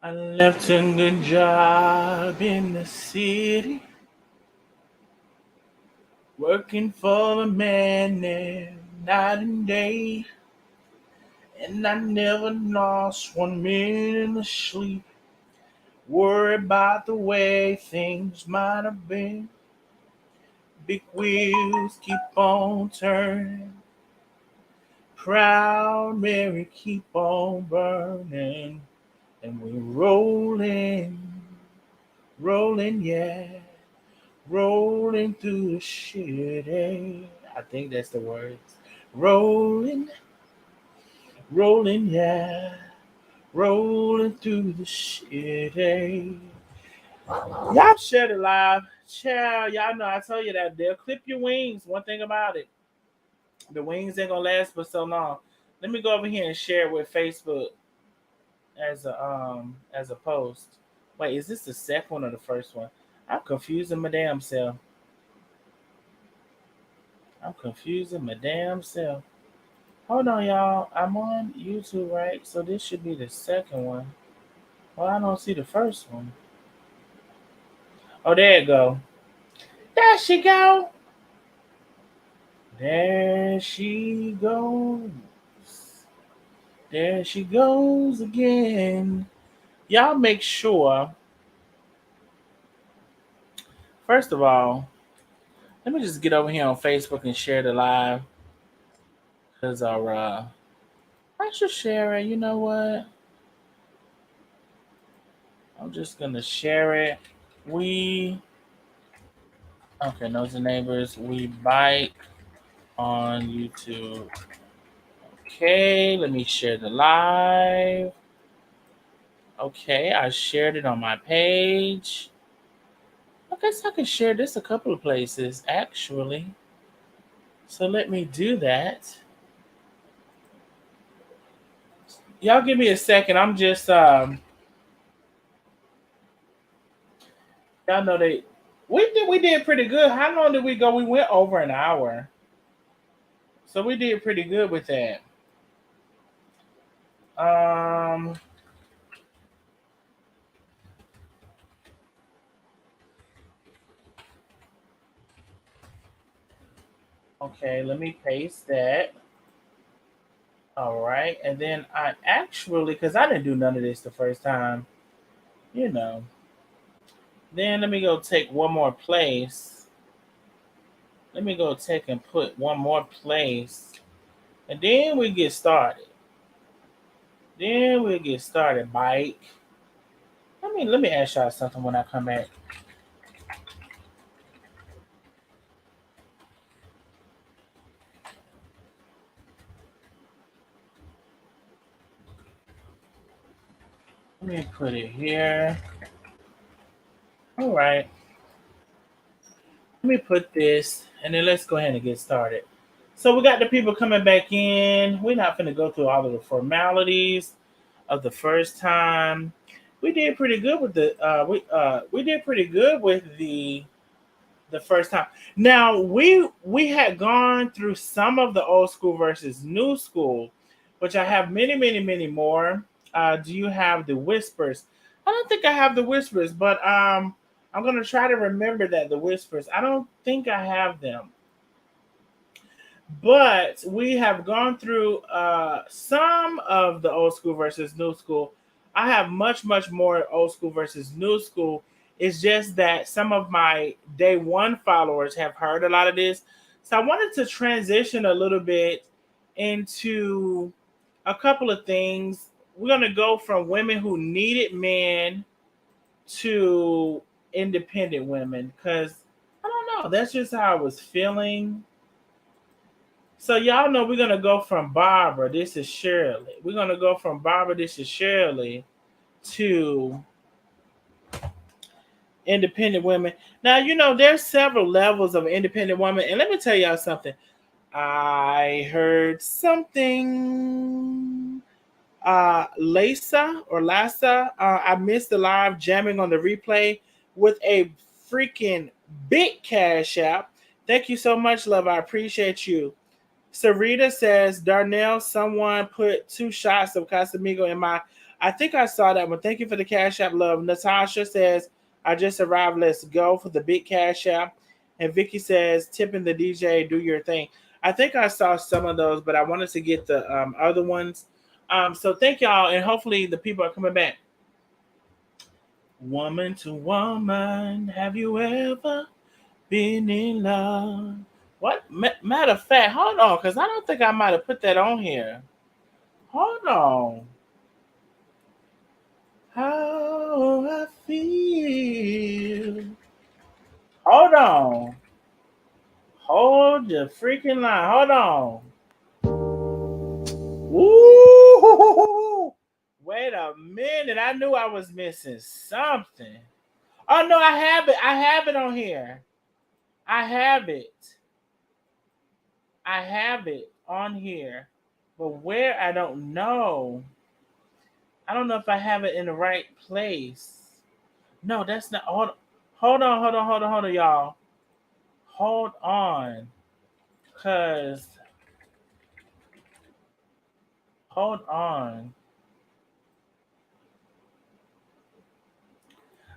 I left a good job in the city, working for the man there night and day, and I never lost 1 minute of sleep. Worry about the way things might have been. Big wheels keep on turning, proud Mary keep on burning, and we're rolling, rolling, yeah. Rolling through the city. I think that's the words. Rolling, rolling, yeah. Rolling through the city. Y'all share it live. Child, y'all know I told you that they'll clip your wings. One thing about it, the wings ain't gonna last for so long. Let me go over here and share it with Facebook as a post. Wait, is this the second one or the first one? I'm confusing my damn self. I'm confusing my damn self. Hold on, y'all. I'm on YouTube, right? So this should be the second one. Well, I don't see the first one. Oh, there it go. There she go. There she goes. There she goes again. Y'all make sure, first of all, let me just get over here on Facebook and share the live. Because I should share it. You know what? I'm just going to share it. We, okay, Nosy Neighbors, we bite on YouTube. Okay, let me share the live. Okay, I shared it on my page. I guess I can share this a couple of places actually. So let me do that. Y'all give me a second. I'm just y'all know they we did pretty good. How long did we go? We went over an hour. So we did pretty good with that. Um okay, let me paste that. All right. And then I actually, because I didn't do none of this the first time, you know. Then let me go take one more place. Let me go take and put one more place. And then we get started. Then we'll get started, Mike. Let me ask y'all something when I come back. Let me put it here. All right. Let me put this, and then let's go ahead and get started. So we got the people coming back in. We're not going to go through all of the formalities of the first time. We did pretty good with we did pretty good with the first time. Now we had gone through some of the old school versus new school, which I have many more. Do you have the whispers? I don't think I have the whispers, but I'm gonna try to remember that the whispers. I don't think I have them, but we have gone through some of the old school versus new school. I have much more old school versus new school. It's just that some of my day one followers have heard a lot of this. So I wanted to transition a little bit into a couple of things. We're going to go from women who needed men to independent women because I don't know. That's just how I was feeling. So y'all know we're gonna go from Barbara. This is Shirley. We're gonna go from Barbara. This is Shirley to independent women. Now you know there's several levels of independent women, and let me tell y'all something. I heard something. Lasa. I missed the live jamming on the replay with a freaking big cash app. Thank you so much, love. I appreciate you. Sarita says, Darnell, someone put 2 shots of Casamigo in my I think I saw that one. Thank you for the Cash App, love. Natasha says, I just arrived. Let's go for the big Cash App. And Vicky says, tipping the DJ, do your thing. I think I saw some of those, but I wanted to get the other ones. So thank y'all, and hopefully the people are coming back. Woman to woman, have you ever been in love? What? Matter of fact, hold on, because I don't think I might have put that on here. Hold on. How I feel. Hold on. Hold the freaking line. Hold on. Woo! Wait a minute. I knew I was missing something. Oh no, I have it. I have it on here. I have it. I have it on here. But where, I don't know. I don't know if I have it in the right place. No, that's not. Hold on, y'all. Hold on. Cause hold on.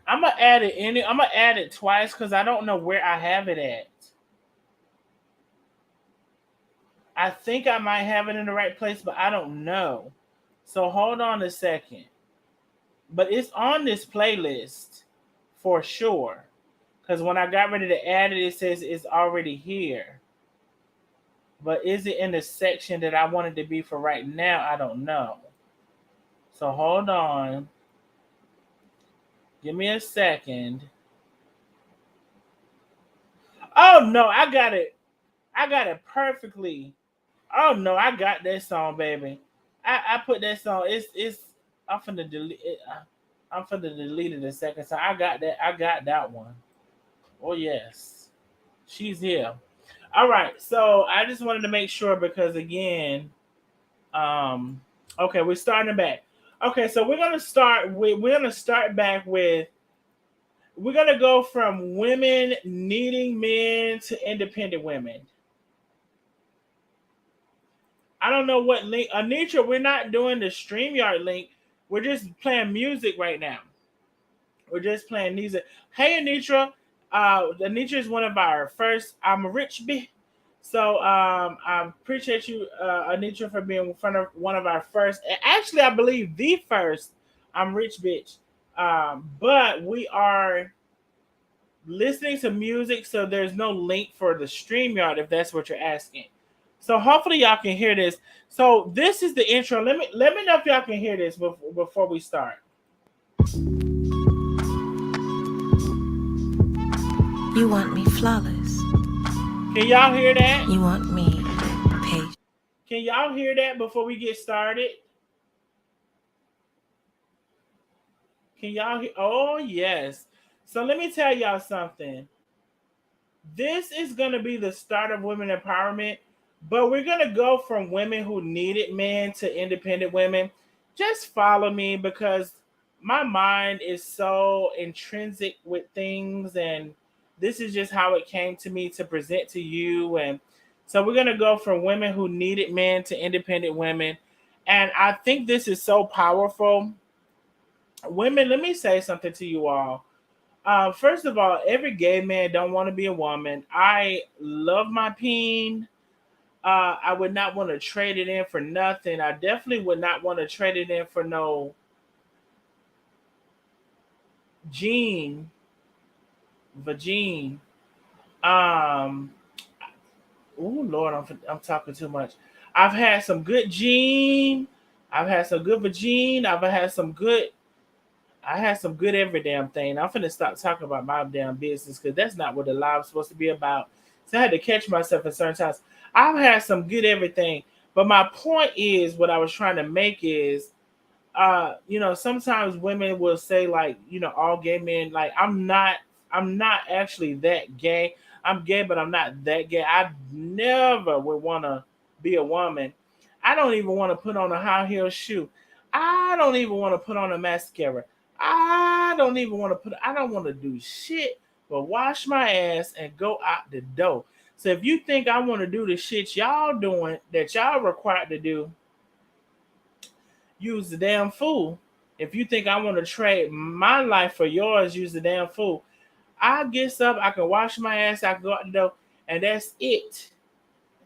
I'm gonna add it twice because I don't know where I have it at. I think I might have it in the right place, but I don't know. So hold on a second. But it's on this playlist for sure. Because when I got ready to add it, it says it's already here. But is it in the section that I wanted to be for right now? I don't know. So hold on. Give me a second. Oh no, I got it. I got it perfectly. Oh no, I got that song, baby. I put that song. It's I'm finna delete it. I'm finna delete it a second. So I got that. I got that one. Oh yes, she's here. All right. So I just wanted to make sure because again, um, okay, we're starting back. Okay, so we're gonna start back with we're gonna go from women needing men to independent women. I don't know what link. Anitra, we're not doing the StreamYard link. We're just playing music right now. We're just playing music. Hey, Anitra. Anitra is one of our first. I'm a rich bitch. So I appreciate you, Anitra, for being in front of one of our first. Actually, I believe the first. I'm rich bitch. But we are listening to music, so there's no link for the StreamYard if that's what you're asking. So hopefully y'all can hear this. So this is the intro. Let me know if y'all can hear this before we start. You want me flawless. Can y'all hear that? You want me patient. Can y'all hear that before we get started? Can y'all hear? Oh yes. So let me tell y'all something. This is going to be the start of women empowerment, but we're going to go from women who needed men to independent women. Just follow me because my mind is so intrinsic with things, and this is just how it came to me to present to you. And so we're going to go from women who needed men to independent women. And I think this is so powerful. Women, let me say something to you all. First of all, every gay man don't want to be a woman. I love my peen. I would not want to trade it in for nothing. I definitely would not want to trade it in for no gene, vagine. Um, oh Lord, I'm talking too much. I've had some good gene. I've had some good vagine. I had some good every damn thing. I'm finna stop talking about my damn business because that's not what the live's supposed to be about. So I had to catch myself at certain times. I've had some good everything. But my point is, what I was trying to make is, sometimes women will say like, all gay men, like I'm not actually that gay. I'm gay, but I'm not that gay. I never would want to be a woman. I don't even want to put on a high heel shoe. I don't even want to put on a mascara. I don't want to do shit but wash my ass and go out the door. So if you think I want to do the shit y'all doing that y'all required to do, use the damn fool. If you think I want to trade my life for yours, use the damn fool. I get up, I can wash my ass, I can go out the door, and that's it.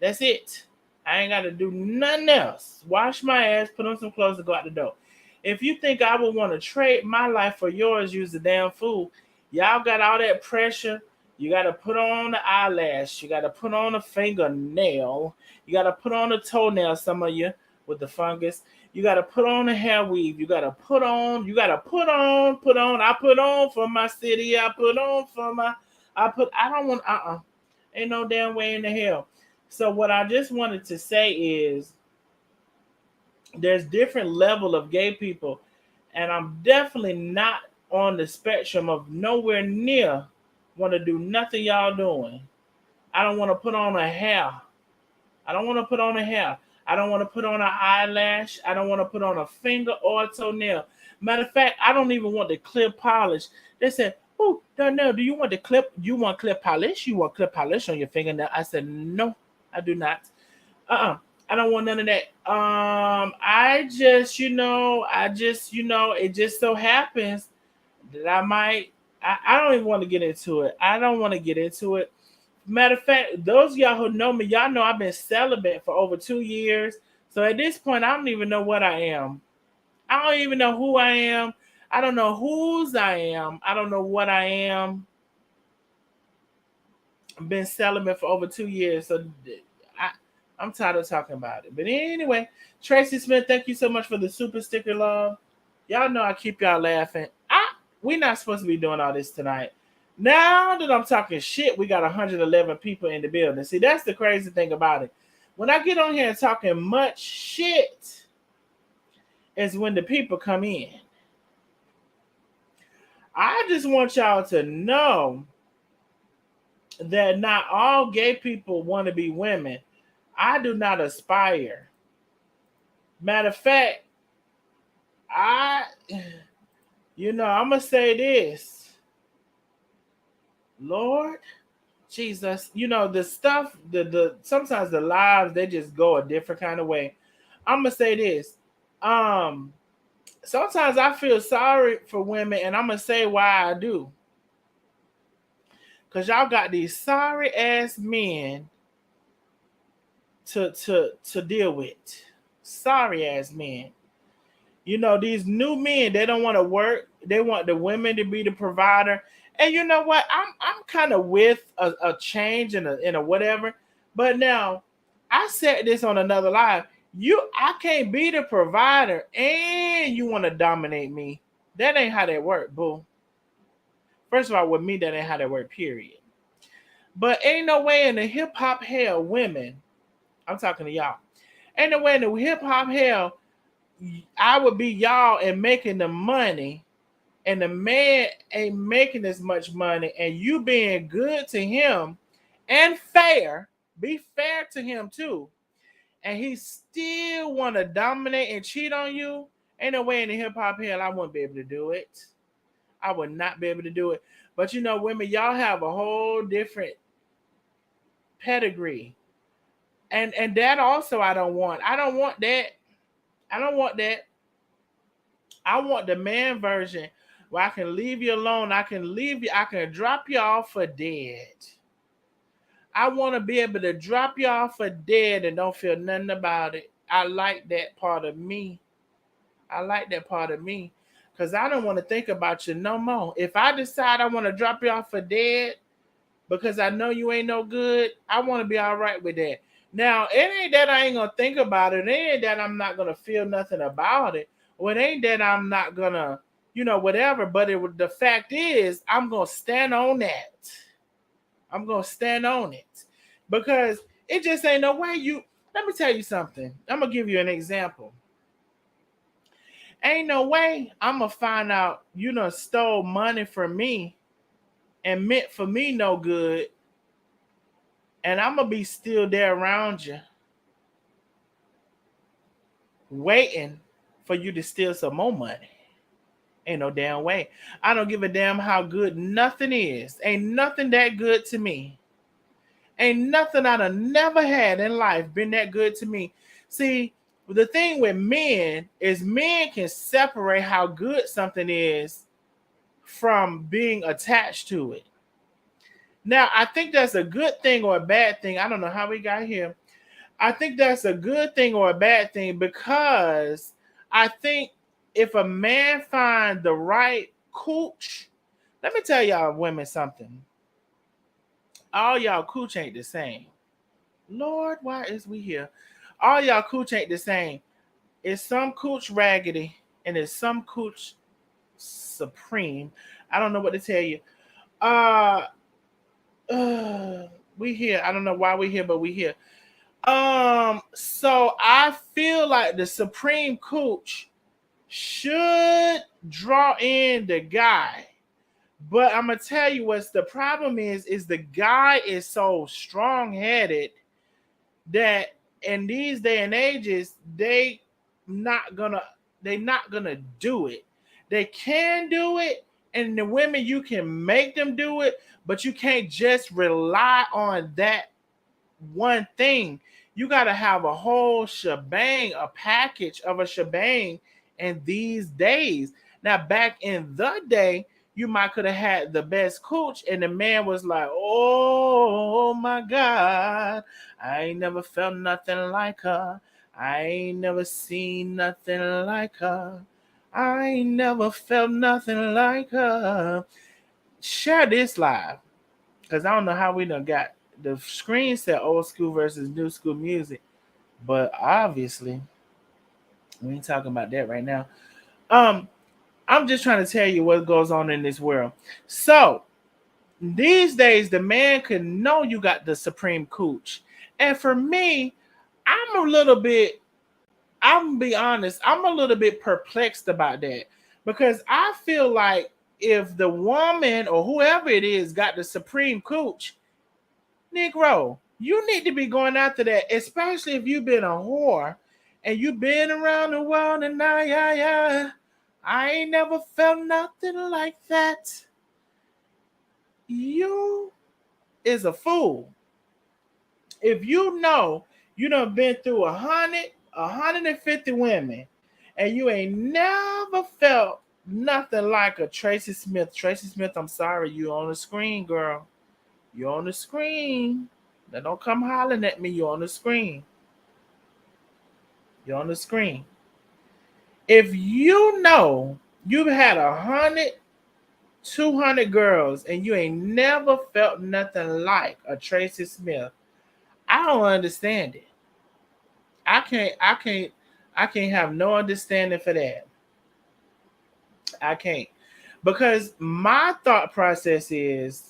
That's it. I ain't got to do nothing else. Wash my ass, put on some clothes, and go out the door. If you think I would want to trade my life for yours, use the damn fool. Y'all got all that pressure. You got to put on the eyelash. You got to put on a fingernail. You got to put on a toenail, some of you with the fungus. You got to put on a hair weave. You got to put on. You got to put on. I put on for my city. I put on for my. I don't want. Ain't no damn way in the hell. So what I just wanted to say is there's different level of gay people, and I'm definitely not on the spectrum of nowhere near want to do nothing y'all doing. I don't want to put on a hair. I don't want to put on a hair. I don't want to put on an eyelash. I don't want to put on a finger or a toenail. Matter of fact, I don't even want the clip polish. They said, "Oh, Darnell, do you want the clip? You want clip polish? You want clip polish on your fingernail?" I said, "No, I do not. I don't want none of that. I just, it just so happens that I might. I don't even want to get into it. I don't want to get into it. Matter of fact, those of y'all who know me, y'all know I've been celibate for over 2 years. So at this point, I don't even know what I am. I don't even know who I am. I don't know whose I am. I don't know what I am. I've been celibate for over 2 years. So I'm tired of talking about it. But anyway, Tracy Smith, thank you so much for the super sticker love. Y'all know I keep y'all laughing. We're not supposed to be doing all this tonight. Now that I'm talking shit, we got 111 people in the building. See, that's the crazy thing about it. When I get on here and talking much shit, is when the people come in. I just want y'all to know that not all gay people want to be women. I do not aspire. Matter of fact, I'm going to say this. Lord Jesus, the stuff, the sometimes the lives, they just go a different kind of way. I'm going to say this. Sometimes I feel sorry for women, and I'm going to say why I do. Because y'all got these sorry ass men to deal with. Sorry ass men. These new men, they don't want to work. They want the women to be the provider. And you know what? I'm kind of with a change in a whatever. But now, I said this on another live. I can't be the provider and you want to dominate me. That ain't how that work, boo. First of all, with me, that ain't how that work, period. But ain't no way in the hip-hop hell, women, I'm talking to y'all, ain't no way in the hip-hop hell I would be y'all and making the money, and the man ain't making as much money, and you being good to him and fair, be fair to him too, and he still want to dominate and cheat on you. Ain't no way in the hip-hop hell I wouldn't be able to do it. I would not be able to do it. But women, y'all have a whole different pedigree. And that also I don't want. I don't want that. I don't want that. I want the man version where I can leave you alone. I can drop you off for dead. I want to be able to drop you off for dead and don't feel nothing about it. I like that part of me. I like that part of me. Because I don't want to think about you no more. If I decide I want to drop you off for dead because I know you ain't no good, I want to be all right with that. Now, it ain't that I ain't going to think about it. It ain't that I'm not going to feel nothing about it. Well, it ain't that I'm not going to, whatever. But the fact is, I'm going to stand on that. I'm going to stand on it. Because it just ain't no way let me tell you something. I'm going to give you an example. Ain't no way I'm going to find out you done stole money from me and meant for me no good, and I'm going to be still there around you waiting for you to steal some more money. Ain't no damn way. I don't give a damn how good nothing is. Ain't nothing that good to me. Ain't nothing I'd have never had in life been that good to me. See, The thing with men is men can separate how good something is from being attached to it. Now, I think that's a good thing or a bad thing. I don't know how we got here. I think that's a good thing or a bad thing because I think if a man find the right cooch, let me tell y'all women something. All y'all cooch ain't the same. Lord, why is we here? All y'all cooch ain't the same. It's some cooch raggedy and it's some cooch supreme. I don't know what to tell you. Uh, we here. I don't know why we here, but we here. So I feel like the supreme cooch should draw in the guy. But I'm gonna tell you what's the problem is the guy is so strong-headed that in these day and ages not gonna they not gonna do it. They can do it, and the women you can make them do it, but you can't just rely on that one thing. You got to have a whole shebang, a package of a shebang in these days. Now, back in the day, you might could have had the best cooch, and the man was like, "Oh my God, I ain't never felt nothing like her. I ain't never seen nothing like her. I ain't never felt nothing like her." Share this live, because I don't know how we done got the screen said old school versus new school music, but obviously we ain't talking about that right now. Um, I'm just trying to tell you what goes on in this world. So these days, the man can know you got the supreme cooch, and for me, I'm a little bit. I'm gonna be honest. I'm a little bit perplexed about that because I feel like if the woman or whoever it is got the supreme cooch, Negro, you need to be going after that, especially if you've been a whore and you've been around the world and now, yeah. I ain't never felt nothing like that. You is a fool. If you know you done been through 150 women, and you ain't never felt nothing like a Tracy Smith. Tracy Smith, I'm sorry, you on the screen, girl. You're on the screen. Now don't come hollering at me. You're on the screen. You're on the screen. If you know you've had 100, 200 girls and you ain't never felt nothing like a Tracy Smith, I don't understand it. I can't have no understanding for that. I can't. Because my thought process is,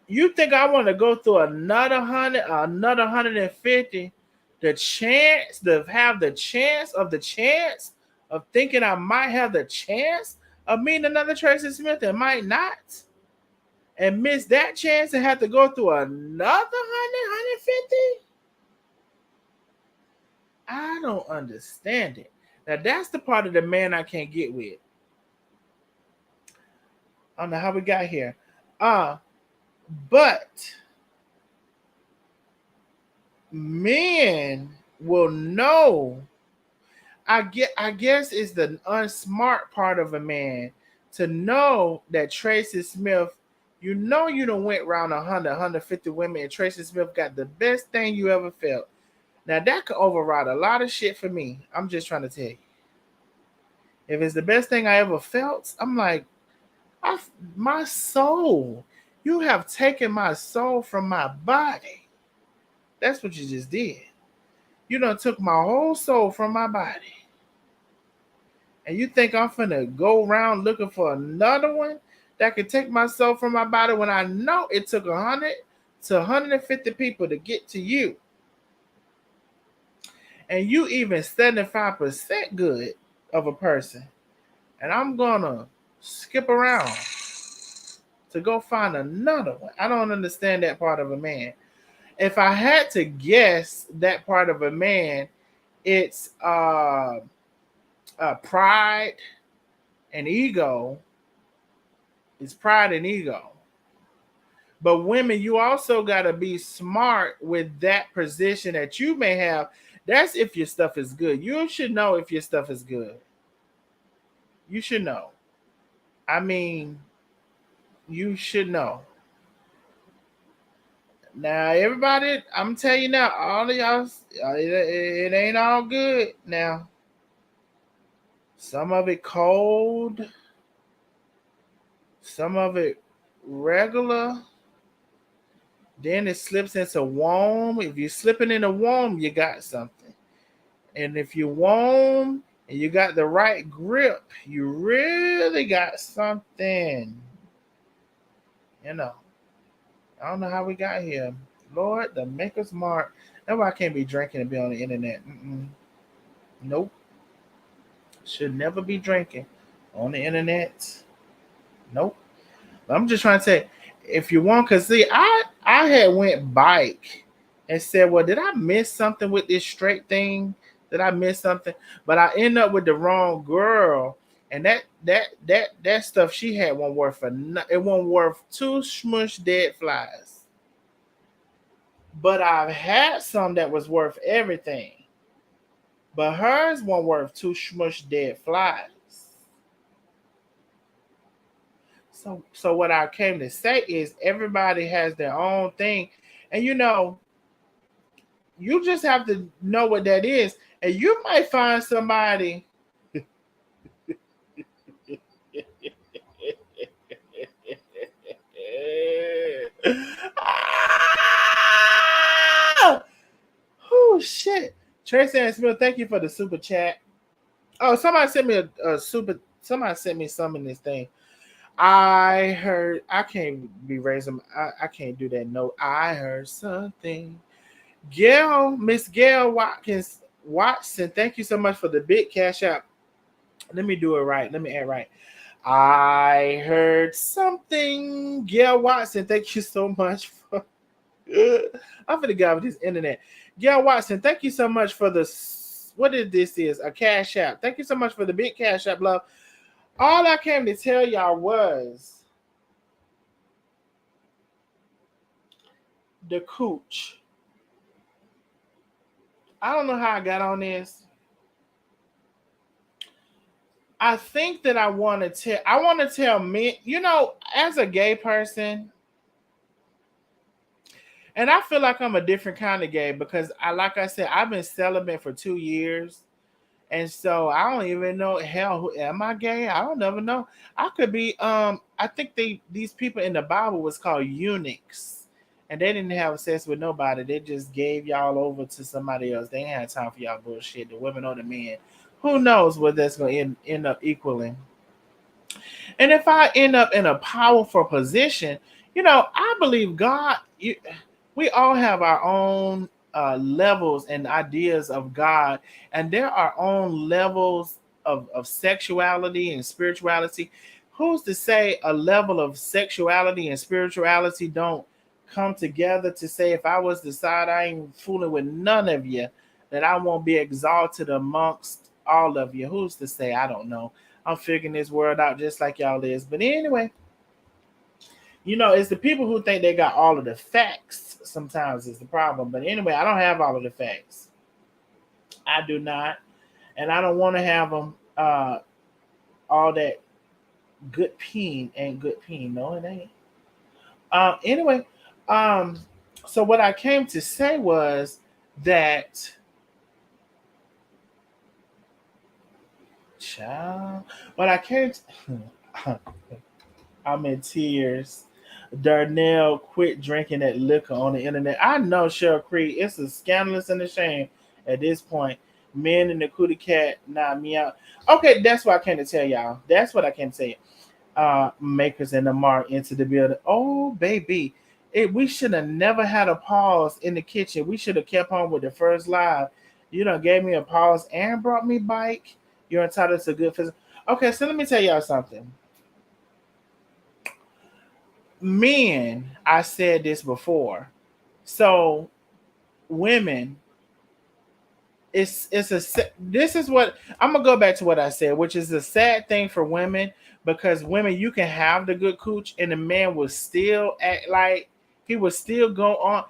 you think I want to go through another 100, another 150, the chance to have the chance of thinking I might have the chance of meeting another Tracy Smith and might not, and miss that chance and have to go through another 100, 150? I don't understand it. Now that's the part of the man I can't get with. I don't know how we got here. But men will know. I guess it's the unsmart part of a man to know that Tracy Smith, you know, you done went around 100, 150 women, and Tracy Smith got the best thing you ever felt. Now that could override a lot of shit for me. I'm just trying to tell you. If it's the best thing I ever felt, I'm like, my soul. You have taken my soul from my body. That's what you just did. You done took my whole soul from my body. And you think I'm finna go around looking for another one that can take my soul from my body when I know it took 100 to 150 people to get to you. And you even 75% good of a person. And I'm gonna skip around to go find another one. I don't understand that part of a man. If I had to guess that part of a man, it's pride and ego. It's pride and ego. But women, you also got to be smart with that position that you may have. That's if your stuff is good. You should know if your stuff is good. You should know. I mean, you should know. Now, everybody, I'm telling you now, all of y'all, it ain't all good. Now, some of it cold, some of it regular. Then it slips into warm. If you're slipping into warm, you got something. And if you're warm and you got the right grip, you really got something. You know, I don't know how we got here. Lord, the maker's mark. That's why I can't be drinking and be on the internet. Nope. Should never be drinking on the internet. Nope. I'm just trying to say, if you want, cause see, I had went bike and said, well, did I miss something with this straight thing? Did I miss something? But I end up with the wrong girl, and that stuff she had wasn't worth it wasn't worth two smush dead flies. But I've had some that was worth everything, but hers wasn't worth two smush dead flies. So what I came to say is everybody has their own thing, and you just have to know what that is, and you might find somebody. Ah! Oh shit! Tracy Ann Smith, thank you for the super chat. Oh, somebody sent me a super. Somebody sent me some in this thing. I heard. I can't be raising. I can't do that. No, I heard something. Miss Gail Watkins Watson, thank you so much for the big cash app. Let me do it right. Let me add right. I heard something. Gail Watson, thank you so much for. I'm for the guy with this internet. Gail Watson, thank you so much for the. What is this? Is a cash app. Thank you so much for the big cash app, love. All I came to tell y'all was the cooch. I don't know how I got on this. I think that I want to tell men, as a gay person, and I feel like I'm a different kind of gay because like I said, I've been celibate for 2 years. And so I don't even know, hell, am I gay? I don't never know. I could be, I think these people in the Bible was called eunuchs. And they didn't have sex with nobody. They just gave y'all over to somebody else. They ain't had time for y'all bullshit, the women or the men. Who knows what that's going to end up equaling? And if I end up in a powerful position, I believe God, we all have our own levels and ideas of God, and there are own levels of sexuality and spirituality. Who's to say a level of sexuality and spirituality don't come together to say, if I was to decide I ain't fooling with none of you, that I won't be exalted amongst all of you? Who's to say? I don't know. I'm figuring this world out just like y'all is. But anyway, it's the people who think they got all of the facts sometimes is the problem. But anyway, I don't have all of the facts. I do not. And I don't want to have them all that good peen ain't good peen. No, it ain't. Anyway, um, so what I came to say was that, child, what I came to, I'm in tears. Darnell quit drinking that liquor on the internet. I know, Cheryl Creed, it's a scandalous and a shame at this point. Men in the cootie cat, me out. Okay, that's what I came to tell y'all. That's what I came to say. Makers and the mark into the building. Oh, baby. We should have never had a pause in the kitchen. We should have kept on with the first live. You know, gave me a pause and brought me bike. You're entitled to good physical. Okay, so let me tell y'all something. Men, I said this before. So, women, this is what I'm gonna go back to what I said, which is a sad thing for women, because women, you can have the good cooch and the man will still act like he will still go on.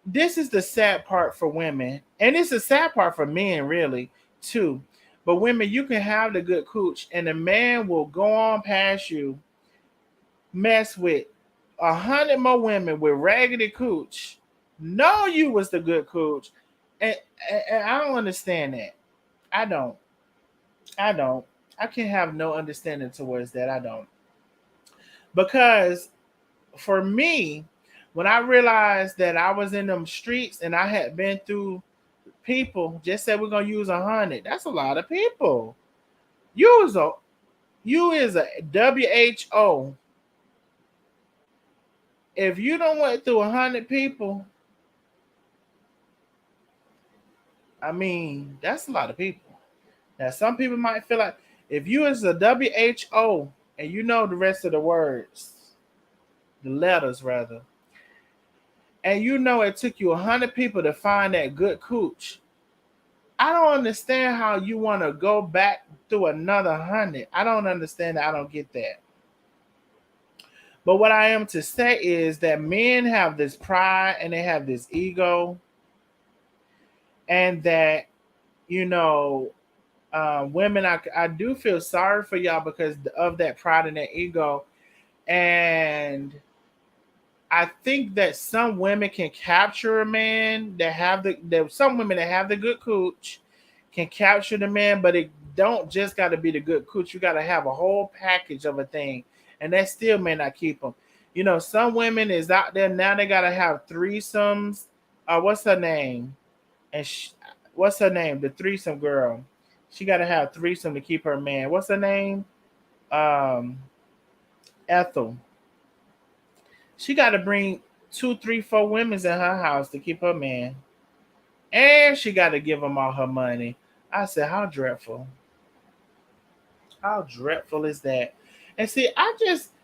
This is the sad part for women, and it's a sad part for men really too. But women, you can have the good cooch and the man will go on past you, mess with 100 more women with raggedy cooch, know you was the good cooch, and, and I don't understand that. I don't. I don't. I can have no understanding towards that. I don't. Because for me, when I realized that I was in them streets and I had been through people, just said we're gonna use 100. That's a lot of people. You is a you is a WHO. If you don't went through 100 people, I mean that's a lot of people. Now some people might feel like if you is a WHO and you know the rest of the words, the letters rather, and you know it took you 100 people to find that good cooch. I don't understand how you want to go back through another 100. I don't understand that. I don't get that. But what I am to say is that men have this pride and they have this ego, and that you know, women, I do feel sorry for y'all because of that pride and that ego, and I think that some women can capture a man that have some women that have the good cooch can capture the man, but it don't just got to be the good cooch. You got to have a whole package of a thing, and that still may not keep them. You know, some women is out there now. They got to have threesomes. What's her name? And what's her name? The threesome girl. She got to have threesome to keep her man. What's her name? Um, Ethel. She got to bring two, three, four women's in her house to keep her man, and she got to give them all her money. I said, how dreadful! How dreadful is that? And see,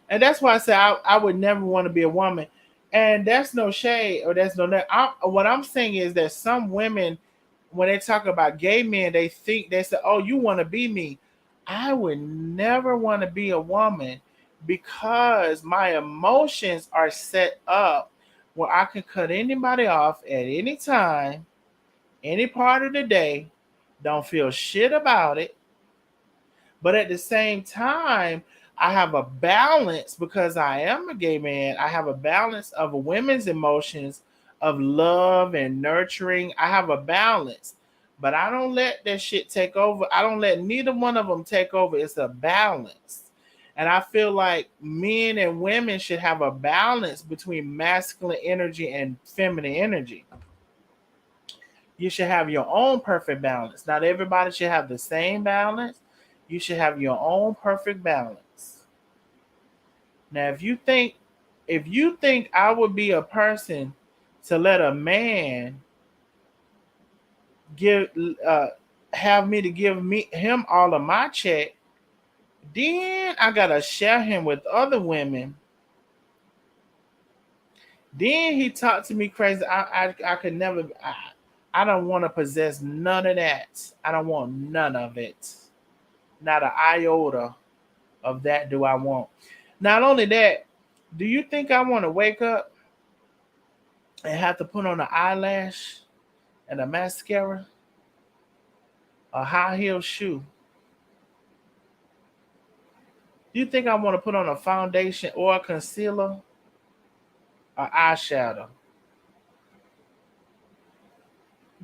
and that's why I said I would never want to be a woman. And that's no shade or that's no. What I'm saying is that some women, when they talk about gay men, they say, "Oh, you want to be me." I would never want to be a woman because my emotions are set up where I can cut anybody off at any time, any part of the day. Don't feel shit about it, but at the same time, I have a balance because I am a gay man. I have a balance of women's emotions of love and nurturing. I have a balance, but I don't let that shit take over. I don't let neither one of them take over. It's a balance. And I feel like men and women should have a balance between masculine energy and feminine energy. You should have your own perfect balance. Not everybody should have the same balance. You should have your own perfect balance. Now, if you think I would be a person to let a man give have me to give me him all of my check, then I gotta share him with other women. Then he talked to me crazy. I could never. I don't want to possess none of that. I don't want none of it. Not an iota of that do I want. Not only that, do you think I want to wake up and have to put on an eyelash and a mascara, a high heel shoe? Do you think I want to put on a foundation or a concealer or eyeshadow?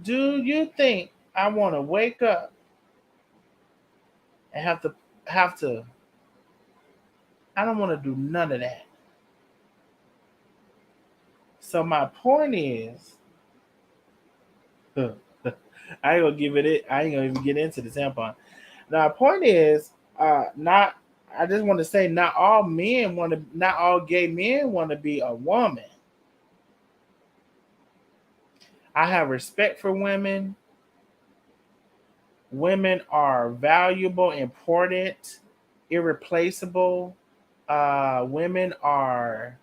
Do you think I want to wake up and have to I don't want to do none of that. So my point is I ain't gonna give it I ain't gonna even get into the tampon. Now point is not I just want to say not all gay men want to be a woman. I have respect for women. Women are valuable, important, irreplaceable. Women are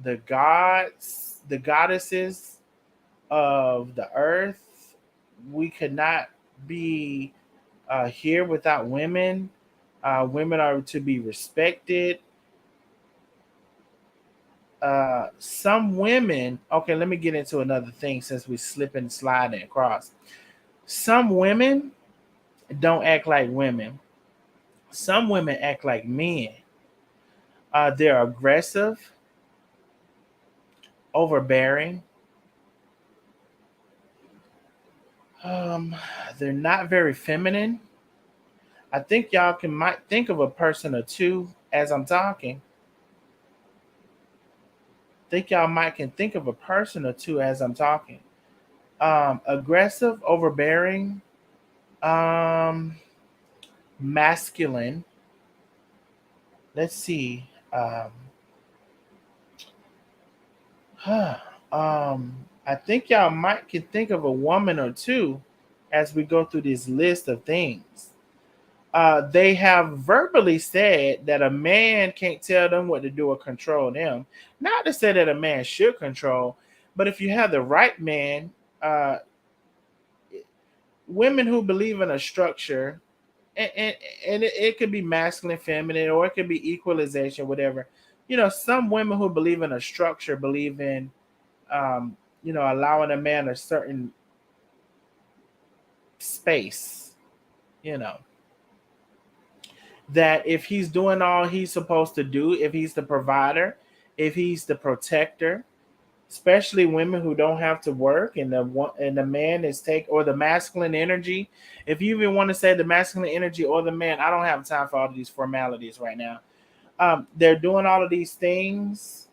the gods, the goddesses of the earth. we could not be here without women. Women are to be respected. Some women, okay, let me get into another thing since we slip and sliding across. Some women don't act like women. Some women act like men. They're aggressive, overbearing. Um, they're not very feminine. I think y'all can might think of a person or two as I'm talking. Think y'all might can think of a person or two as I'm talking. Aggressive, overbearing, um, masculine. Let's see. Huh, I think y'all might can think of a woman or two as we go through this list of things. They have verbally said that a man can't tell them what to do or control them. Not to say that a man should control, but if you have the right man, uh, women who believe in a structure, and, and, and it could be masculine, feminine, or it could be equalization, whatever. Some women who believe in a structure believe in, um, allowing a man a certain space, you know, that if he's doing all he's supposed to do, if he's the provider, if he's the protector, especially women who don't have to work, and the man is take or the masculine energy. If you even want to say the masculine energy or the man, I don't have time for all of these formalities right now. They're doing all of these things,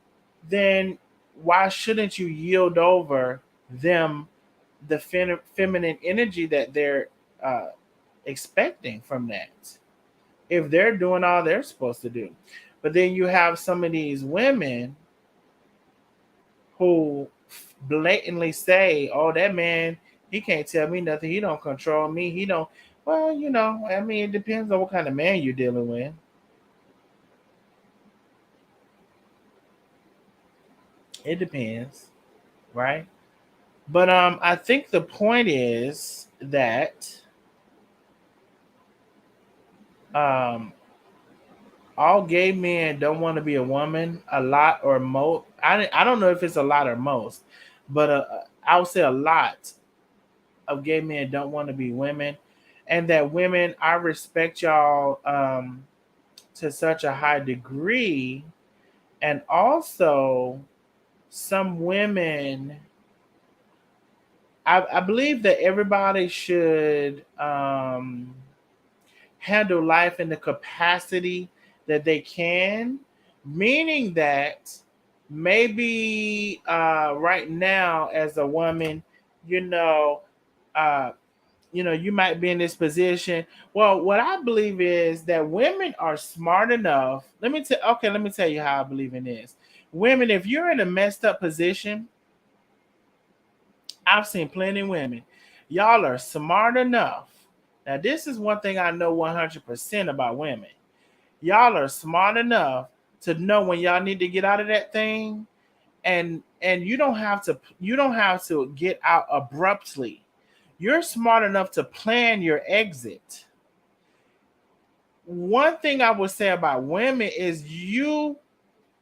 then why shouldn't you yield over them the feminine energy that they're uh, expecting from that? If they're doing all they're supposed to do. But then you have some of these women who blatantly say, "Oh, that man, he can't tell me nothing. He don't control me. He don't." Well, I mean, it depends on what kind of man you're dealing with. It depends, right? But I think the point is that um, all gay men don't want to be a woman. A lot or most. I don't know if it's a lot or most, but I would say a lot of gay men don't want to be women, and that women, I respect y'all to such a high degree, and also some women. I believe that everybody should handle life in the capacity that they can, meaning that maybe right now as a woman, you know, uh, you might be in this position. Well, what I believe is that women are smart enough. Let me tell you how I believe in this. Women, if you're in a messed up position, I've seen plenty of women. Y'all are smart enough. Now, this is one thing I know 100% about women. Y'all are smart enough to know when y'all need to get out of that thing, and you don't have to get out abruptly. You're smart enough to plan your exit. One thing I would say about women is you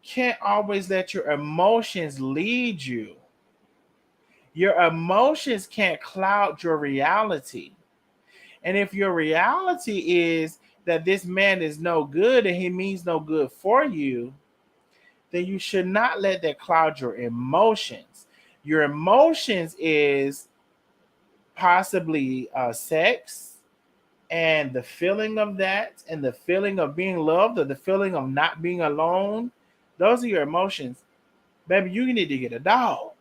can't always let your emotions lead you. Your emotions can't cloud your reality. And if your reality is that this man is no good and he means no good for you, then you should not let that cloud your emotions. Your emotions is possibly sex and the feeling of that, and the feeling of being loved, or the feeling of not being alone. Those are your emotions. Baby, you need to get a dog.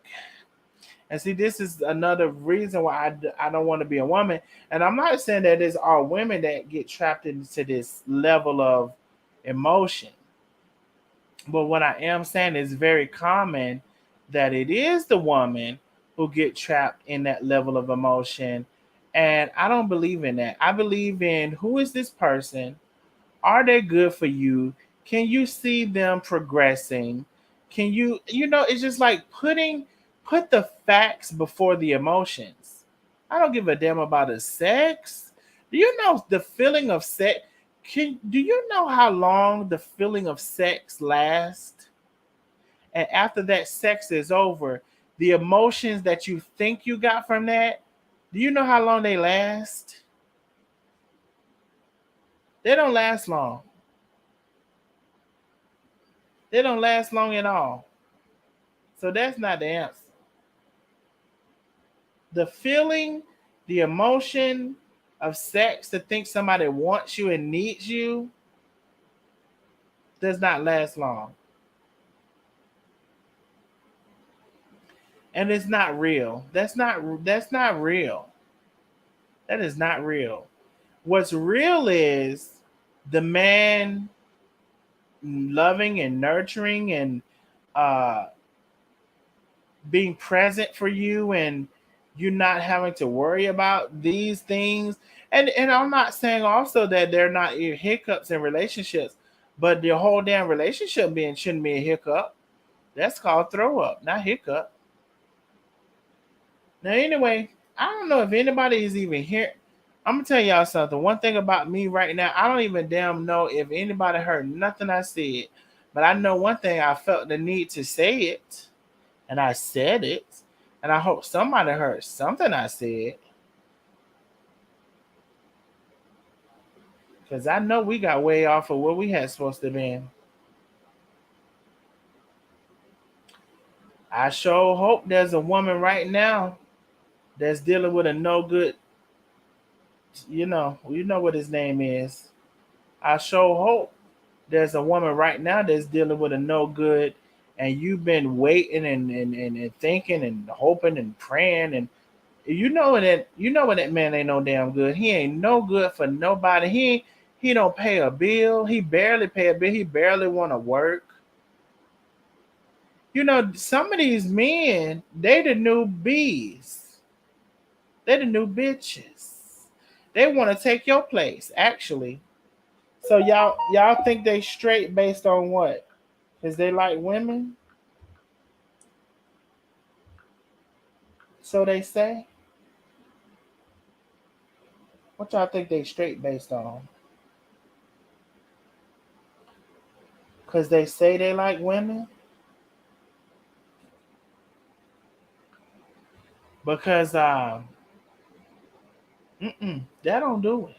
And see, this is another reason why I don't want to be a woman. And I'm not saying that it's all women that get trapped into this level of emotion. But what I am saying is very common that it is the woman who get trapped in that level of emotion. And I don't believe in that. I believe in, who is this person? Are they good for you? Can you see them progressing? Can it's just like put the facts before the emotions. I don't give a damn about the sex. Do you know the feeling of sex? Do you know how long the feeling of sex lasts? And after that sex is over, the emotions that you think you got from that, do you know how long they last? They don't last long. They don't last long at all. So that's not the answer. The feeling, the emotion of sex to think somebody wants you and needs you does not last long. And it's not real. That's not real. That is not real. What's real is the man loving and nurturing and uh being present for you, and you not having to worry about these things. And I'm not saying also that there are not hiccups in relationships, but the whole damn relationship being shouldn't be a hiccup. That's called throw up, not hiccup. Now anyway, I don't know if anybody is even here. I'm gonna tell y'all something. One thing about me right now, I don't even damn know if anybody heard nothing I said. But I know one thing, I felt the need to say it, and I said it, and I hope somebody heard something I said, because I know we got way off of where we had supposed to be. I sure hope there's a woman right now that's dealing with a no good, you know what his name is. I sure hope there's a woman right now that's dealing with a no good, and you've been waiting and thinking and hoping and praying, and you know that man ain't no damn good. He ain't no good for nobody. He don't pay a bill. He barely pay a bill. He barely want to work. Some of these men, they the new bees. They the new bitches. They want to take your place, actually. So y'all think they straight based on what? Because they like women? So they say? What y'all think they straight based on? Because they say they like women? Because that don't do it.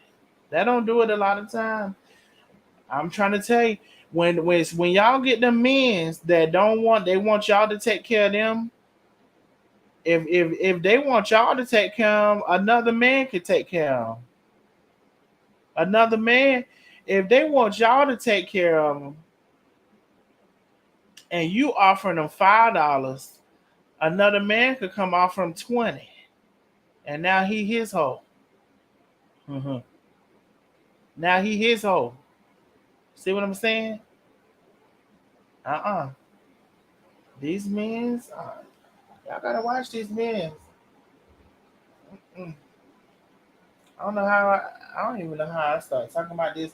That don't do it a lot of times. I'm trying to tell you, when y'all get them men's that don't want, they want y'all to take care of them. If they want y'all to take care of them, another man can take care of them. Another man, if they want y'all to take care of them, and you offering them $5, another man could come offer them 20, and now he his hoe. Mhm. Now he his hoe. See what I'm saying? Uh-uh. These men's, y'all gotta watch these men's. Mm. I don't know how. I don't even know how I started talking about this.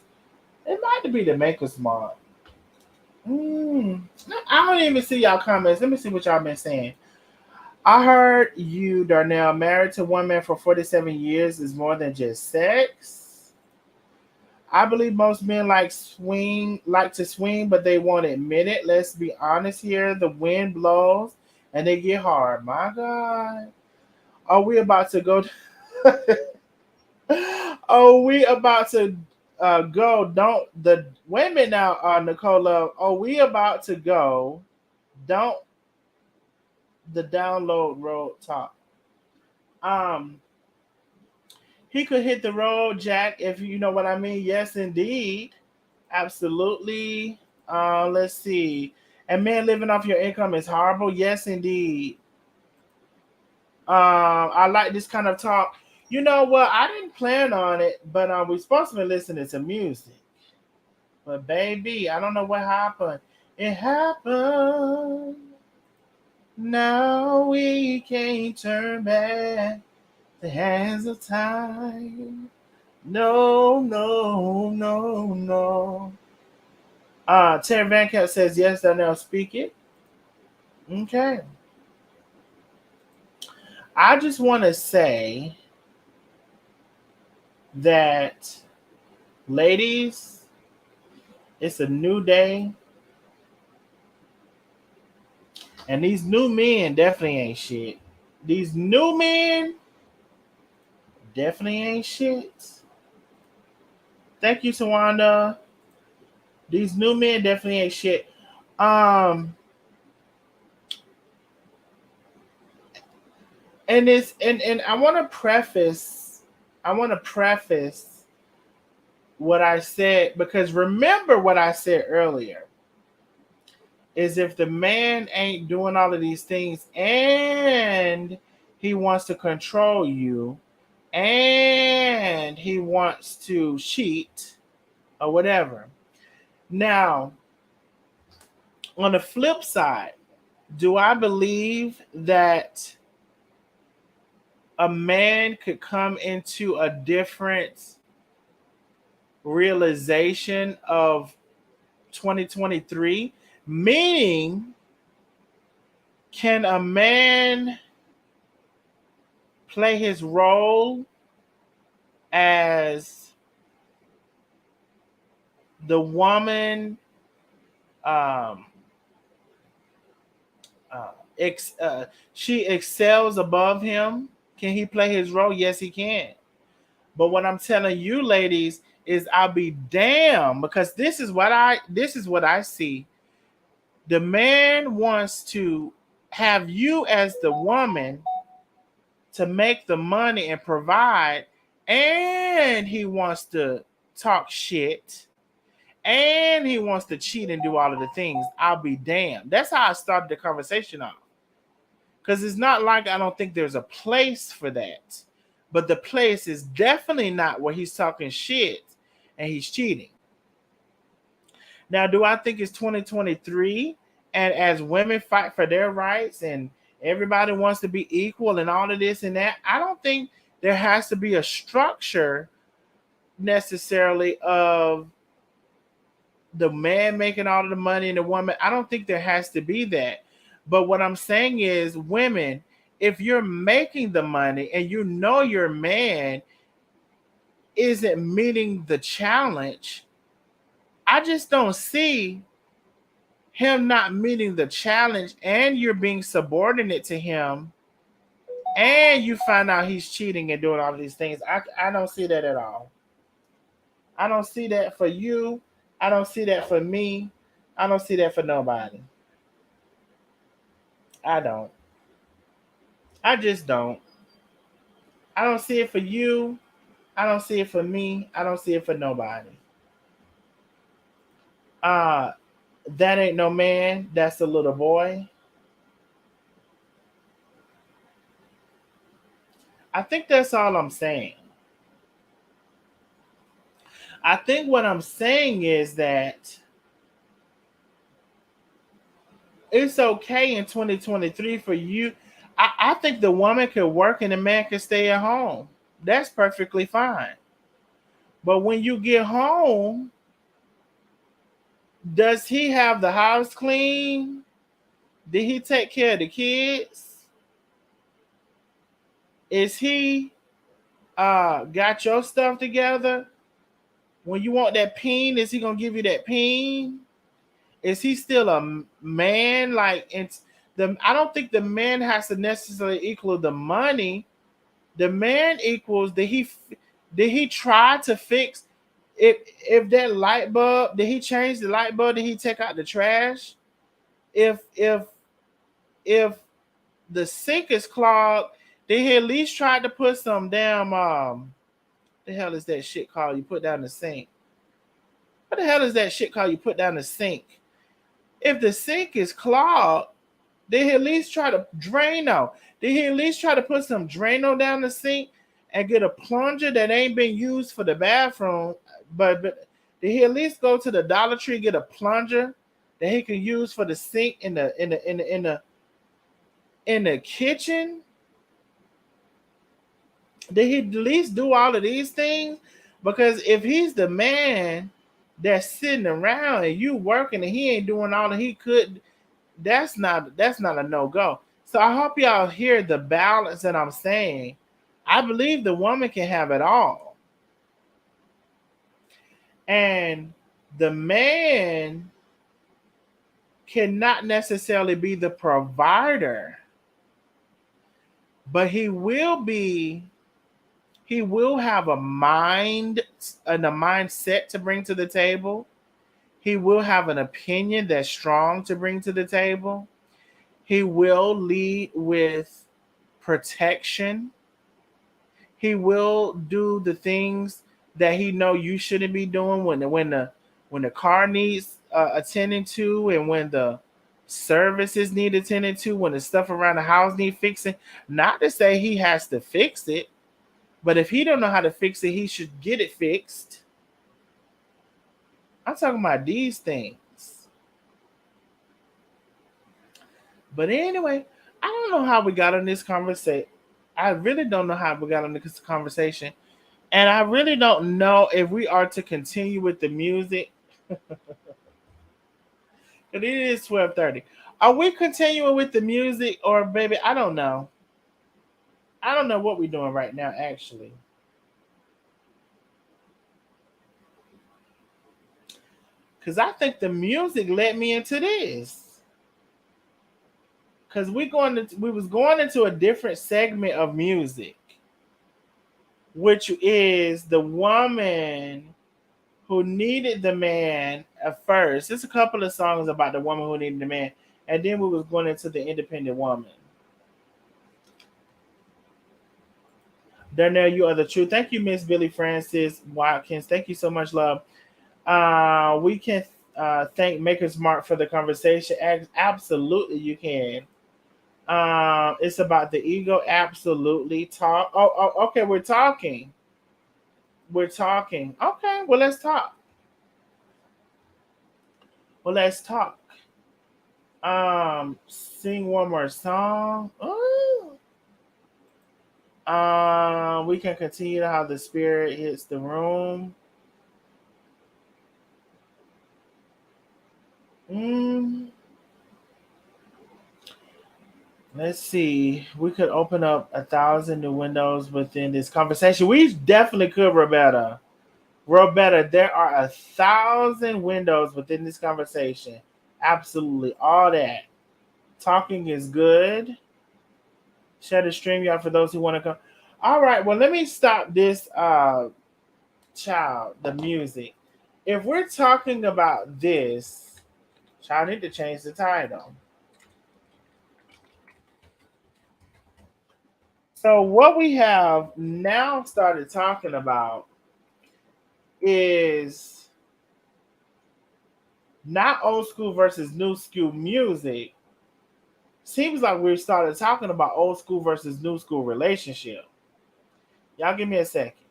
It might be the Maker's Mark. I don't even see y'all comments. Let me see what y'all been saying. I heard you, Darnell, married to one man for 47 years is more than just sex. I believe most men like to swing, but they won't admit it. Let's be honest here. The wind blows and they get hard. My God. Are we about to go? Oh, we about to go. Don't the wait a minute now, Nicola. Are we about to go? Don't the download road talk. Um, he could hit the road, Jack, if you know what I mean. Yes, indeed, absolutely. Let's see. And man, living off your income is horrible. Yes, indeed. I like this kind of talk. You know what? I didn't plan on it, but we're supposed to be listening to music. But baby, I don't know what happened. It happened. Now we can't turn back the hands of time. No, no, no, no. Terry Van Camp says yes, Darnell, speak it. Okay. I just want to say that, ladies, it's a new day, and these new men definitely ain't shit. These new men definitely ain't shit. Thank you, Tawanda. These new men definitely ain't shit. Um, and it's and I want to preface what I said, because remember what I said earlier is if the man ain't doing all of these things and he wants to control you and he wants to cheat or whatever. Now, on the flip side, do I believe that a man could come into a different realization of 2023? Meaning, can a man play his role as the woman um, she excels above him? Can he play his role? Yes, he can. But what I'm telling you, ladies, is I'll be damned, because this is what I see. The man wants to have you as the woman to make the money and provide, and he wants to talk shit, and he wants to cheat and do all of the things. I'll be damned. That's how I started the conversation off. Because it's not like I don't think there's a place for that. But the place is definitely not where he's talking shit and he's cheating. Now, do I think it's 2023 and as women fight for their rights and everybody wants to be equal and all of this and that? I don't think there has to be a structure necessarily of the man making all of the money and the woman. I don't think there has to be that. But what I'm saying is, women, if you're making the money and you know your man isn't meeting the challenge, I just don't see him not meeting the challenge and you're being subordinate to him and you find out he's cheating and doing all of these things. I don't see that at all. I don't see that for you. I don't see that for me. I don't see that for nobody. I don't. I just don't. I don't see it for you. I don't see it for me. I don't see it for nobody. Uh that ain't no man. That's a little boy. I think that's all I'm saying. I think what I'm saying is that it's okay in 2023 for you. I think the woman could work and the man can stay at home. That's perfectly fine. But when you get home, does he have the house clean? Did he take care of the kids? Is he got your stuff together? When you want that peen, is he gonna give you that peen? Is he still a man? Like it's the I don't think the man has to necessarily equal the money. The man equals did he try to fix if that light bulb, did he change the light bulb? Did he take out the trash? If the sink is clogged, did he at least try to put some damn the hell is that shit called you put down the sink? What the hell is that shit called you put down the sink? If the sink is clogged, did he at least try to Drano? Did he at least try to put some Drano down the sink and get a plunger that ain't been used for the bathroom? But did he at least go to the Dollar Tree get a plunger that he can use for the sink in the kitchen? Did he at least do all of these things? Because if he's the man that's sitting around and you working and he ain't doing all that he could, that's not a no-go. So I hope y'all hear the balance that I'm saying. I believe the woman can have it all. And the man cannot necessarily be the provider, but he will have a mind and a mindset to bring to the table. He will have an opinion that's strong to bring to the table. He will lead with protection. He will do the things that he know you shouldn't be doing when the car needs attending to, and when the services need attended to, when the stuff around the house need fixing. Not to say he has to fix it, but if he don't know how to fix it, he should get it fixed. I'm talking about these things. But anyway, I don't know how we got on this conversation. I really don't know how we got on this conversation. And I really don't know if we are to continue with the music. But it is 12:30. Are we continuing with the music, or baby, I don't know. I don't know what we're doing right now, actually. Cause I think the music led me into this. Cause we was going into a different segment of music, which is the woman who needed the man at first. There's a couple of songs about the woman who needed the man, and then we was going into the independent woman. Darnell, you are the truth. Thank you, Miss Billy Francis Watkins. Thank you so much, love. We can thank Maker's Mark for the conversation. Absolutely, you can. It's about the ego. Absolutely, talk. Oh, okay. We're talking. We're talking. Okay, well, let's talk. Well, let's talk. Sing one more song. Ooh. We can continue to how the spirit hits the room. Mm, let's see. We could open up 1,000 new windows within this conversation. We definitely could, Roberta. Roberta, there are 1,000 windows within this conversation. Absolutely, all that. Talking is good. Share the stream, y'all, for those who want to come. All right, well, let me stop this child, the music. If we're talking about this, child, I need to change the title. So what we have now started talking about is not old school versus new school music. Seems like we started talking about old school versus new school relationship. Y'all give me a second.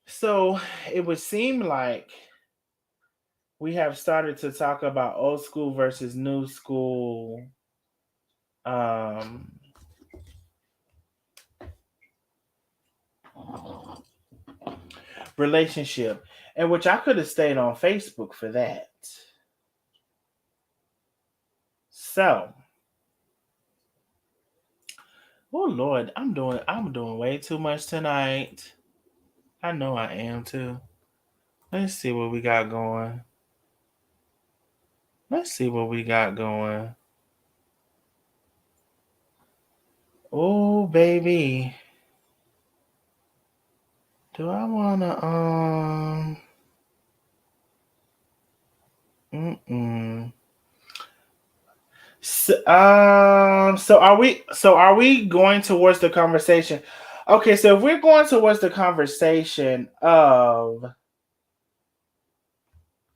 So it would seem like we have started to talk about old school versus new school um, relationship, and which I could have stayed on Facebook for that. So, oh Lord, I'm doing way too much tonight. I know I am too. Let's see what we got going. Let's see what we got going. Oh baby, do I wanna mm-mm. So are we going towards the conversation? Okay, so if we're going towards the conversation of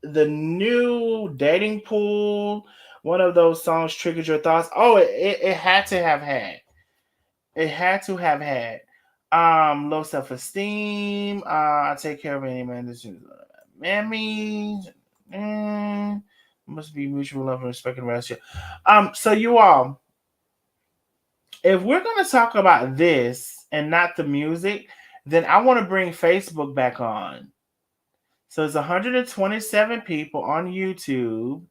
the new dating pool, one of those songs triggered your thoughts. Oh, it had to have had. It had to have had. Low self esteem. I take care of any man that's mammy. Must be mutual love and respect and relationship. So you all, if we're gonna talk about this, and not the music, then I want to bring Facebook back on. So it's 127 people on YouTube.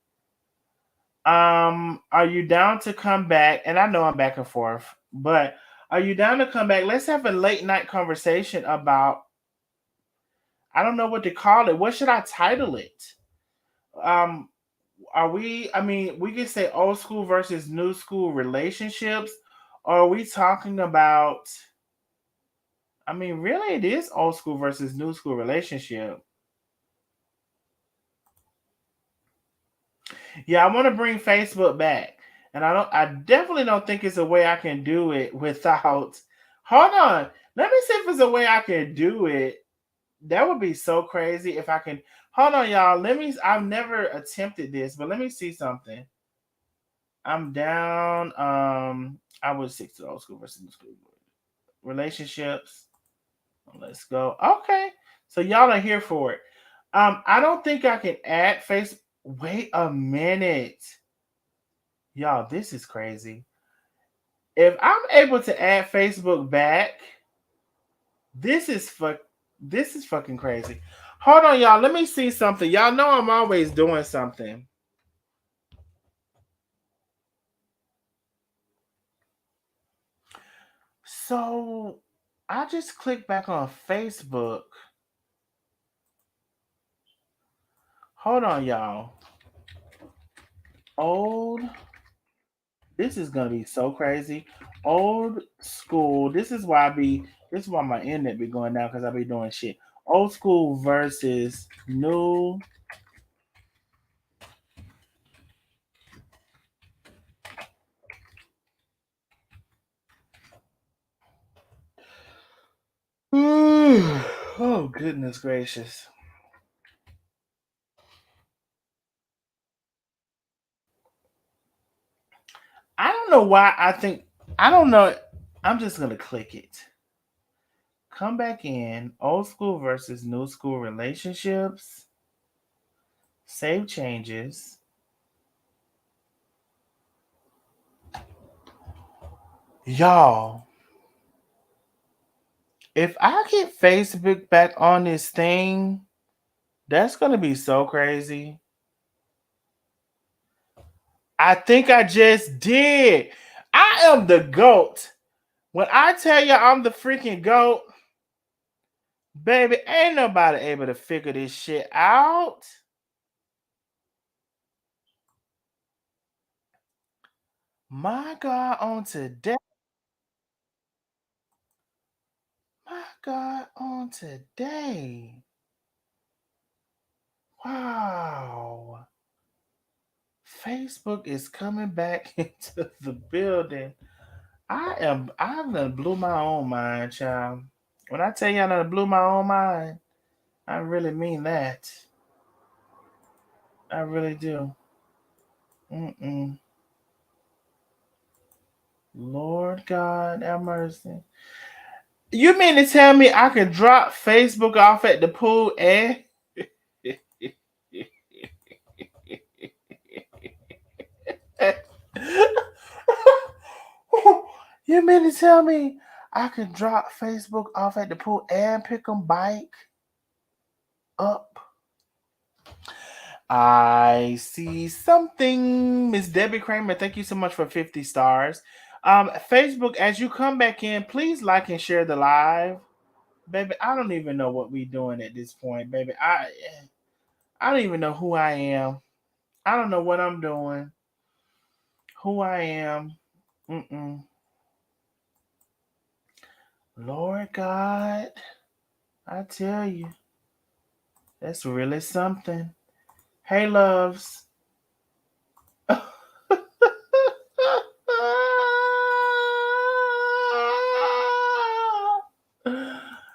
Are you down to come back? And I know I'm back and forth, but are you down to come back? Let's have a late night conversation about, I don't know what to call it. What should I title it? Um, are we, I mean, we could say old school versus new school relationships, or are we talking about, I mean, really it is old school versus new school relationship. Yeah, I want to bring Facebook back. And I definitely don't think it's a way I can do it without, hold on. Let me see if there's a way I can do it. That would be so crazy if I can, hold on, y'all. I've never attempted this, but let me see something. I'm down. I would stick to old school versus new school relationships. Let's go. Okay. So y'all are here for it. I don't think I can add face. Wait a minute. Y'all, this is crazy. If I'm able to add Facebook back, this is this is fucking crazy. Hold on, y'all. Let me see something. Y'all know I'm always doing something. So I just clicked back on Facebook. Hold on, y'all. Old. This is gonna be so crazy. Old school. This is why my internet be going down because I be doing shit. Old school versus new. Oh goodness gracious. I don't know why I don't know. I'm just gonna click it. Come back in. Old school versus new school relationships. Save changes. Y'all, if I get Facebook back on this thing, that's gonna be so crazy. I think I just did. I am the GOAT. When I tell you I'm the freaking GOAT, baby, ain't nobody able to figure this shit out. My God, on today. My God, on today. Wow. Facebook is coming back into the building. I've done blew my own mind, child. When I tell you I done blew my own mind, I really mean that. I really do. Mm-mm. Lord God have mercy. You mean to tell me I could drop Facebook off at the pool and you mean to tell me I could drop Facebook off at the pool and pick them bike up? I see something. Miss Debbie Kramer, thank you so much for 50 stars. Facebook, as you come back in, please like and share the live. Baby, I don't even know what we doing at this point, baby. I don't even know who I am. I don't know what I'm doing. Who I am. Mm-mm. Lord God, I tell you, that's really something. Hey, loves.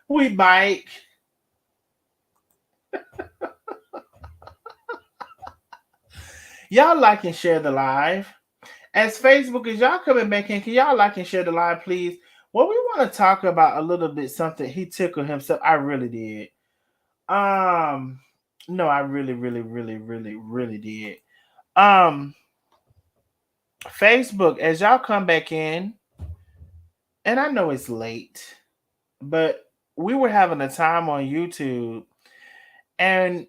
We bike. Y'all like and share the live. As Facebook is y'all coming back in, can y'all like and share the live, please? What we want to talk about a little bit, something he tickled himself. I really did. Um, no, I really did. Um, Facebook, as y'all come back in, And I know it's late, but we were having a time on YouTube, and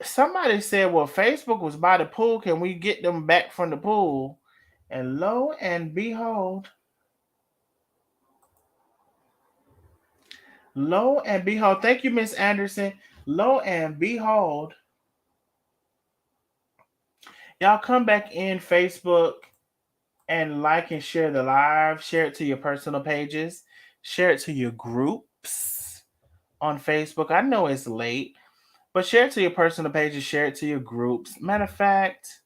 somebody said, "Well, Facebook was by the pool. Can we get them back from the pool?" And lo and behold, thank you, Miss Anderson. Lo and behold, y'all come back in Facebook and like and share the live, share it to your personal pages, share it to your groups on Facebook. I know it's late, but share it to your personal pages, share it to your groups. Matter of fact,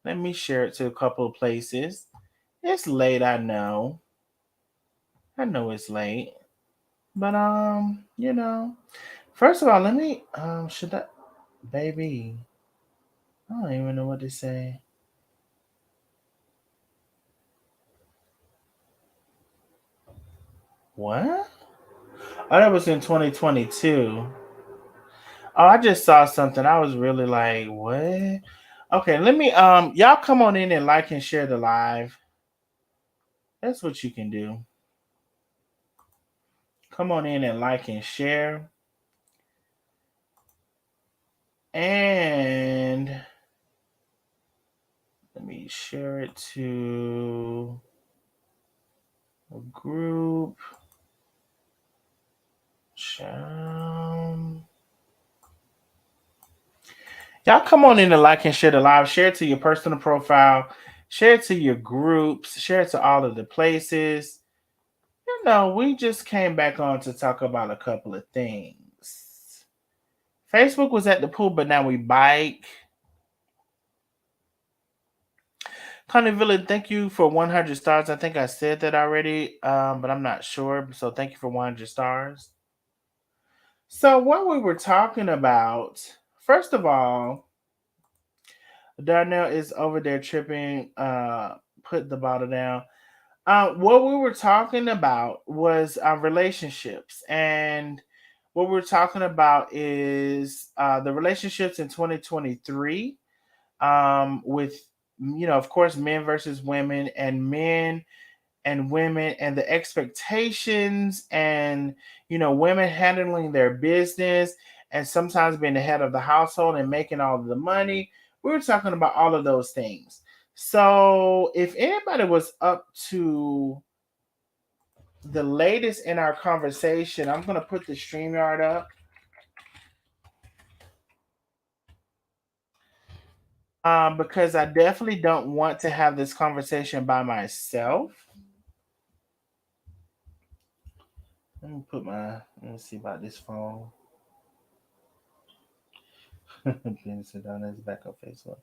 let me share it to a couple of places. It's late, I know. I know it's late. But first of all, let me should I baby, I don't even know what to say. What? Oh, that was in 2022. Oh, I just saw something. I was really like, what? Okay, let me y'all come on in and like and share the live. That's what you can do. Come on in and like and share. And let me share it to a group. Y'all come on in and like and share the live. Share it to your personal profile. Share it to your groups. Share it to all of the places. We just came back on to talk about a couple of things. Facebook was at the pool, but now we bike. Connie Village, thank you for 100 stars. I think I said that already, but I'm not sure. So thank you for 100 stars. So what we were talking about, first of all, Darnell is over there tripping, put the bottle down. What we were talking about was relationships, and what we're talking about is the relationships in 2023, with of course, men versus women, and men and women, and the expectations, and women handling their business, and sometimes being the head of the household and making all of the money. We were talking about all of those things. So if anybody was up to the latest in our conversation, I'm going to put the StreamYard up. Because I definitely don't want to have this conversation by myself. Let me see about this phone. Sit down as back on Facebook.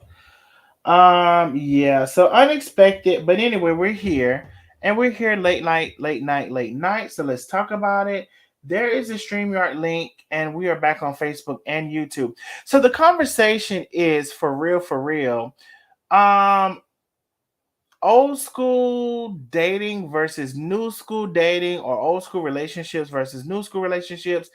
Yeah, so unexpected, but anyway, we're here, and we're here late night, late night, late night. So let's talk about it. There is a StreamYard link, and we are back on Facebook and YouTube. So the conversation is for real, for real. Um, Old school dating versus new school dating, or old school relationships versus new school relationships.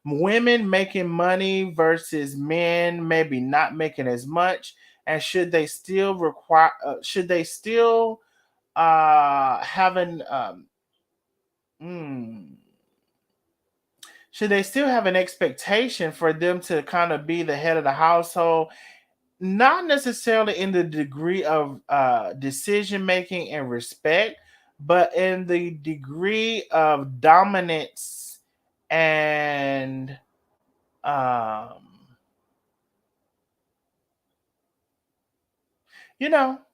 Women making money versus men maybe not making as much, and should they still having mm, should they still have an expectation for them to kind of be the head of the household, not necessarily in the degree of decision making and respect, but in the degree of dominance and um,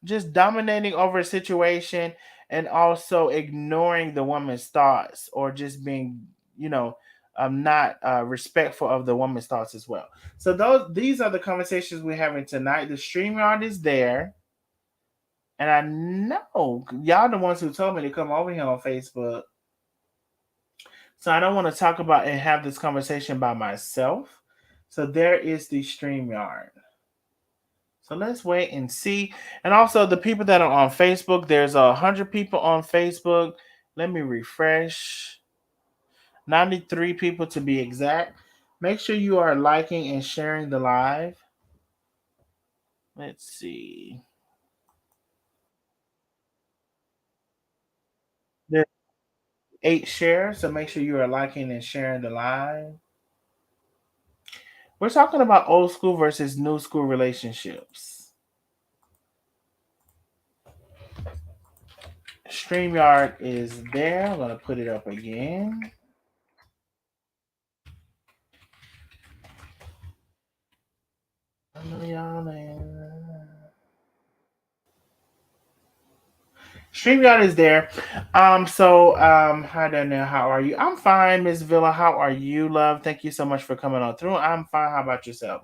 just dominating over a situation, and also ignoring the woman's thoughts, or just being, not respectful of the woman's thoughts as well. So these are the conversations we're having tonight. The StreamYard is there. And I know y'all the ones who told me to come over here on Facebook. So I don't want to talk about and have this conversation by myself. So there is the StreamYard. So let's wait and see. And also the people that are on Facebook, there's 100 people on Facebook. Let me refresh. 93 people to be exact. Make sure you are liking and sharing the live. Let's see. 8 shares, so make sure you are liking and sharing the live. We're talking about old school versus new school relationships. StreamYard is there. I'm going to put it up again. StreamYard is there. Hi Darnell, how are you? I'm fine, Miss Villa. How are you, love? Thank you so much for coming on through. I'm fine. How about yourself?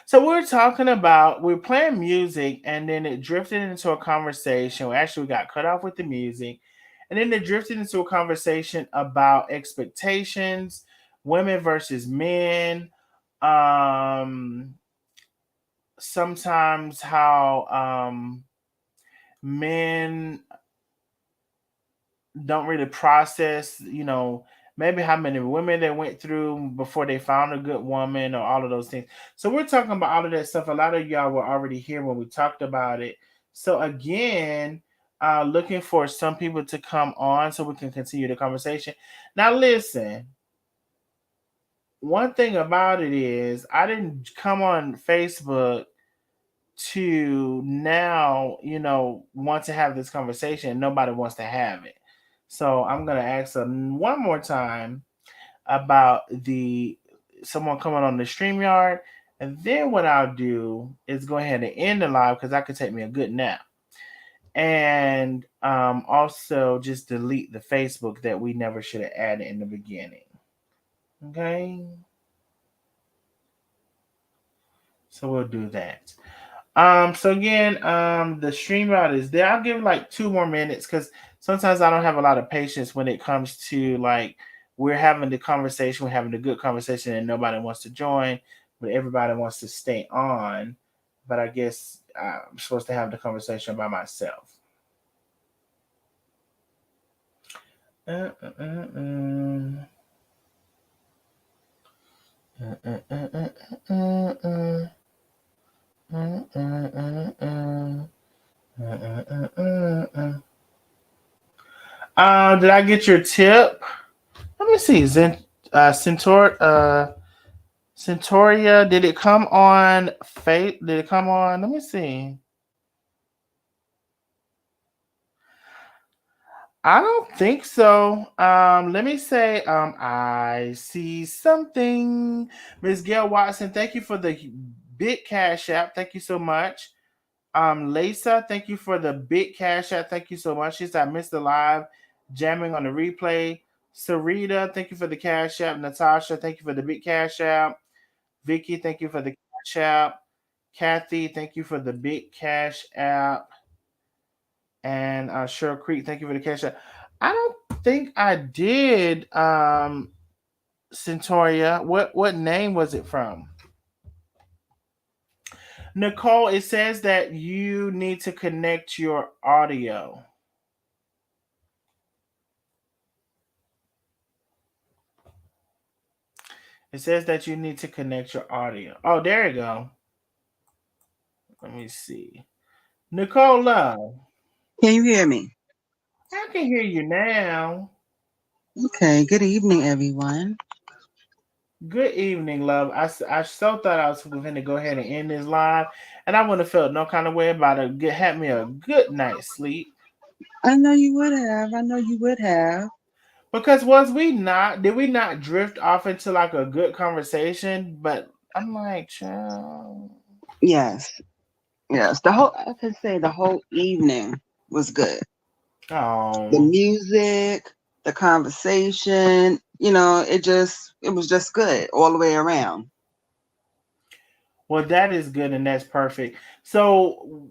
So we're playing music, and then it drifted into a conversation. Actually, we got cut off with the music, and then it drifted into a conversation about expectations, women versus men. Um, Sometimes how men don't really process, maybe how many women they went through before they found a good woman or all of those things. So we're talking about all of that stuff. A lot of y'all were already here when we talked about it. So again, looking for some people to come on so we can continue the conversation. Now listen, one thing about it is I didn't come on Facebook to now, want to have this conversation. Nobody wants to have it. So I'm gonna ask them one more time about the someone coming on the StreamYard, and then what I'll do is go ahead and end the live because I could take me a good nap, and also just delete the Facebook that we never should have added in the beginning. Okay, so we'll do that. So again, the StreamYard is there. I'll give like 2 more minutes because sometimes I don't have a lot of patience when it comes to like we're having the conversation, we're having a good conversation, and nobody wants to join, but everybody wants to stay on. But I guess I'm supposed to have the conversation by myself. Uh, uh, uh, uh. Uh, uh, uh, uh, uh, uh, uh, uh, uh. Did I get your tip? Let me see. Centauria. Did it come on Fate? Did it come on? Let me see. I don't think so. Let me say, I see something. Miss Gail Watson, thank you for the big cash app. Thank you so much. Lisa, thank you for the big cash app. Thank you so much. She said I missed the live, jamming on the replay. Sarita, thank you for the cash app. Natasha, thank you for the big cash app. Vicky, thank you for the cash app. Kathy, thank you for the big cash app. And Cheryl Creek, thank you for the cash app. I don't think I did, Centauria. What name was it from? Nicole, it says that you need to connect your audio. It says that you need to connect your audio. Oh, there you go. Let me see. Nicole Love, Can you hear me? I can hear you now. Okay, good evening, everyone. Good evening, love. I so thought I was going to go ahead and end this live, and I wouldn't have felt no kind of way about it. Had me a good night's sleep. I know you would have. I know you would have. Because did we not drift off into like a good conversation? But I'm like, child. Yes, yes. I could say the whole evening was good. The Oh. music, the conversation, it was just good all the way around. Well, that is good and that's perfect. So,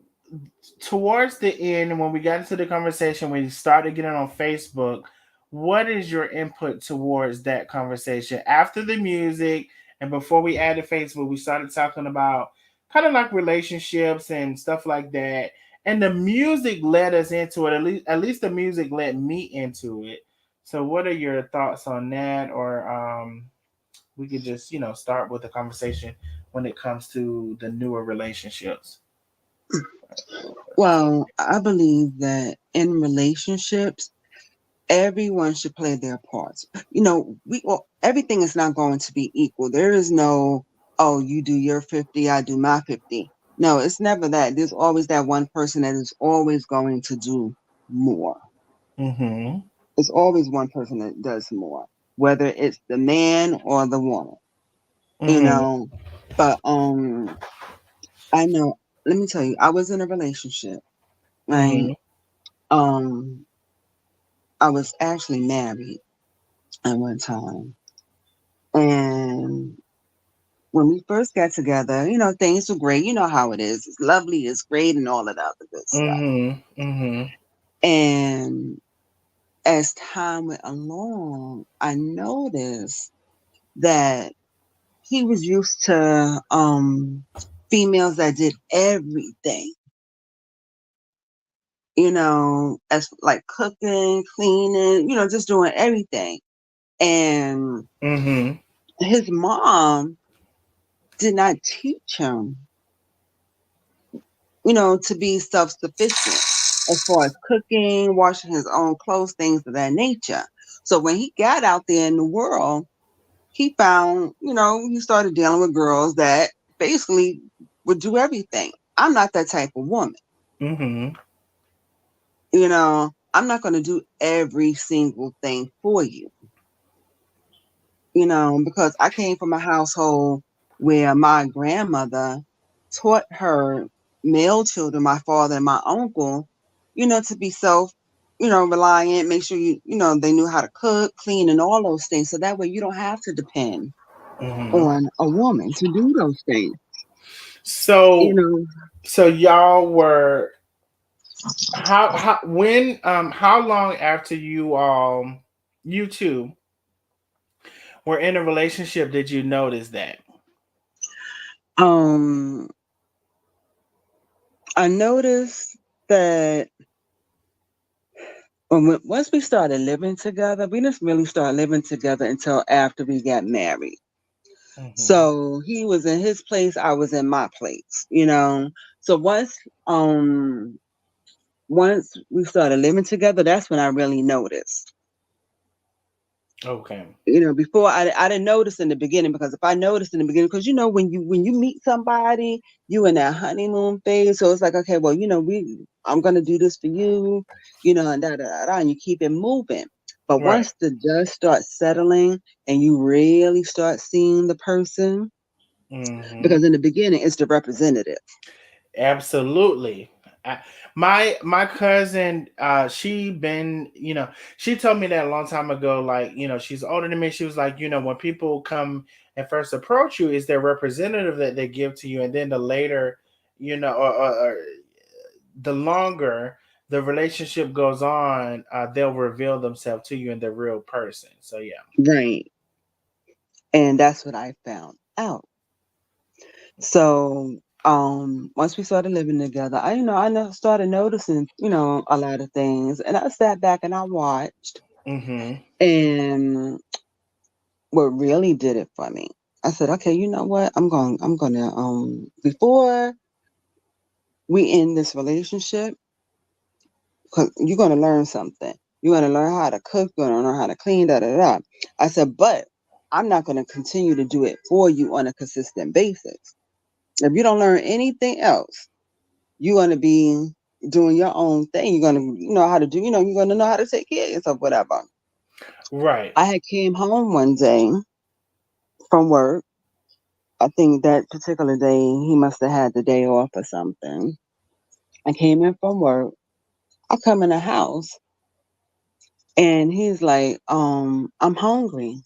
towards the end, when we got into the conversation, we started getting on Facebook. What is your input towards that conversation after the music and before we added Facebook? We started talking about kind of like relationships and stuff like that, and the music led us into it. At least the music led me into it. So, what are your thoughts on that? Or we could just start with the conversation when it comes to the newer relationships. Well, I believe that in relationships, everyone should play their parts. Everything is not going to be equal. There is no, oh, you do your 50, I do my 50. No, it's never that. There's always that one person that is always going to do more. Mm-hmm. It's always one person that does more, whether it's the man or the woman, you Mm-hmm. know. But I know, let me tell you, I was in a relationship, right? Mm-hmm. Um, I was actually married at one time. And when we first got together, things were great. You know how it is. It's lovely, it's great, and all of that other good stuff. Mm-hmm. Mm-hmm. And as time went along, I noticed that he was used to females that did everything, as like cooking, cleaning, just doing everything. And Mm-hmm. his mom did not teach him, to be self sufficient as far as cooking, washing his own clothes, things of that nature. So when he got out there in the world, he found, he started dealing with girls that basically would do everything. I'm not that type of woman. Mm-hmm. I'm not going to do every single thing for you, because I came from a household where my grandmother taught her male children, my father and my uncle, to be reliant, make sure they knew how to cook, clean, and all those things. So that way you don't have to depend Mm-hmm. on a woman to do those things. You So know, so y'all were how long after you two were in a relationship did you notice that? um, I noticed that once we started living together, we didn't really start living together until after we got married. Mm-hmm. So he was in his place, I was in my place. So once we started living together, that's when I really noticed. Okay. Before I didn't notice in the beginning, because if I noticed in the beginning, because when you meet somebody, you in that honeymoon phase, so it's like, okay, well, I'm gonna do this for you, and da da da da, and you keep it moving. But Right. once the dust starts settling and you really start seeing the person, Mm-hmm. because in the beginning it's the representative. Absolutely. I, my cousin, she told me that a long time ago. Like, she's older than me. She was like, when people come and first approach you, is their representative that they give to you, and then the later, or the longer the relationship goes on, they'll reveal themselves to you and the real person. So yeah. Right. And that's what I found out. So once we started living together, started noticing, a lot of things. And I sat back and I watched. Mm-hmm. And what really did it for me, I said, okay, you know what? I'm gonna before we end this relationship, because you're gonna learn something. You're gonna learn how to cook, you're gonna learn how to clean, da da da. I said, but I'm not gonna continue to do it for you on a consistent basis. If you don't learn anything else, you're going to be doing your own thing. You're going to know how to do, you're going to know how to take care of yourself, whatever. Right. I had came home one day from work. I think that particular day, he must have had the day off or something. I came in from work. I come in the house and he's like, I'm hungry.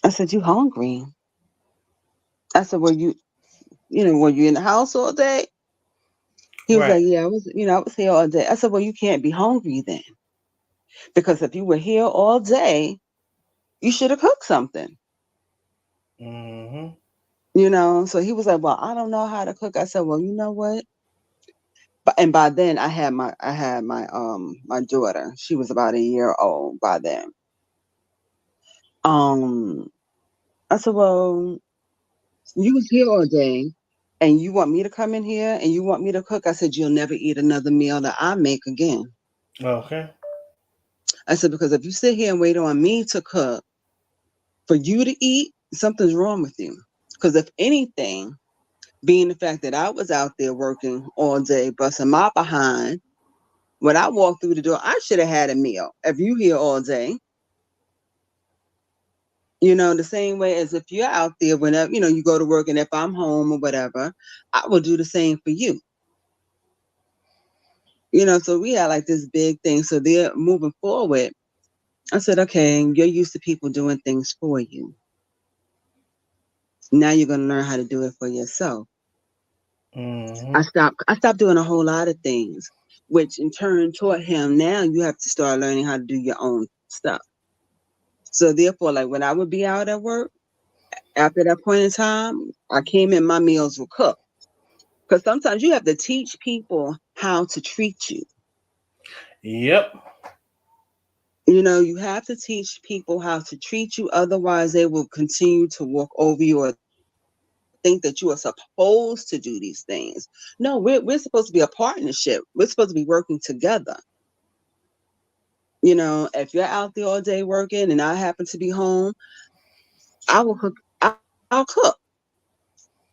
I said, you hungry? I said, were you in the house all day? He was Right. like, yeah, I was here all day. I said, well, you can't be hungry then. Because if you were here all day, you should have cooked something. Mm-hmm. So he was like, well, I don't know how to cook. I said, well, you know what? And by then I had my daughter. She was about a year old by then. Um, I said, well, you was here all day and you want me to come in here and you want me to cook? I said, you'll never eat another meal that I make again. Okay. I said, because if you sit here and wait on me to cook for you to eat, something's wrong with you. Because if anything, being the fact that I was out there working all day, busting my behind, when I walked through the door, I should have had a meal. If you here all day, the same way as if you're out there, whenever, you go to work, and if I'm home or whatever, I will do the same for you. So we had like this big thing. So they're moving forward. I said, okay, you're used to people doing things for you. Now you're going to learn how to do it for yourself. Mm-hmm. I stopped doing a whole lot of things, which in turn taught him, now you have to start learning how to do your own stuff. So therefore, like when I would be out at work, after that point in time, I came in, my meals were cooked. Because sometimes you have to teach people how to treat you. Yep. You have to teach people how to treat you. Otherwise, they will continue to walk over you or think that you are supposed to do these things. No, we're supposed to be a partnership. We're supposed to be working together. If you're out there all day working and I happen to be home, I will cook. I'll cook.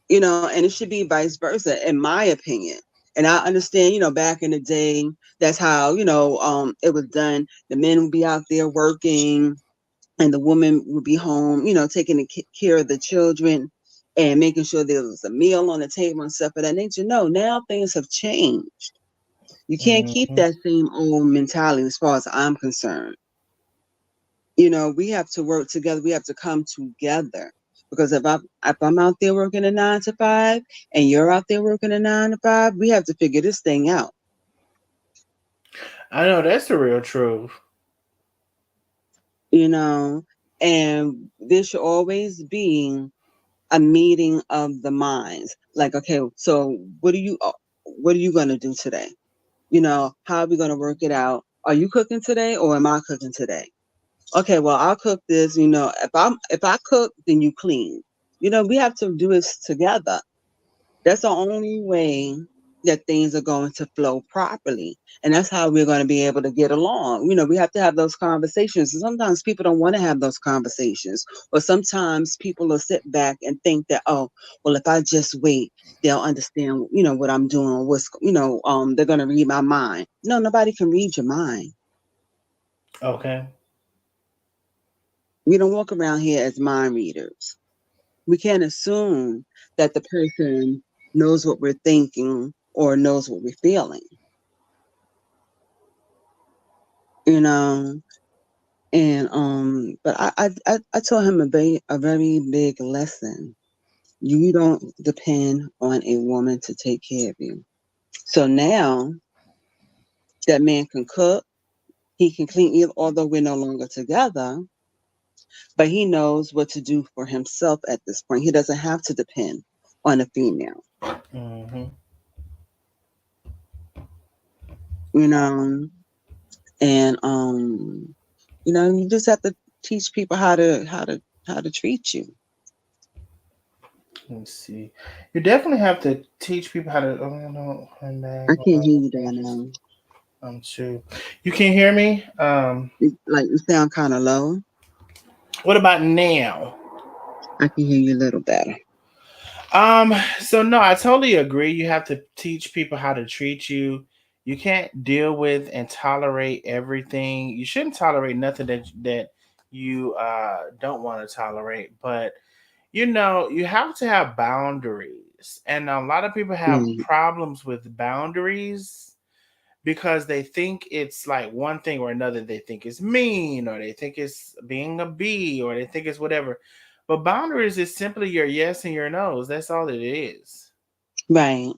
And it should be vice versa, in my opinion. And I understand, back in the day, that's how, it was done. The men would be out there working and the woman would be home, taking care of the children and making sure there was a meal on the table and stuff of that nature. No, now things have changed. You can't keep Mm-hmm. that same old mentality as far as I'm concerned. We have to work together. We have to come together. Because if I'm out there working a 9 to 5 and you're out there working a 9 to 5, we have to figure this thing out. I know that's the real truth. You know, and there should always be a meeting of the minds. Like, okay, so what are you gonna do today? How are we gonna work it out? Are you cooking today or am I cooking today? Okay, well, I'll cook this. If I cook, then you clean. We have to do this together. That's the only way that things are going to flow properly. And that's how we're going to be able to get along. We have to have those conversations. And sometimes people don't want to have those conversations. Or sometimes people will sit back and think that, oh, well, if I just wait, they'll understand, what I'm doing or they're going to read my mind. No, nobody can read your mind. Okay. We don't walk around here as mind readers. We can't assume that the person knows what we're thinking or knows what we're feeling, you know. And but I told him a very big lesson. You don't depend on a woman to take care of you. So now that man can cook, he can clean, although we're no longer together, but he knows what to do for himself at this point. He doesn't have to depend on a female, Mm-hmm. you know. And you just have to teach people how to treat you. Let's see. You definitely have to teach people how to. Oh no, I'm back. I can't hear you, Darnell. I'm true. You can hear me. Like you sound kind of low. What about now? I can hear you a little better. So no, I totally agree. You have to teach people how to treat you. You can't deal with and tolerate everything. You shouldn't tolerate nothing that you don't want to tolerate. But you have to have boundaries, and a lot of people have Right, problems with boundaries because they think it's like one thing or another. They think it's mean, or they think it's being a bee, or they think it's whatever. But boundaries is simply your yes and your no's. That's all it is. right.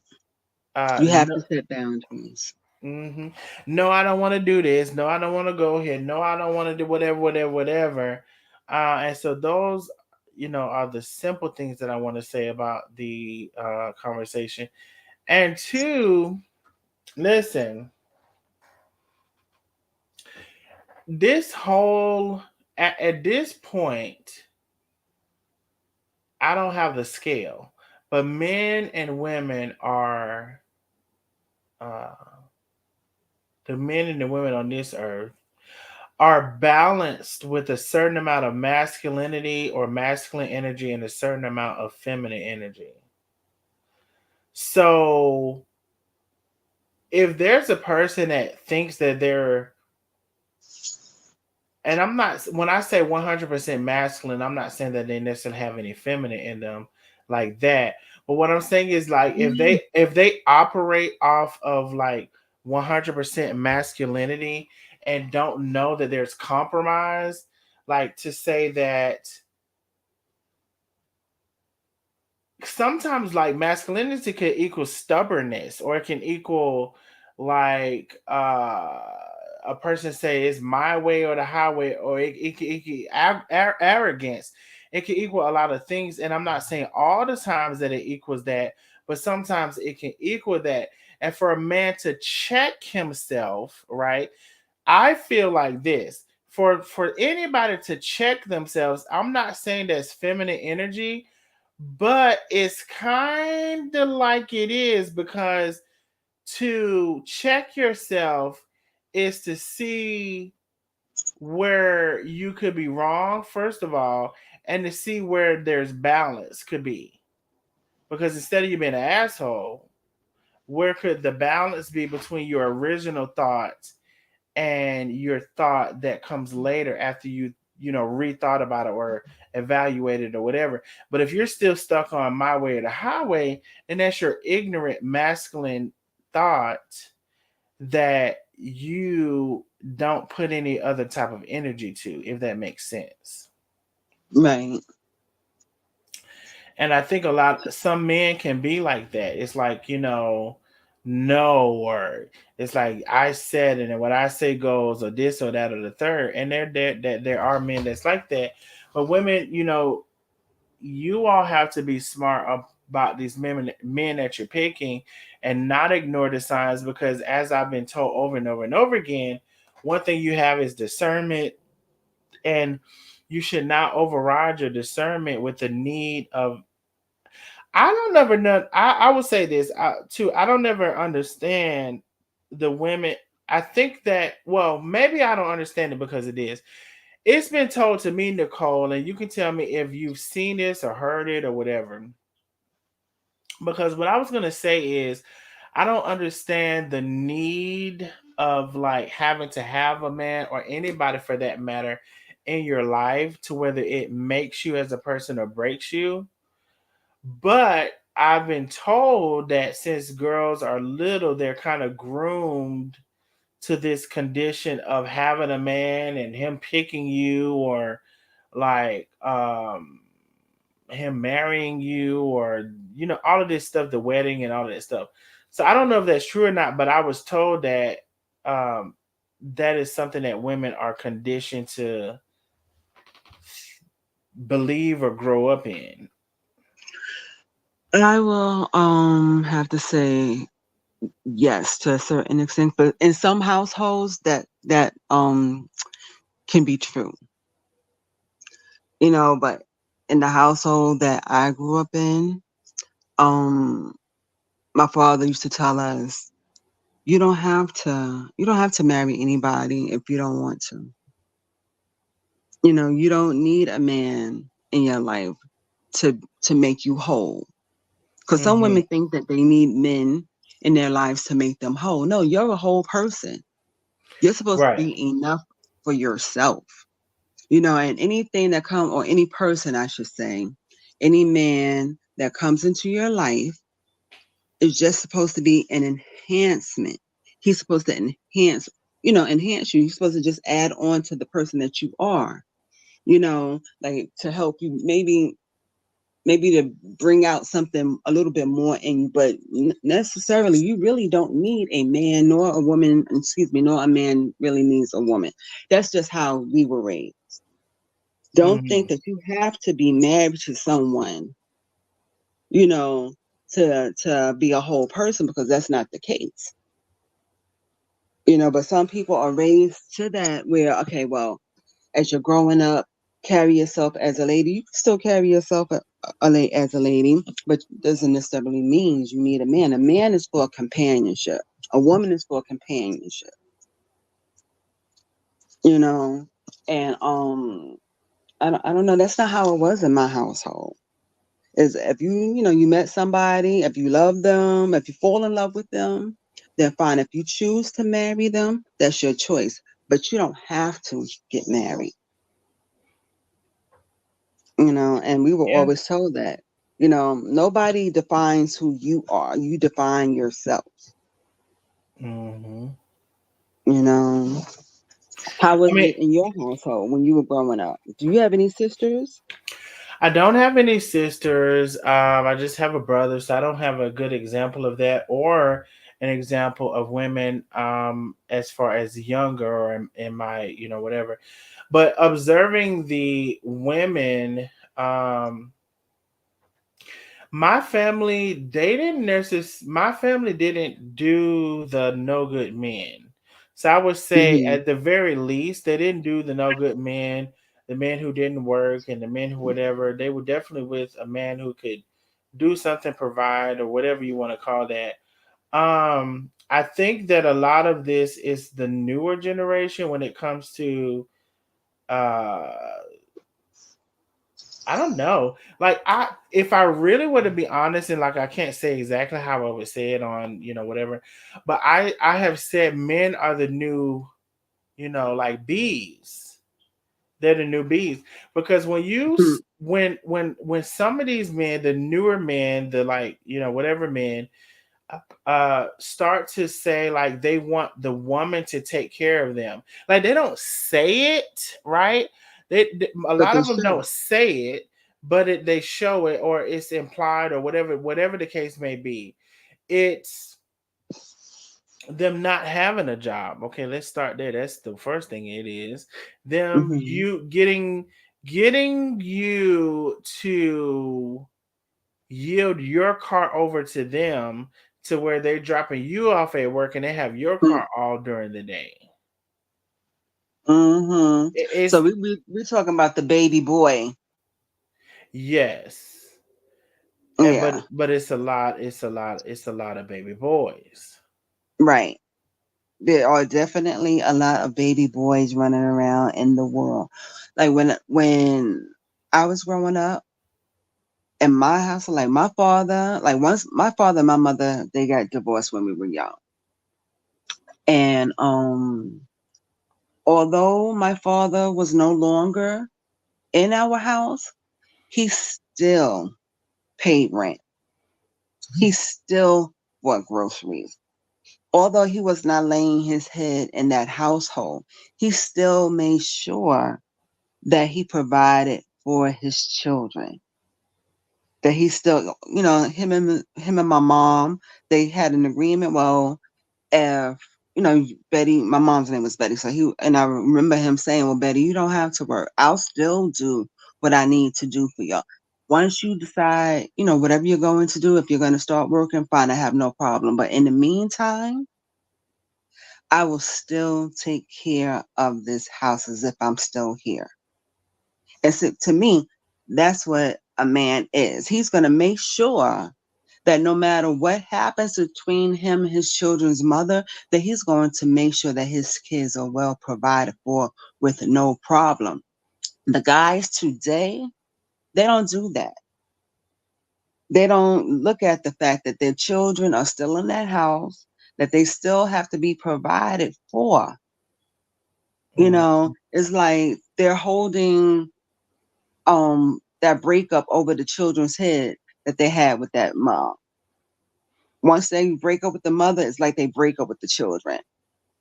You have No, to set boundaries. hmm no, I don't want to do this. No, I don't want to go here. No, I don't want to do whatever, whatever, whatever. And so those, are the simple things that I want to say about the conversation. And two, listen, this whole at this point, I don't have the scale, but men and women are uh, the men and the women on this earth are balanced with a certain amount of masculinity or masculine energy and a certain amount of feminine energy. So if there's a person that thinks that they're, and I'm not, when I say 100% masculine, I'm not saying that they necessarily have any feminine in them like that. But what I'm saying is like if they operate off of like 100% masculinity and don't know that there's compromise, like to say that sometimes like masculinity can equal stubbornness or it can equal like a person say it's my way or the highway, or it can arrogance. It can equal a lot of things, and I'm not saying all the times that it equals that, but sometimes it can equal that. And for a man to check himself, right, I feel like this, for anybody to check themselves, I'm not saying that's feminine energy, but it's kind of like it is, because to check yourself is to see where you could be wrong, first of all, and to see where there's balance could be. Because instead of you being an asshole, where could the balance be between your original thoughts and your thought that comes later after you rethought about it or evaluated or whatever. But if you're still stuck on my way or the highway, then that's your ignorant masculine thought that you don't put any other type of energy to, if that makes sense. Right. And I think some men can be like that. It's like, no, or it's like I said it and what I say goes, or this or that or the third. And there are men that's like that. But women, you all have to be smart about these men that you're picking and not ignore the signs, because as I've been told over and over and over again, one thing you have is discernment, and you should not override your discernment with the need of, I don't never know. I would say this too. I don't never understand the women. I think that, well, maybe I don't understand it because it is. It's been told to me, Nicole, and you can tell me if you've seen this or heard it or whatever. Because what I was gonna say is, I don't understand the need of like having to have a man or anybody for that matter in your life to whether it makes you as a person or breaks you. But I've been told that since girls are little, they're kind of groomed to this condition of having a man and him picking you, or like him marrying you, or all of this stuff, the wedding and all that stuff. So I don't know if that's true or not, but I was told that um that is something that women are conditioned to believe or grow up in. I will have to say yes to a certain extent, but in some households that can be true. But in the household that I grew up in, um my father used to tell us, you don't have to marry anybody if you don't want to. You don't need a man in your life to make you whole. Because some Hmm. women think that they need men in their lives to make them whole. No, you're a whole person. You're supposed to Right. be enough for yourself. And anything that comes, or any person, I should say, any man that comes into your life is just supposed to be an enhancement. He's supposed to enhance you. He's supposed to just add on to the person that you are, like to help you, maybe to bring out something a little bit more in you, but necessarily you really don't need a man, nor a woman, excuse me, nor a man really needs a woman. That's just how we were raised. Don't Hmm. think that you have to be married to someone, you know, to be a whole person, because that's not the case. But some people are raised to that where, okay, well, as you're growing up, carry yourself as a lady. You can still carry yourself as a lady, but doesn't necessarily mean you need a man. A man is for companionship. A woman is for companionship. you know. And I don't know. That's not how it was in my household. Is if you met somebody, if you love them, if you fall in love with them, then fine. If you choose to marry them, that's your choice. But you don't have to get married, and we were Yeah. always told that, nobody defines who you are. You define yourself, Hmm. you know. How was I mean, it in your household when you were growing up? Do you have any sisters? I don't have any sisters. I just have a brother, so I don't have a good example of that or an example of women as far as younger or in my, whatever. But observing the women, my family didn't do the no good men. So I would say Mm-hmm. at the very least they didn't do the no good men, the men who didn't work and the men who whatever. They were definitely with a man who could do something, provide or whatever you want to call that. I think that a lot of this is the newer generation when it comes to uh I don't know. Like if I really were to be honest and like I can't say exactly how I would say it on, whatever, but I have said men are the new, like bees. They're the new bees because when some of these men, the newer men, the like, whatever men start to say like they want the woman to take care of them. Like they don't say it, right? A But lot they of them show don't it. say it, but they show it or it's implied or whatever the case may be. It's them not having a job. Okay, let's start there. That's the first thing it is. Them Mm-hmm. you getting you to yield your car over to them to where they're dropping you off at work and they have your car all during the day. Mm-hmm. So It's we're talking about the baby boy. yes. And Yeah, but it's a lot of baby boys. right. There are definitely a lot of baby boys running around in the world. Like when I was growing up in my house, like my father, like once my father and my mother, they got divorced when we were young. And although my father was no longer in our house, he still paid rent. He still bought groceries. Although he was not laying his head in that household, he still made sure that he provided for his children. That he still, him and my mom, they had an agreement. Well, if Betty, my mom's name was Betty, so I remember him saying, "Well, Betty, you don't have to work. I'll still do what I need to do for y'all. Once you decide, whatever you're going to do, if you're going to start working, fine, I have no problem. But in the meantime, I will still take care of this house as if I'm still here." And so to me, that's what a man is. He's going to make sure that no matter what happens between him and his children's mother, that he's going to make sure that his kids are well provided for with no problem. The guys today, they don't do that. They don't look at the fact that their children are still in that house, that they still have to be provided for. Mm. It's like they're holding that breakup over the children's head that they had with that mom. Once they break up with the mother, it's like they break up with the children.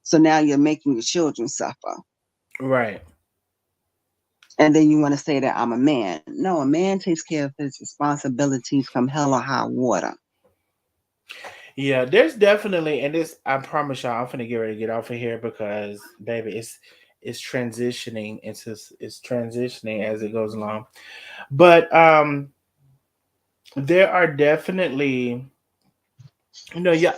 So now you're making your children suffer. Right. And then you want to say that I'm a man. No, a man takes care of his responsibilities come hell or high water. Yeah, there's definitely and this I promise y'all I'm finna get ready to get off of here because baby it's transitioning as it goes along. But there are definitely yeah.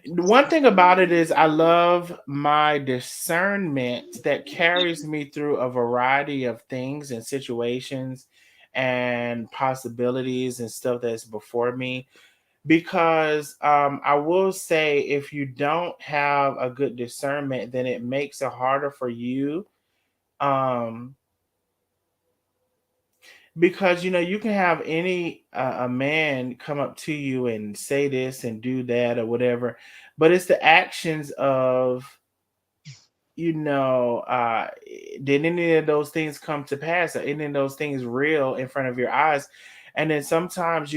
One thing about it is I love my discernment that carries me through a variety of things and situations and possibilities and stuff that's before me. because I will say if you don't have a good discernment, then it makes it harder for you. Um, because you can have any a man come up to you and say this and do that or whatever, but it's the actions of you know, uh, did any of those things come to pass? Are any of those things real in front of your eyes? And then sometimes,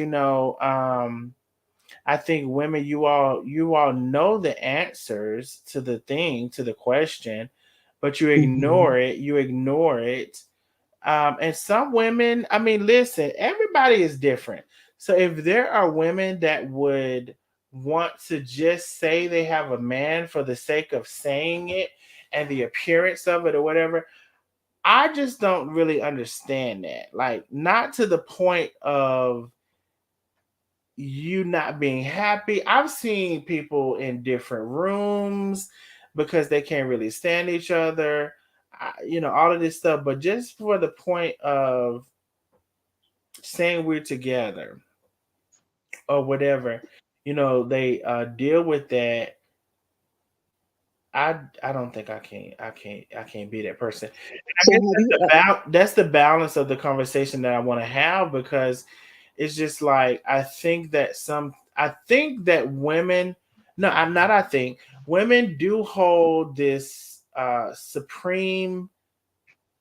I think women, you all know the answers to the thing, to the question, but you Hmm. ignore it. You ignore it. And some women, I mean, listen, everybody is different. So if there are women that would want to just say they have a man for the sake of saying it and the appearance of it or whatever, I just don't really understand that. Like, not to the point of you not being happy. I've seen people in different rooms because they can't really stand each other, all of this stuff, but just for the point of saying we're together or whatever, they deal with that. I don't think I can't be that person. And I So guess have that's you? that's the balance of the conversation that I want to have, because it's just like I think that women, no, I'm not, I think women do hold this supreme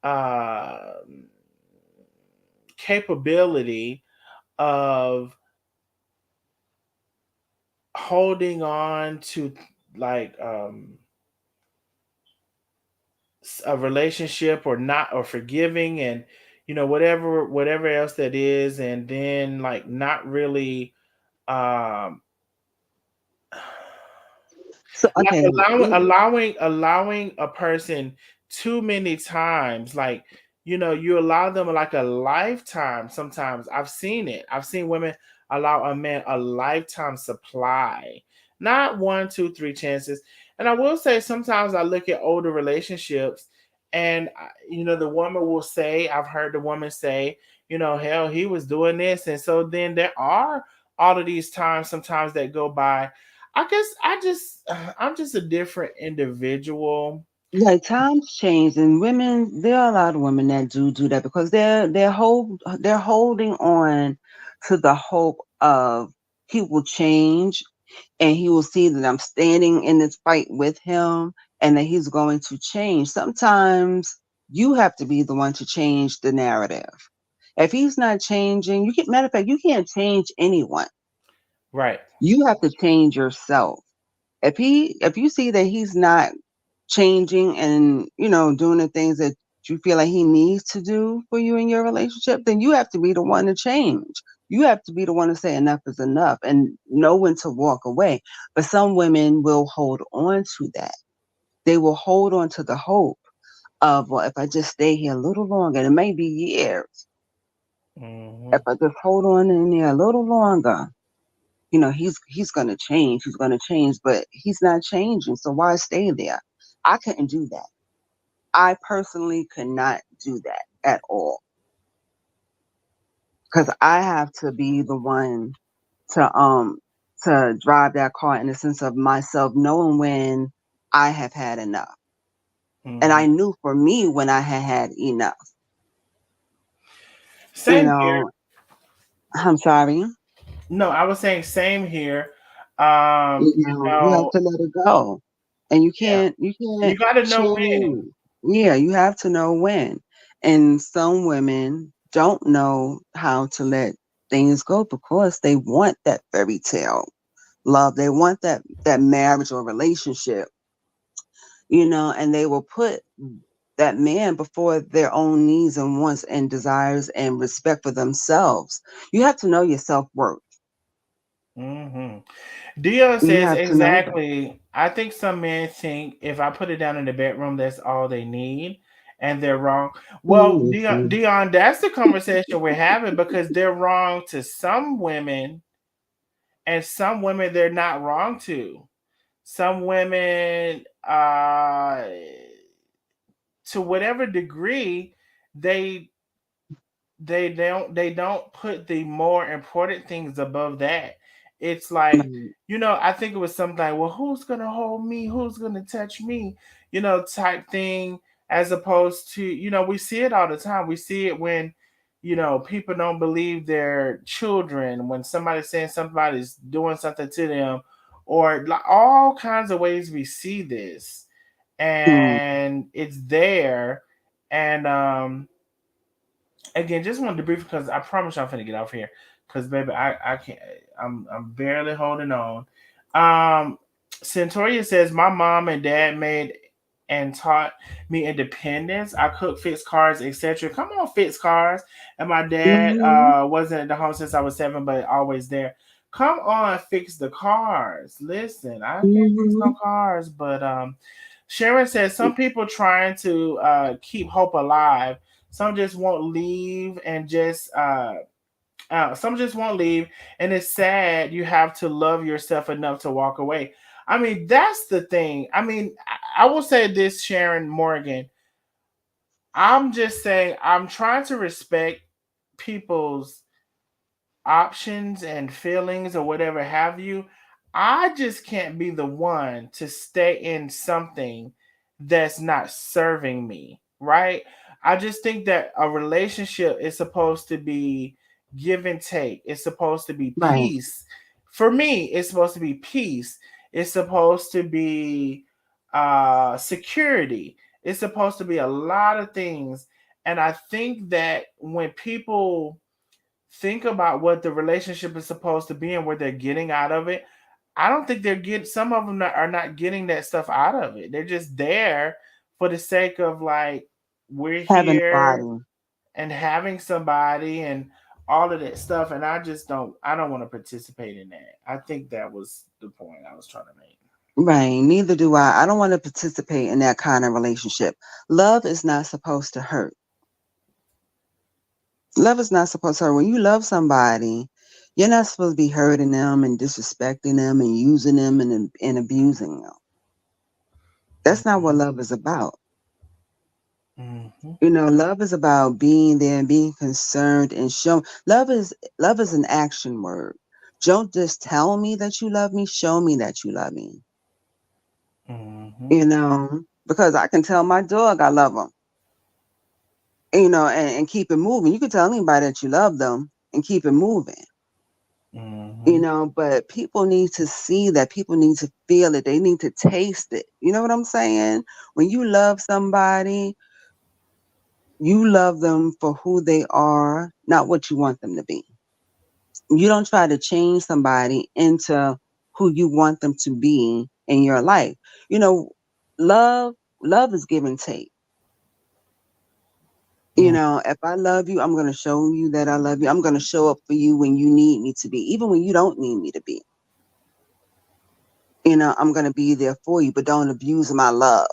uh capability of holding on to, like, a relationship, or not, or forgiving, and whatever else that is, and then, like, not really, um So like, okay. allowing a person too many times, like, you allow them like a lifetime. Sometimes I've seen women allow a man a lifetime supply, not one, two, three chances. And I will say, sometimes I look at older relationships, and the woman will say, I've heard the woman say, hell, he was doing this. And so then there are all of these times sometimes that go by. I guess I'm just a different individual. Like times change, and women, there are a lot of women that do that because they're holding on to the hope of he will change and he will see that I'm standing in this fight with him and that he's going to change. Sometimes you have to be the one to change the narrative. If he's not changing, you can matter of fact, you can't change anyone. Right. You have to change yourself. If you see that he's not changing and doing the things that you feel like he needs to do for you in your relationship, then you have to be the one to change. You have to be the one to say enough is enough and know when to walk away. But some women will hold on to that. They will hold on to the hope of, well, if I just stay here a little longer, and it may be years, Hmm. if I just hold on in there a little longer, he's gonna change. He's gonna change, but he's not changing. So why stay there? I couldn't do that. I personally could not do that at all because I have to be the one to drive that car in the sense of myself knowing when I have had enough, and Hmm. I knew for me when I had had enough. You Same here. know, I'm sorry. No, I was saying same here. You have to let it go, and you Yeah, can't you you can't got to know when. change. Yeah, you have to know when. And some women don't know how to let things go because they want that fairy tale love. They want that marriage or relationship, and they will put that man before their own needs and wants and desires and respect for themselves. You have to know your self worth. Hmm. Dion You says have to know that. exactly. I think some men think if I put it down in the bedroom, that's all they need, and they're wrong. Well, Dion, Listen. Dion, that's the conversation we're having, because they're wrong to some women, and some women they're not wrong to. Some women, to whatever degree, they they don't put the more important things above that, It's like, Right. I think it was something like, well, who's gonna hold me? Who's gonna touch me? Type thing, as opposed to, we see it all the time. We see it when, people don't believe their children, when somebody's saying somebody's doing something to them, or like all kinds of ways we see this, Mm. and it's there. And again, just wanted to brief because I promise you I'm finna get off here. Cause baby, I can't. I'm barely holding on. Um, Centoria says my mom and dad made and taught me independence. I cook, fix cars, etc. Come on, fix cars. And my dad Mm-hmm. wasn't at the home since I was 7, but always there. Come on, fix the cars. Listen, I can't fix no Mm-hmm. cars, but Sharon says some people trying to keep hope alive. Some just won't leave and just some just won't leave, and it's sad. You have to love yourself enough to walk away. I mean, that's the thing. I mean, I will say this, Sharon Morgan. I'm just saying, I'm trying to respect people's options and feelings or whatever have you. I just can't be the one to stay in something that's not serving me, right? I just think that a relationship is supposed to be give and take. It's supposed to be Right. peace. For me, it's supposed to be peace. It's supposed to be security. It's supposed to be a lot of things. And I think that when people think about what the relationship is supposed to be and what they're getting out of it, I don't think they're getting. Some of them are not getting that stuff out of it. They're just there for the sake of like we're Having a here body. and having somebody and all of that stuff. And I just don't. I don't want to participate in that. I think that was the point I was trying to make. Right. Neither do I. I don't want to participate in that kind of relationship. Love is not supposed to hurt. Love is not supposed to hurt. When you love somebody, you're not supposed to be hurting them and disrespecting them and using them and abusing them. That's not what Mm-hmm. love is about. Mm-hmm. Love is about being there and being concerned and showing. Love is an action word. Don't just tell me that you love me, show me that you love me. Mm-hmm. Because I can tell my dog I love him, and keep it moving. You can tell anybody that you love them and keep it moving. Mm-hmm. But people need to see that. People need to feel it. They need to taste it. You know what I'm saying? When you love somebody, you love them for who they are, not what you want them to be. You don't try to change somebody into who you want them to be in your life. You know, love, love is give and take. If I love you, I'm going to show you that I love you. I'm going to show up for you when you need me to be, even when you don't need me to be. I'm going to be there for you, but don't abuse my love.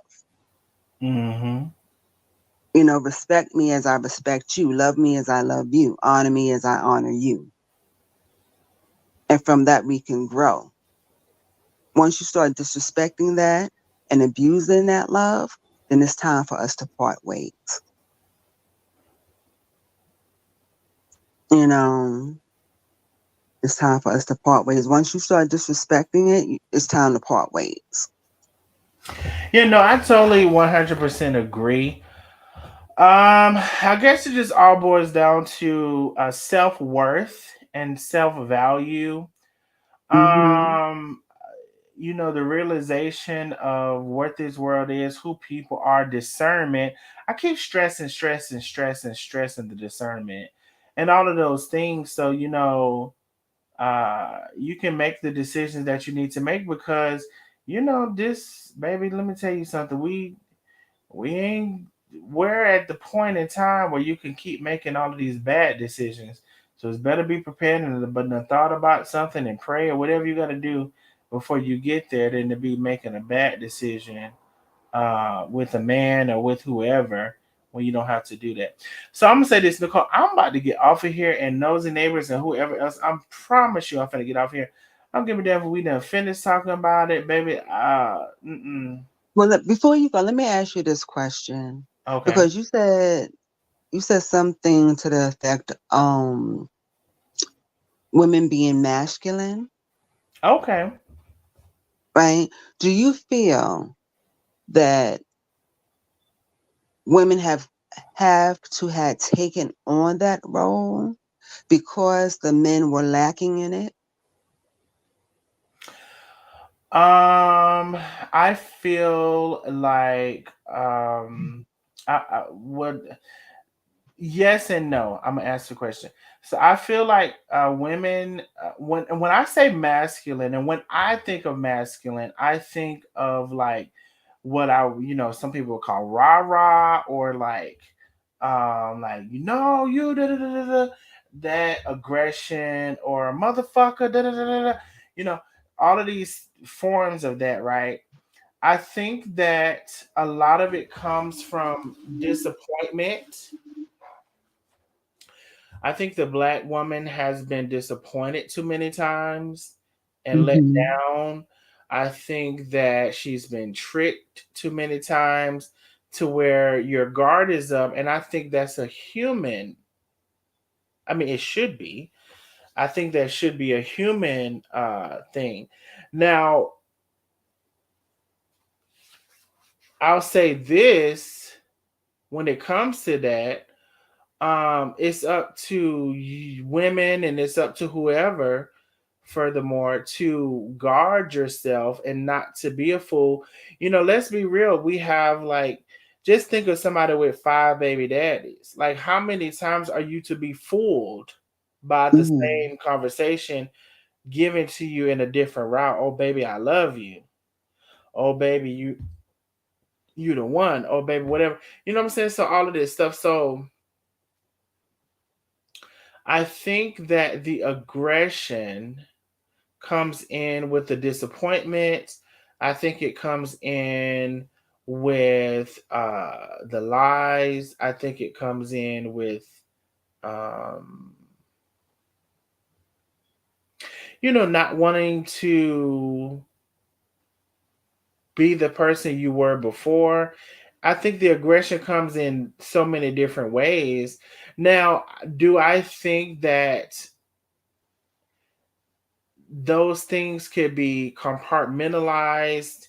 Mm-hmm. Respect me as I respect you. Love me as I love you. Honor me as I honor you. And from that, we can grow. Once you start disrespecting that and abusing that love, then it's time for us to part ways. You know, it's time for us to part ways. Once you start disrespecting it, it's time to part ways. Yeah, no, I totally 100% agree. I guess it just all boils down to self worth and self value. Hmm. Um, the realization of what this world is, who people are, discernment. I keep stressing the discernment and all of those things. So, you can make the decisions that you need to make because, this, baby, let me tell you something. We ain't we're at the point in time where you can keep making all of these bad decisions. So it's better be prepared and but the thought about something and pray or whatever you gotta do before you get there than to be making a bad decision with a man or with whoever when you don't have to do that. So I'm gonna say this, Nicole. I'm about to get off of here and Nosy Neighbors and whoever else. I promise you I'm gonna get off here. I'm giving a damn if we done finished talking about it, baby. Well, before you go, let me ask you this question Okay. because you said something to the effect, women being masculine. Okay. right? Do you feel that women have to have taken on that role because the men were lacking in it? I feel like I would yes and no. I'm gonna ask the question. So I feel like women, when I say masculine, and when I think of masculine, I think of like what some people would call rah rah, or like you da, da, da, da, da, that aggression, or motherfucker da, da, da, da, da, you know all of these forms of that, right? I think that a lot of it comes from disappointment. I think the black woman has been disappointed too many times and let Hmm. down. I think that she's been tricked too many times to where your guard is up. And I think that's a human, I mean, it should be. I think that should be a human thing. Now, I'll say this when it comes to that, it's up to women, and it's up to whoever, furthermore, to guard yourself and not to be a fool. Let's be real. We have, like, just think of somebody with five baby daddies. Like, how many times are you to be fooled by the Hmm. same conversation given to you in a different route? Oh baby, I love you. Oh baby, you the one. Oh baby, whatever. You know what I'm saying? So all of this stuff. So I think that the aggression comes in with the disappointment. I think it comes in with the lies. I think it comes in with, um, not wanting to be the person you were before. I think the aggression comes in so many different ways. Now, do I think that those things could be compartmentalized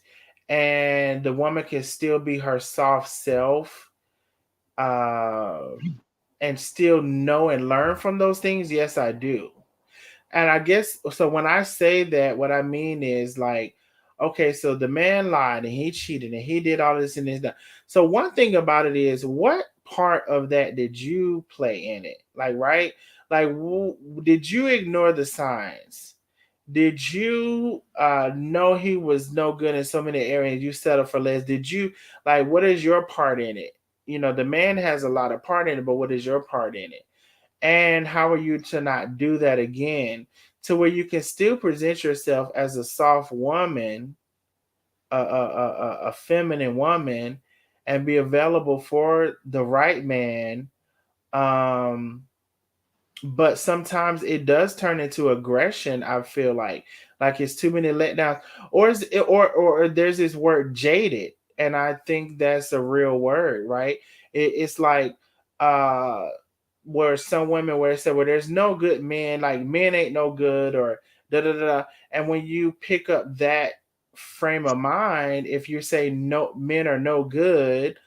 and the woman can still be her soft self, uh, and still know and learn from those things? Yes, I do. And I guess so. When I say that, what I mean is, like, okay, so the man lied and he cheated and he did all this and this. That. So one thing about it is, what part of that did you play in it? Like, right? Like, did you ignore the signs? Did you know he was no good in so many areas? You settled for less. Did you, like, what is your part in it? The man has a lot of part in it, but what is your part in it? And how are you to not do that again, to where you can still present yourself as a soft woman, a feminine woman, and be available for the right man? Um, but sometimes it does turn into aggression. I feel like it's too many letdowns, or there's this word jaded, and I think that's a real word, right? It's like, uh where some women, where it said, well, there's no good men, like men ain't no good, or da da da da. And when you pick up that frame of mind, if you say no, men are no good,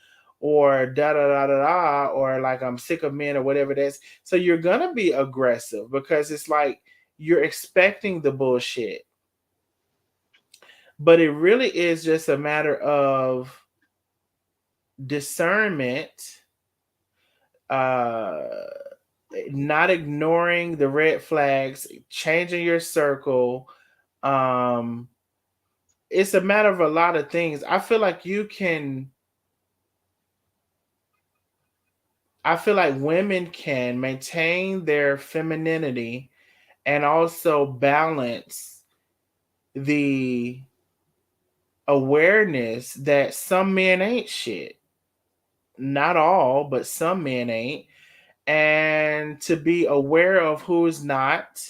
or da da da da da, or like I'm sick of men, or whatever that's, so you're gonna be aggressive because it's like you're expecting the bullshit. But it really is just a matter of discernment, uh not ignoring the red flags, changing your circle. Um, it's a matter of a lot of things. I feel like women can maintain their femininity and also balance the awareness that some men ain't shit. Not all, but some men ain't. And to be aware of who's not,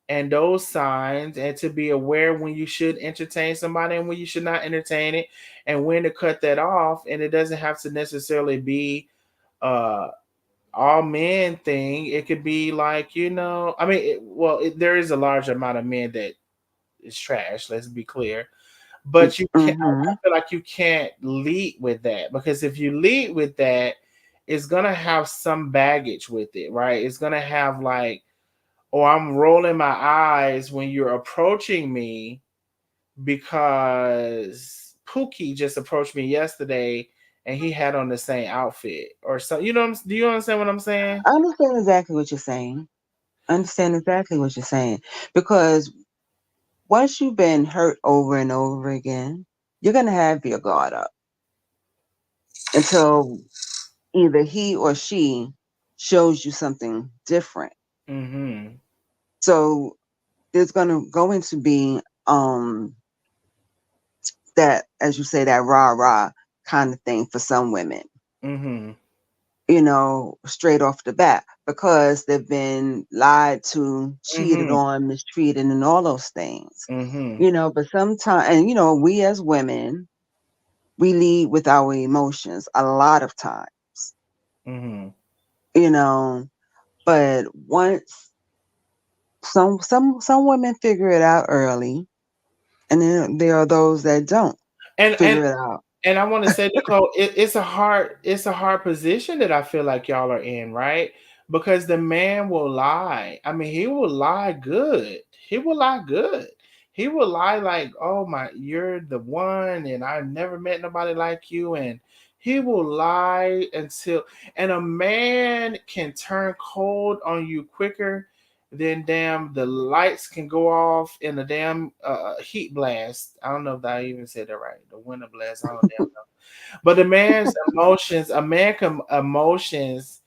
and those signs, and to be aware when you should entertain somebody and when you should not entertain it, and when to cut that off. And it doesn't have to necessarily be uh all men thing. It could be like, I mean, there is a large amount of men that is trash. Let's be clear. But you can't. I Mm-hmm. feel like you can't lead with that, because if you lead with that, it's gonna have some baggage with it, right? It's gonna have like, oh, I'm rolling my eyes when you're approaching me because Pookie just approached me yesterday and he had on the same outfit or so. You know, do you understand what I'm saying? I understand exactly what you're saying. I understand exactly what you're saying. Because once you've been hurt over and over again, you're going to have your guard up until either he or she shows you something different. Mm-hmm. So there's going to going to be that, as you say, that rah rah kind of thing for some women, Mm-hmm. straight off the bat, because they've been lied to, cheated Mm-hmm. on, mistreated, and all those things. Mm-hmm. But sometimes, and we as women, we lead with our emotions a lot of times, Mm-hmm. you know, but once some women figure it out early, and then there are those that don't And figure it out. And I want to say, Nicole, it's a hard position that I feel like y'all are in, right? Because the man will lie. I mean, he will lie good. He will lie good. He will lie like, "Oh my, you're the one, and I've never met nobody like you." And he will lie until, and a man can turn cold on you quicker than damn the lights can go off in a damn heat blast. I don't know if I even said that right. The winter blast. I don't damn know. But the man's emotions, emotions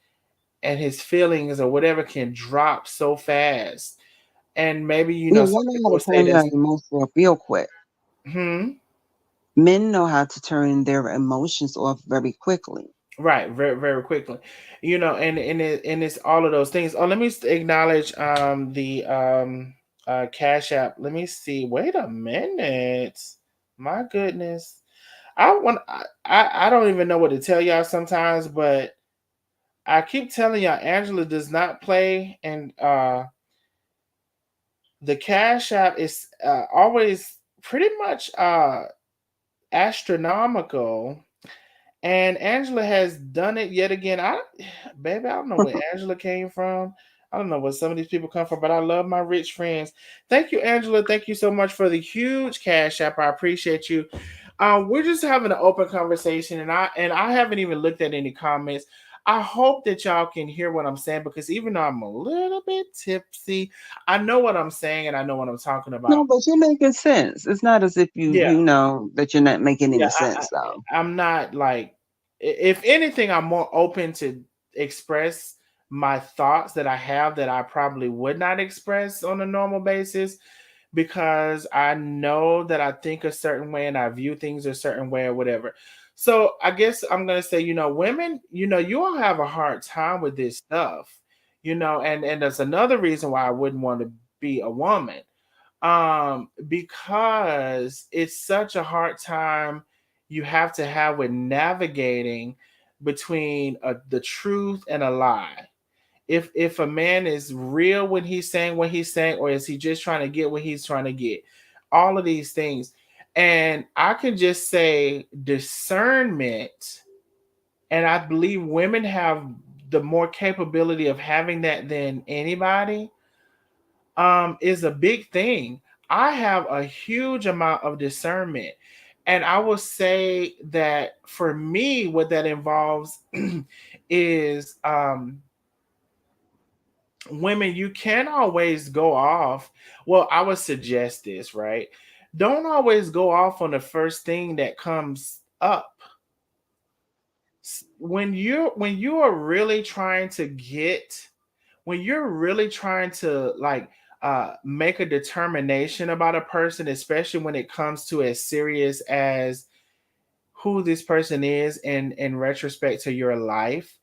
and his feelings or whatever can drop so fast. And maybe Yeah, some you know people how will to say turn your this. emotions off real quick. Hmm. Men know how to turn their emotions off very quickly. Right, very very quickly, and it's all of those things. Oh, let me acknowledge the Cash App. Let me see. Wait a minute. My goodness. I don't even know what to tell y'all sometimes, but I keep telling y'all Angela does not play, and the Cash App is always pretty much astronomical. And Angela has done it yet again. Baby, I don't know where Angela came from. I don't know where some of these people come from, but I love my rich friends. Thank you, Angela. Thank you so much for the huge Cash App. I appreciate you. We're just having an open conversation, and I haven't even looked at any comments. I hope that y'all can hear what I'm saying, because even though I'm a little bit tipsy, I know what I'm saying and I know what I'm talking No, about. but you're making sense. It's not as if you Yeah, you know that you're not making yeah. any sense, though. I'm not like, if anything, I'm more open to express my thoughts that I have that I probably would not express on a normal basis, because I know that I think a certain way and I view things a certain way or whatever. So I guess I'm gonna say, women, you all have a hard time with this stuff, and that's another reason why I wouldn't want to be a woman. Because it's such a hard time you have to have with navigating between the truth and a lie. If a man is real when he's saying what he's saying, or is he just trying to get what he's trying to get, all of these things. And I can just say discernment, and I believe women have the more capability of having that than anybody, is a big thing. I have a huge amount of discernment. And I will say that for me, what that involves is, women, you can't always go off. Well, I would suggest this, right? Don't always go off on the first thing that comes up. When you are really trying to get, when you're really trying to like make a determination about a person, especially when it comes to as serious as who this person is in retrospect to your life,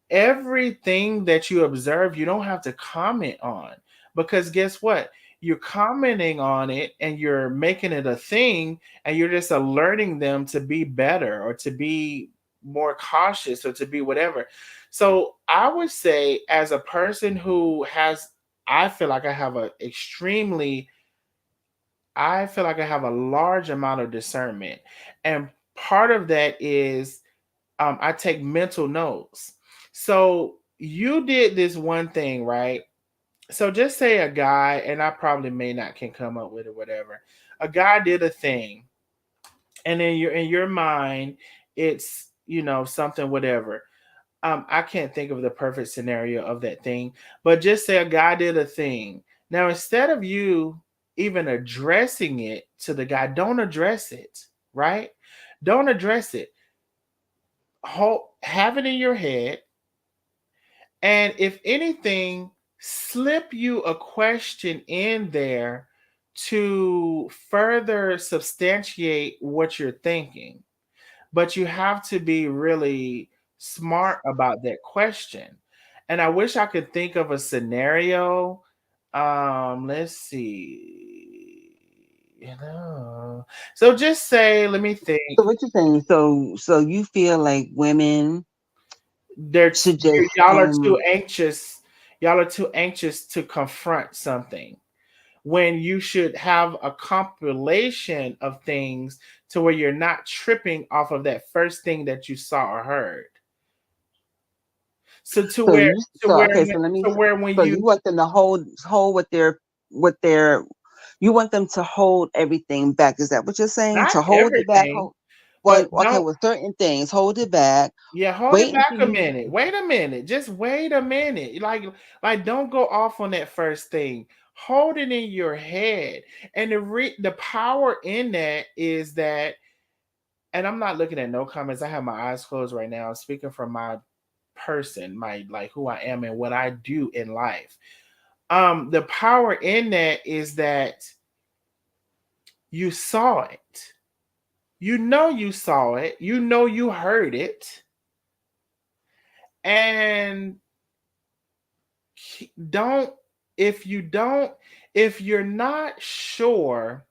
everything that you observe, you don't have to comment on, because guess what? You're commenting on it and you're making it a thing, and you're just alerting them to be better or to be more cautious or to be whatever. So I would say, as a person who has, I feel like I have a extremely I feel like I have a large amount of discernment. And part of that is I take mental notes. So you did this one thing, right? So just say a guy, and I probably may not can come up with it, whatever. A guy did a thing, and then you're in your mind, it's something, whatever. I can't think of the perfect scenario of that thing, but just say a guy did a thing. Now, instead of you even addressing it to the guy, don't address it, right? Don't address it. Have it in your head, and if anything, slip you a question in there to further substantiate what you're thinking. But you have to be really smart about that question. And I wish I could think of a scenario. Let's see. So just say, let me think. So what you're saying? So you feel like women There's should just y'all are too anxious. Y'all are too anxious to confront something when you should have a compilation of things to where you're not tripping off of that first thing that you saw or heard. So to so where you so okay. So let me. when So you you want them to hold what their you want them to hold everything back. Is that what you're saying? not To hold it back. everything, Well, but okay. don't With certain things, hold it back. hold it Wait back until a you. minute. Wait a minute. Just wait a minute. Like don't go off on that first thing. Hold it in your head. And the power in that is that, and I'm not looking at no comments. I have my eyes closed right now. I'm speaking from my person, my like who I am and what I do in life. The power in that is that you saw it. You saw it. You heard it. And don't if you don't if you're not sure,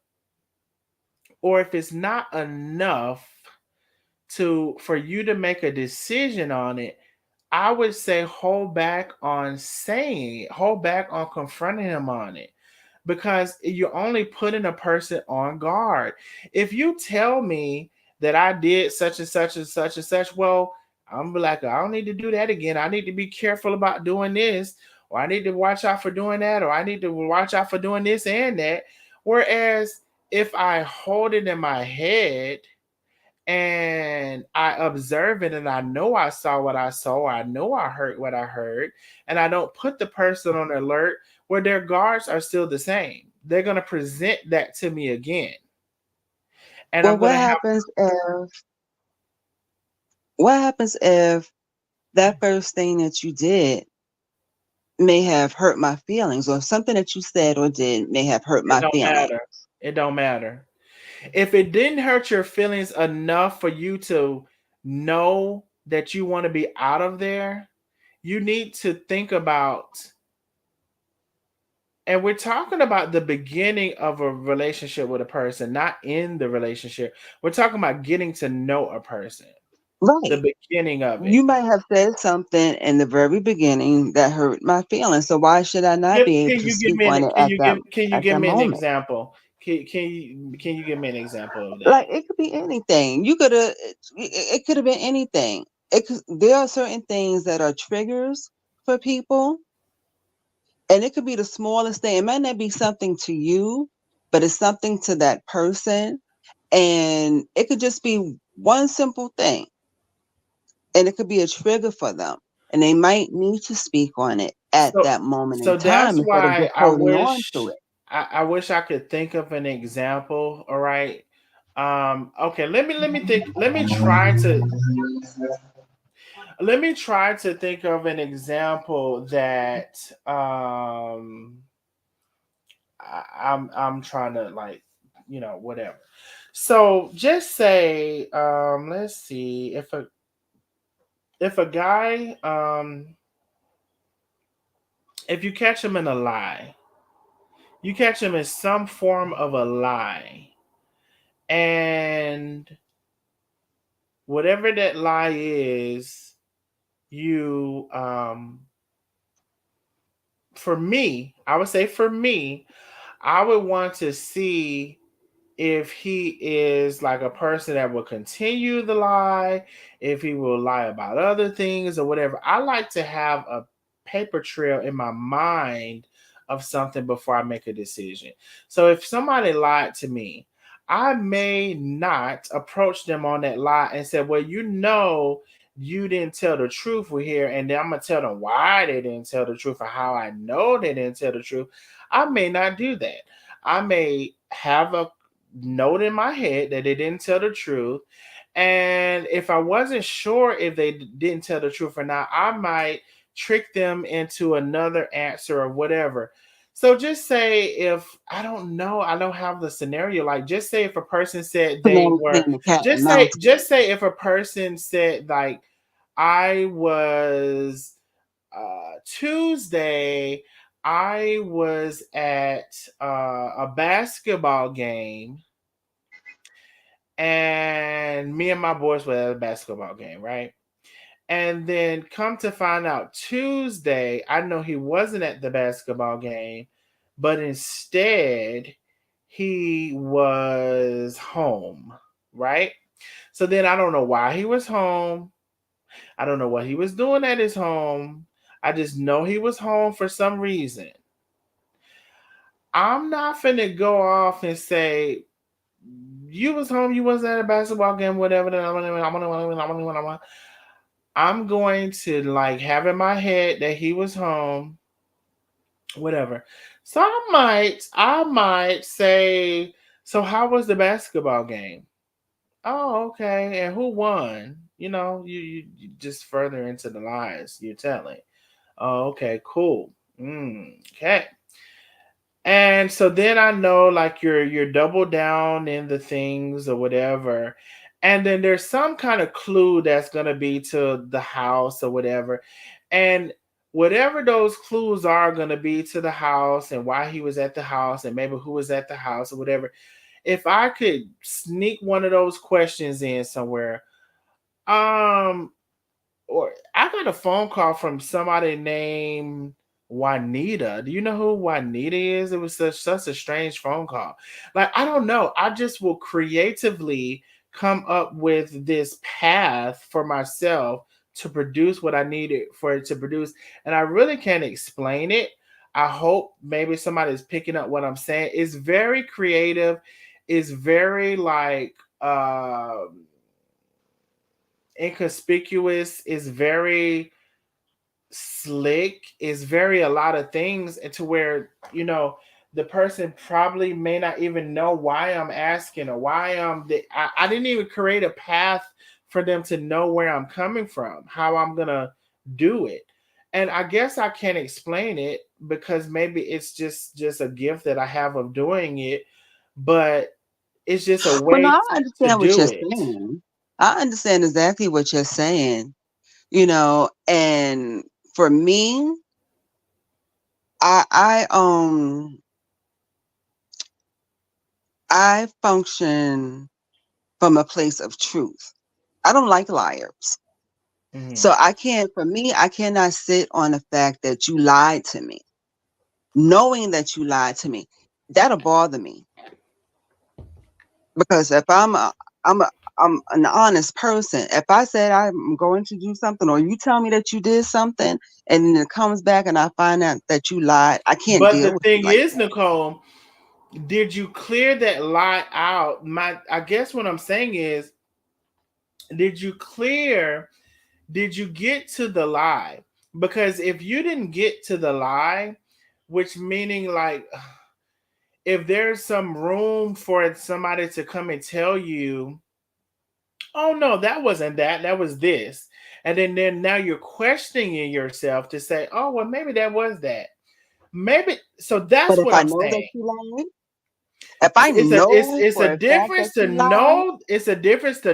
or if it's not enough to for you to make a decision on it, I would say hold back on saying it, hold back on confronting him on it, because you're only putting a person on guard. If you tell me that I did such and such and such and such, well, I'm be like, I don't need to do that again. I need to be careful about doing this, or I need to watch out for doing that, or I need to watch out for doing this and that. Whereas if I hold it in my head and I observe it and I know I saw what I saw, I know I heard what I heard, and I don't put the person on alert where their guards are still the same. They're going to present that to me again. And Well, I'm going to have, what happens if that first thing that you did may have hurt my feelings, or something that you said or did may have hurt it my don't feelings? matter. It don't matter. If it didn't hurt your feelings enough for you to know that you want to be out of there, you need to think about, and we're talking about the beginning of a relationship with a person, not in the relationship. We're talking about getting to know a person, the Right. beginning of it. You might have said something in the very beginning that hurt my feelings. So why should I not be able Can to you give speak me on it can you at give that me an moment? example? Can you give me an example of that? Like it could be anything. You could have it could have been anything. There are certain things that are triggers for people, and it could be the smallest thing. It might not be something to you, but it's something to that person, and it could just be one simple thing, and it could be a trigger for them, and they might need to speak on it at So that moment in so that's time instead of why just holding on to it. I wish I could think of an example. All right. Okay, let me think. Let me try to think of an example that I'm trying to like, whatever. So just say, let's see, if a guy, if you catch him in a lie, you catch him in some form of a lie, and whatever that lie is, you for me, I would say for me, I would want to see if he is like a person that will continue the lie, if he will lie about other things or whatever. I like to have a paper trail in my mind of something before I make a decision. So if somebody lied to me, I may not approach them on that lie and say, well, you didn't tell the truth here, and then I'm gonna tell them why they didn't tell the truth or how I know they didn't tell the truth. I may not do that. I may have a note in my head that they didn't tell the truth. And if I wasn't sure if they didn't tell the truth or not, I might trick them into another answer or whatever. So just say if I don't know, I don't have the scenario. Like just say if a person said Put they on were the cat and mouse. just say if a person said like I was Tuesday, I was at a basketball game, and me and my boys were at a basketball game, right? And then come to find out Tuesday, I know he wasn't at the basketball game, but instead he was home, right? So then I don't know why he was home. I don't know what he was doing at his home. I just know he was home for some reason. I'm not finna go off and say, you was home, you wasn't at a basketball game, whatever. I'm going to like have in my head that he was home, whatever. So I might say, so how was the basketball game? Oh, okay. And who won? You just further into the lies you're telling. Oh, okay, cool. Okay. And so then I know like you're double down in the things or whatever. And then there's some kind of clue that's gonna be to the house or whatever. And whatever those clues are gonna be to the house and why he was at the house and maybe who was at the house or whatever. If I could sneak one of those questions in somewhere, um, or I got a phone call from somebody named Juanita. Do you know who Juanita is? It was such a strange phone call. Like I don't know. I just will creatively come up with this path for myself to produce what I needed for it to produce, and I really can't explain it. I hope maybe somebody's picking up what I'm saying. It's very creative. It's very like inconspicuous, is very slick, is very a lot of things, and to where the person probably may not even know why I'm asking or why I didn't even create a path for them to know where I'm coming from, how I'm gonna do it. And I guess I can't explain it because maybe it's just a gift that I have of doing it, but it's just a Well, no, way I to understand what do you're it. saying. I understand exactly what you're saying, and for me, I I function from a place of truth. I don't like liars. So Mhm. I can't, for me, I cannot sit on the fact that you lied to me, knowing that you lied to me. That'll bother me because if I'm a, I'm an honest person. If I said I'm going to do something, or you tell me that you did something, and then it comes back and I find out that you lied, I can't But deal the with you thing like is, that. Nicole, did you clear that lie out? I guess what I'm saying is, did you clear? Did you get to the lie? Because if you didn't get to the lie, which meaning like if there's some room for somebody to come and tell you, oh no, that wasn't that, that was this. And then now you're questioning yourself to say, oh well, maybe that was that. Maybe so But that's if what I I'm know that saying. you lied, if I it's a it's know it's for a a fact that difference to you lied,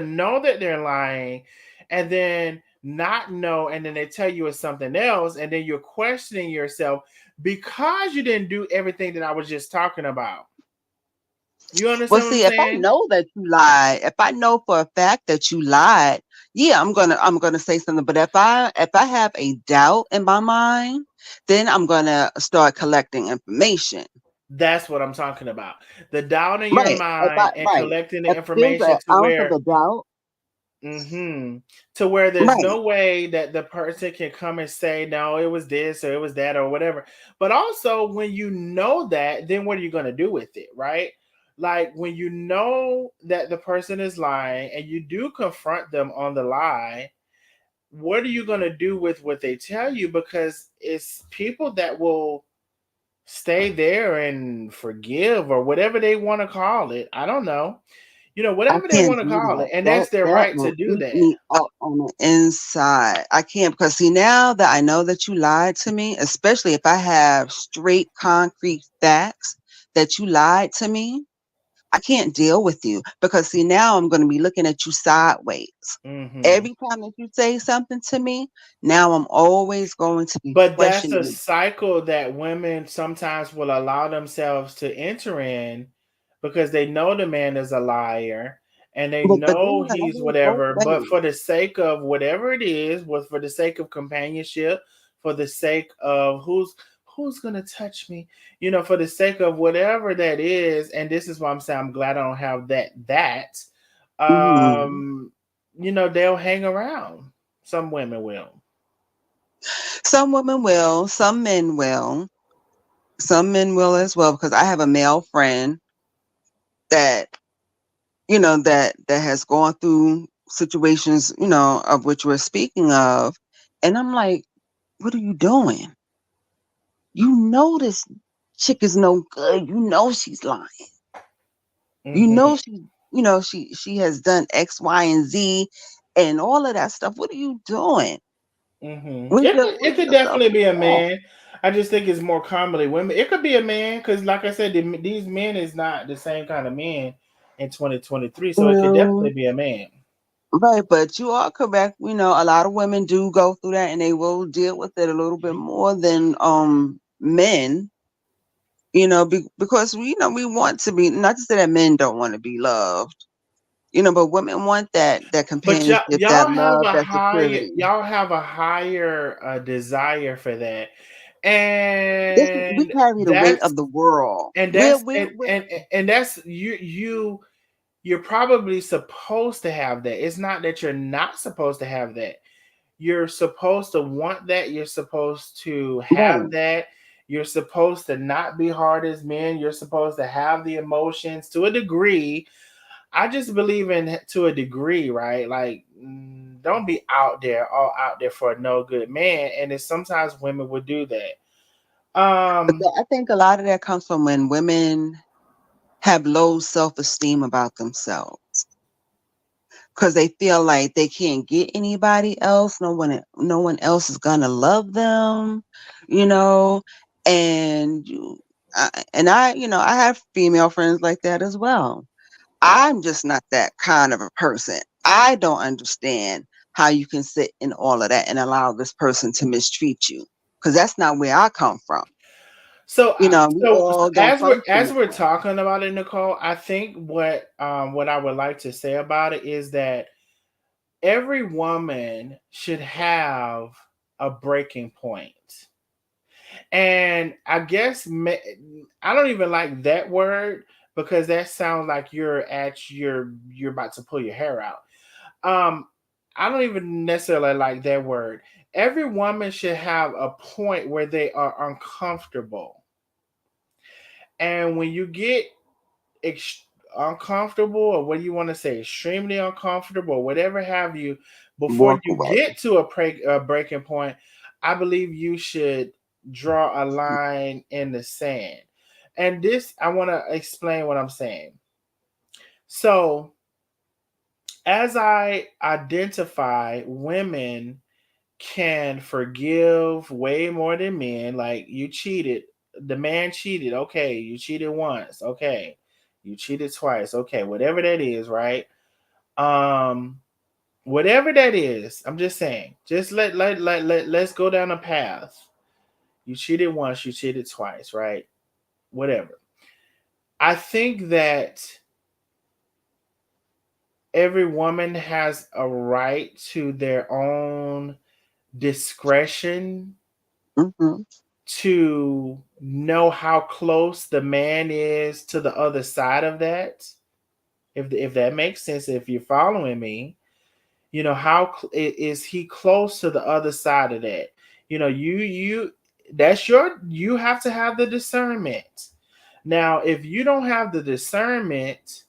know that they're lying, and then not know, and then they tell you it's something else, and then you're questioning yourself because you didn't do everything that I was just talking about. You well, understand what I'm see, if I saying? know that you lied, if I know for a fact that you lied, yeah, I'm gonna say something. But if I have a doubt in my mind, then I'm gonna start collecting information. That's what I'm talking about. The doubt in your Right. mind and Right. collecting the If there's information an to ounce of where a doubt, hmm to where there's right. no way that the person can come and say, no, it was this or it was that or whatever. But also, when you know that, then what are you going to do with it, right? Like when you know that the person is lying and you do confront them on the lie, what are you going to do with what they tell you? Because it's people that will stay there and forgive or whatever they want to call it. I don't know. I Whatever they can't want to do call it. that. And That that's their that right to will do eat that. me up on the inside. I can't because see now that I know that you lied to me, especially if I have straight concrete facts that you lied to me, I can't deal with you because see now I'm going to be looking at you sideways. Hmm. Every time that you say something to me, now I'm always going to be But that's a questioning. cycle that women sometimes will allow themselves to enter in because they know the man is a liar and they But know then I he's go both whatever. But ways. for the sake of whatever it is, for the sake of companionship, for the sake of who's gonna touch me, for the sake of whatever that is, and this is why I'm saying I'm glad I don't have that. Mhm. Um, they'll hang around. Some women will. Some women will, some men will. Some men will as well because I have a male friend that that has gone through situations of which we're speaking of, and I'm like, what are you doing? You know this chick is no good. You know she's lying. You Hmm. know she has done X, Y, and Z, and all of that stuff. What are you doing? It Where's could your self definitely be a respect? man. I just think it's more commonly women. It could be a man because, like I said, these men is not the same kind of men in 2023. So it could No, definitely be a man. right, but you are correct. A lot of women do go through that, and they will deal with it a little bit more than men. Because we want to be, not to say that men don't want to be loved, but women want that But companionship, that love, that security. y'all have a higher desire for that, We and carry the weight that's of the world. and We're that's we're, we're and that's you're probably supposed to have that. It's not that you're not supposed to have that. You're supposed to want that. You're supposed to have right. that. You're supposed to not be hard as men. You're supposed to have the emotions to a degree. I just believe in to a degree, right? Like, don't be all out there for a no good man. And it's sometimes women would do that. But Um, I think a lot of that comes from when women have low self-esteem about themselves because they feel like they can't get anybody else. No one else is gonna love them, you know. And I have female friends like that as well. I'm just not that kind of a person. I don't understand how you can sit in all of that and allow this person to mistreat you because that's not where I come from. so, We so all don't function as the we're same. talking about it, Nicole, I think what I would like to say about it is that every woman should have a breaking point. And I guess I don't even like that word because that sounds like you're about to pull your hair out. Um, I don't even necessarily like that word. Every woman should have a point where they are uncomfortable, and when you get ex- uncomfortable, or what do you want to say, extremely uncomfortable, or whatever have you, before Walk you away. get to a breaking point, I believe you should draw a line in the sand. And this, I want to explain what I'm saying. So, as I identify, women can forgive way more than men. Like, you cheated, the man cheated. Okay, you cheated once. Okay, you cheated twice. Okay, whatever that is, right? Um, whatever that is, I'm just saying. Just let's go down a path. You cheated once. You cheated twice, right? Whatever. I think that every woman has a right to their own discretion Hmm. to know how close the man is to the other side of that. If that makes sense, if you're following me, is he close to the other side of that? You you have to have the discernment. Now, if you don't have the discernment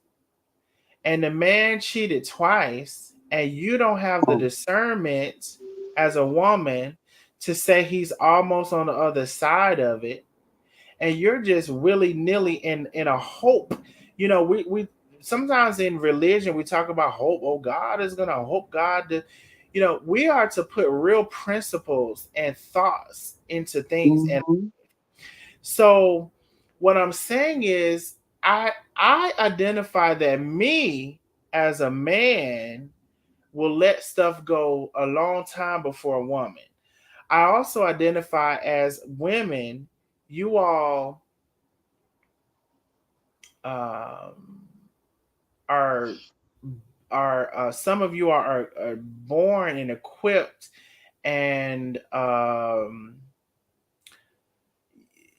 and the man cheated twice and you don't have the discernment as a woman to say he's almost on the other side of it, and you're just willy-nilly in a hope. We sometimes in religion we talk about hope. Oh, God is gonna hope God to, we are to put real principles and thoughts into things. And Mhm. so what I'm saying is I identify that me as a man will let stuff go a long time before a woman. I also identify as women, you all um, are some of you are born and equipped, and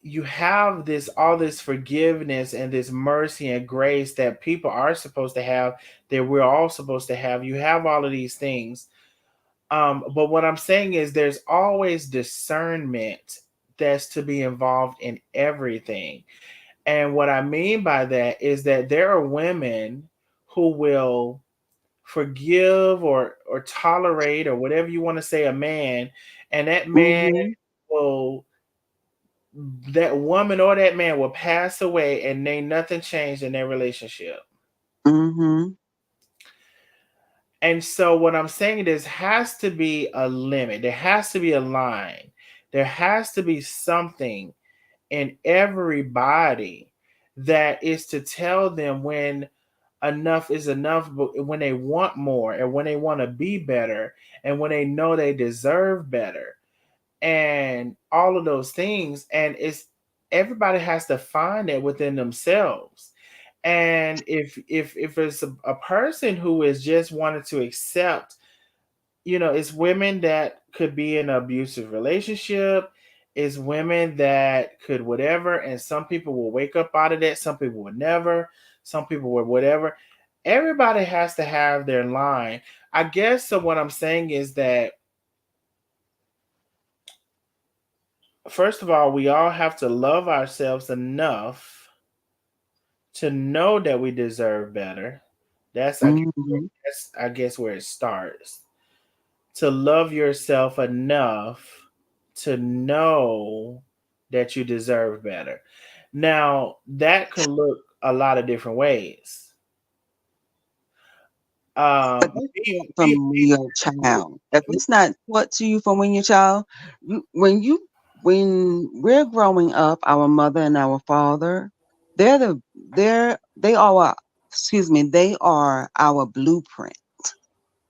you have this all this forgiveness and this mercy and grace that people are supposed to have, that we're all supposed to have. You have all of these things, but what I'm saying is there's always discernment that's to be involved in everything. And what I mean by that is that there are women who will forgive or tolerate or whatever you want to say a man, and that man Mhm. will that woman or that man will pass away and ain't nothing changed in their relationship. Mhm. And so what I'm saying is has to be a limit. There has to be a line. There has to be something in everybody that is to tell them when enough is enough, but when they want more and when they want to be better and when they know they deserve better and all of those things. And it's everybody has to find it within themselves. And if it's a person who is just wanted to accept, it's women that could be in an abusive relationship, it's women that could whatever, and some people will wake up out of that, some people will never, some people will whatever. Everybody has to have their line, I guess. So what I'm saying is that first of all, we all have to love ourselves enough to know that we deserve better. That's I guess, Mhm. that's I guess where it starts. To love yourself enough to know that you deserve better. Now, that can look a lot of different ways. But Um, that's me, taught me, from your child. If it's not taught to you from when you're child, when when we're growing up, our mother and our father, they are excuse me, they are our blueprint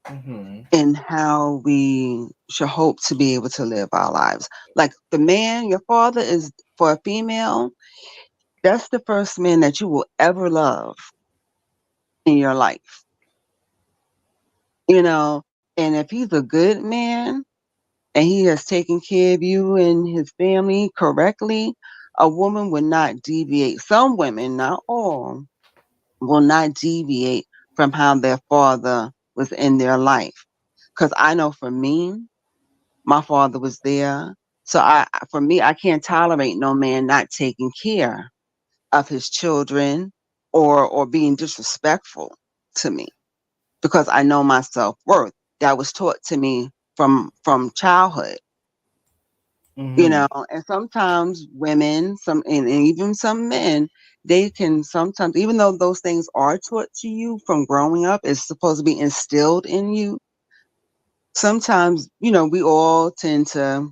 mm-hmm, in how we should hope to be able to live our lives. Like the man, your father is for a female, that's the first man that you will ever love in your life, you know. And if he's a good man, and he has taken care of you and his family correctly, a woman will not deviate. Some women, not all, will not deviate from how their father was in their life. Because I know for me, my father was there. So for me, I can't tolerate no man not taking care of his children or being disrespectful to me because I know my self worth. That was taught to me from childhood. mm-hmm, And sometimes women, and even some men, they can sometimes, even though those things are taught to you from growing up, it's supposed to be instilled in you. Sometimes, we all tend to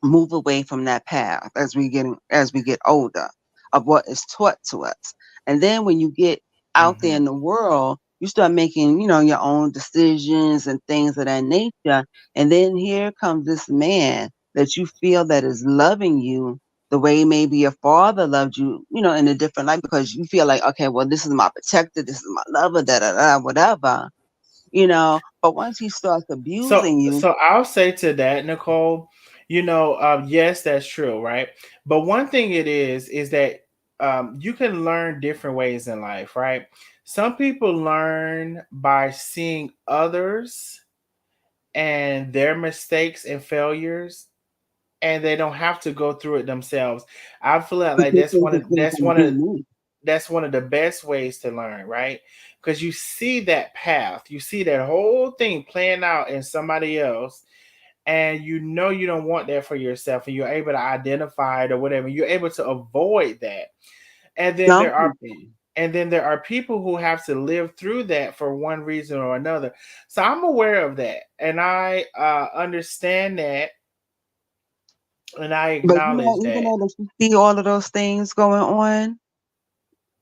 move away from that path as we get older of what is taught to us. And then when you get out there mm-hmm. in the world, you start making, your own decisions and things of that nature. And then here comes this man that you feel that is loving you the way maybe your father loved you, in a different light because you feel like, okay, well, this is my protector, this is my lover, da da da, whatever, But once he starts So abusing you, so I'll say to that, Nicole, Yes, that's true, right? But one thing it is that you can learn different ways in life, right? Some people learn by seeing others and their mistakes and failures, and they don't have to go through it themselves. I feel like Because that's it's one of not that's going to one be of me. that's one of the best ways to learn, right? Because you see that path, you see that whole thing playing out in somebody else, and you don't want that for yourself, and you're able to identify it or whatever. You're able to avoid that, and then Some there are people. people who have to live through that for one reason or another. So I'm aware of that, and I understand that, and I But acknowledge even that. though that you see all of those things going on,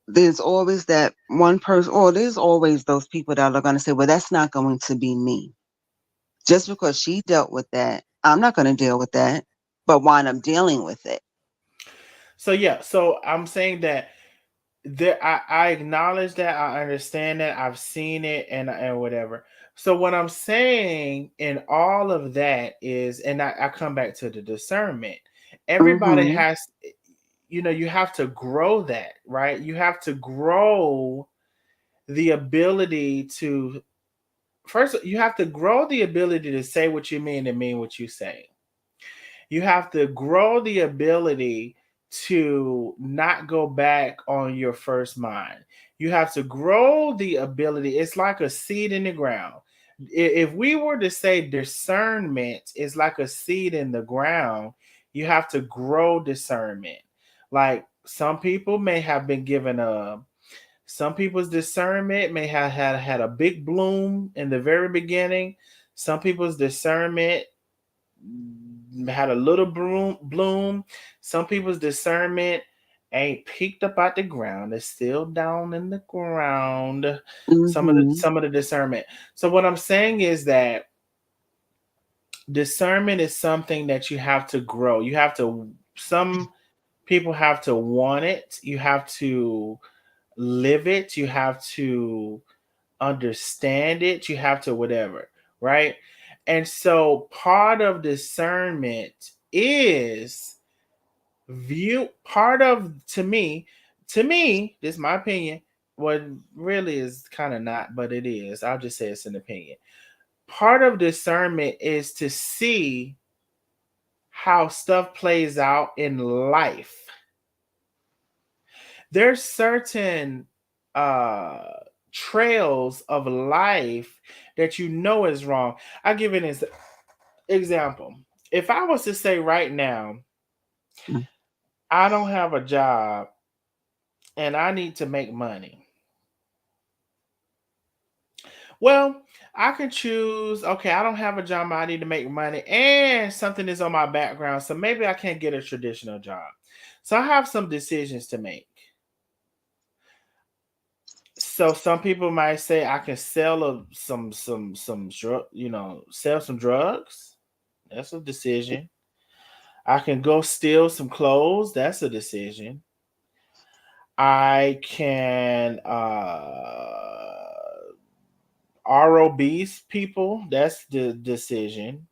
there's always that one person, or there's always those people that are going to say, well, that's not going to be me. Just because she dealt with that, I'm not going to deal with that, but wind up dealing with it. So yeah, so I'm saying that I acknowledge that, I understand that, I've seen it, and whatever. So what I'm saying in all of that is, and I come back to the discernment. Everybody Mm-hmm. has, you have to grow that, right? You have to grow the ability to first, you have to grow the ability to say what you mean and mean what you say. You have to grow the ability to not go back on your first mind. You have to grow the ability. It's like a seed in the ground. If we were to say discernment is like a seed in the ground, you have to grow discernment. Like some people may have been given some people's discernment may have had a big bloom in the very beginning. Some people's discernment had a little bloom. Some people's discernment ain't peaked up out the ground. It's still down in the ground. Mm-hmm. Some of the discernment. So what I'm saying is that discernment is something that you have to grow. You have to some people have to want it. You have to live it. You have to understand it. You have to whatever, right? And so part of discernment is view part of to me, this is my opinion. What really is kind of not, but it is. I'll just say it's an opinion. Part of discernment is to see how stuff plays out in life. There's certain uh trails of life that is wrong. I'll give an example. If I was to say right now, I don't have a job and I need to make money. Well, I can choose, okay, I don't have a job, I need to make money, and something is on my background, so maybe I can't get a traditional job. So I have some decisions to make. So some people might say I can sell some drug, sell some drugs. That's a decision. I can go steal some clothes. That's a decision. I can ROBs people. That's the decision.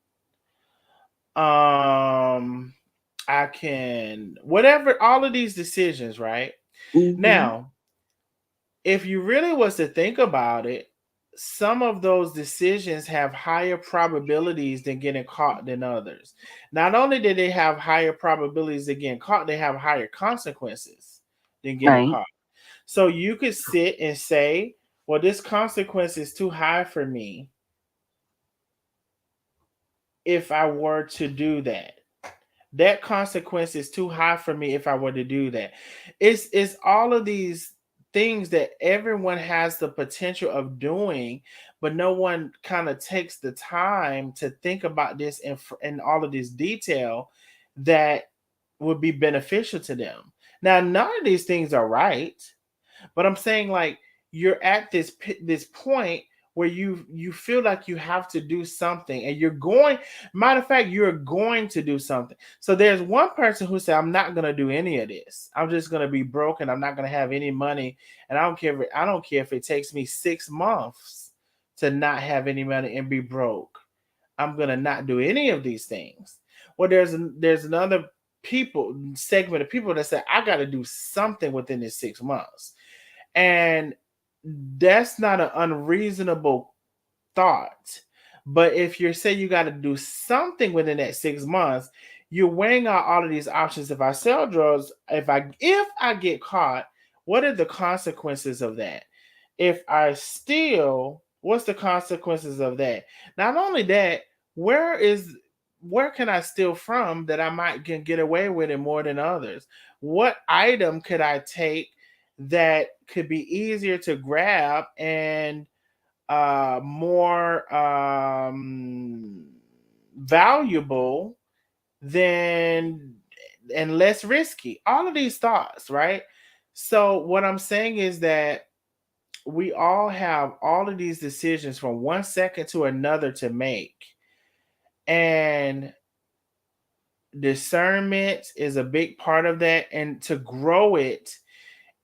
Um, I can whatever all of these decisions, right? Mm-hmm. Now, if you really was to think about it, some of those decisions have higher probabilities than getting caught than others. Not only do they have higher probabilities than getting caught, they have higher consequences than getting Right. caught. So you could sit and say, well, this consequence is too high for me if I were to do that. That consequence is too high for me if I were to do that. It's all of these things that everyone has the potential of doing, but no one kind of takes the time to think about this in all of this detail that would be beneficial to them. Now, none of these things are right. But I'm saying like you're at this point where you feel like you have to do something and you're going, matter of fact, you're going to do something. So there's one person who said, I'm not gonna do any of this. I'm just gonna be broke and I'm not gonna have any money. And I don't care if it takes me 6 months to not have any money and be broke. I'm gonna not do any of these things. Well, there's another people segment of people that say I got to do something within this 6 months, and that's not an unreasonable thought. But if you're saying you got to do something within that 6 months, you're weighing out all of these options. If I sell drugs, if I get caught, what are the consequences of that? If I steal, what's the consequences of that? Not only that, where is where can I steal from that I might can get away with it more than others? What item could I take that could be easier to grab and more valuable than and less risky? All of these thoughts, right? So what I'm saying is that we all have all of these decisions from one second to another to make. And discernment is a big part of that. And to grow it,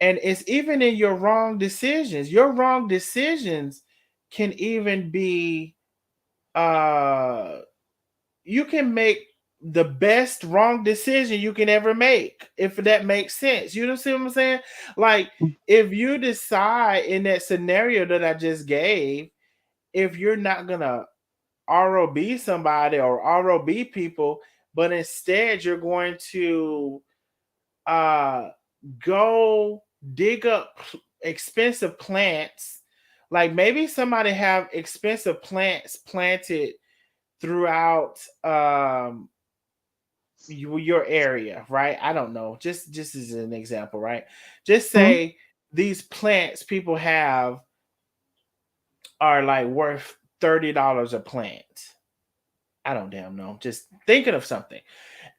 and it's even in your wrong decisions. Your wrong decisions can even be uh you can make the best wrong decision you can ever make, if that makes sense. You know, see what I'm saying? Like, if you decide in that scenario that I just gave, if you're not gonna ROB somebody or ROB people, but instead you're going to uh go dig up expensive plants, like maybe somebody have expensive plants planted throughout your area, right? I don't know, just as an example, right? Just Mhm. say these plants people have are like worth $30 a plant. I don't damn know, just thinking of something.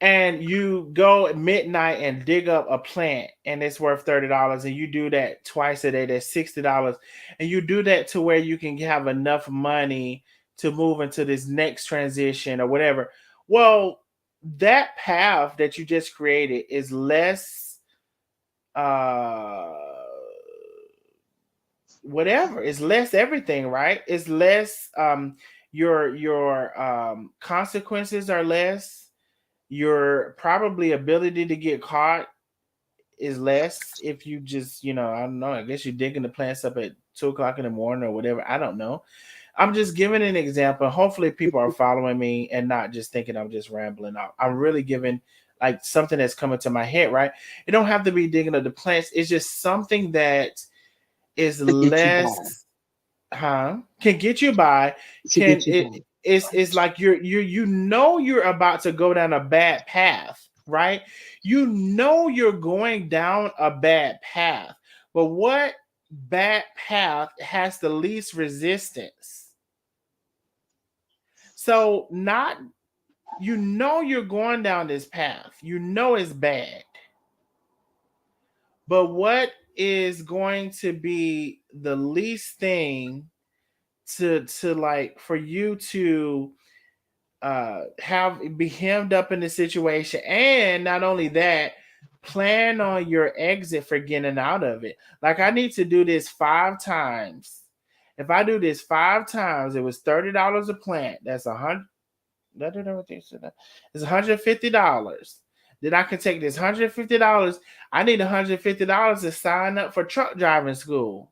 And you go at midnight and dig up a plant and it's worth $30, and you do that twice a day, that's $60. And you do that to where you can have enough money to move into this next transition or whatever. Well, that path that you just created is less uh whatever, it's less everything, right? It's less your consequences are less, your probably ability to get caught is less if you just, I don't know, I guess you're digging the plants up at 2 o'clock in the morning or whatever. I don't know. I'm just giving an example. Hopefully people are following me and not just thinking I'm just rambling out. I'm really giving like something that's coming to my head, right? It don't have to be digging up the plants. It's just something that is To get you by. less, can get you by. To Can get you it by. it's like you're about to go down a bad path, right? You know you're going down a bad path, but what bad path has the least resistance? So not, you're going down this path, it's bad, but what is going to be the least thing to like for you to have be hemmed up in the situation, and not only that, plan on your exit for getting out of it. Like, I need to do this 5 times. If I do this 5 times, it was $30 a plant. That's it's $150. Then I can take this $150. I need $150 to sign up for truck driving school.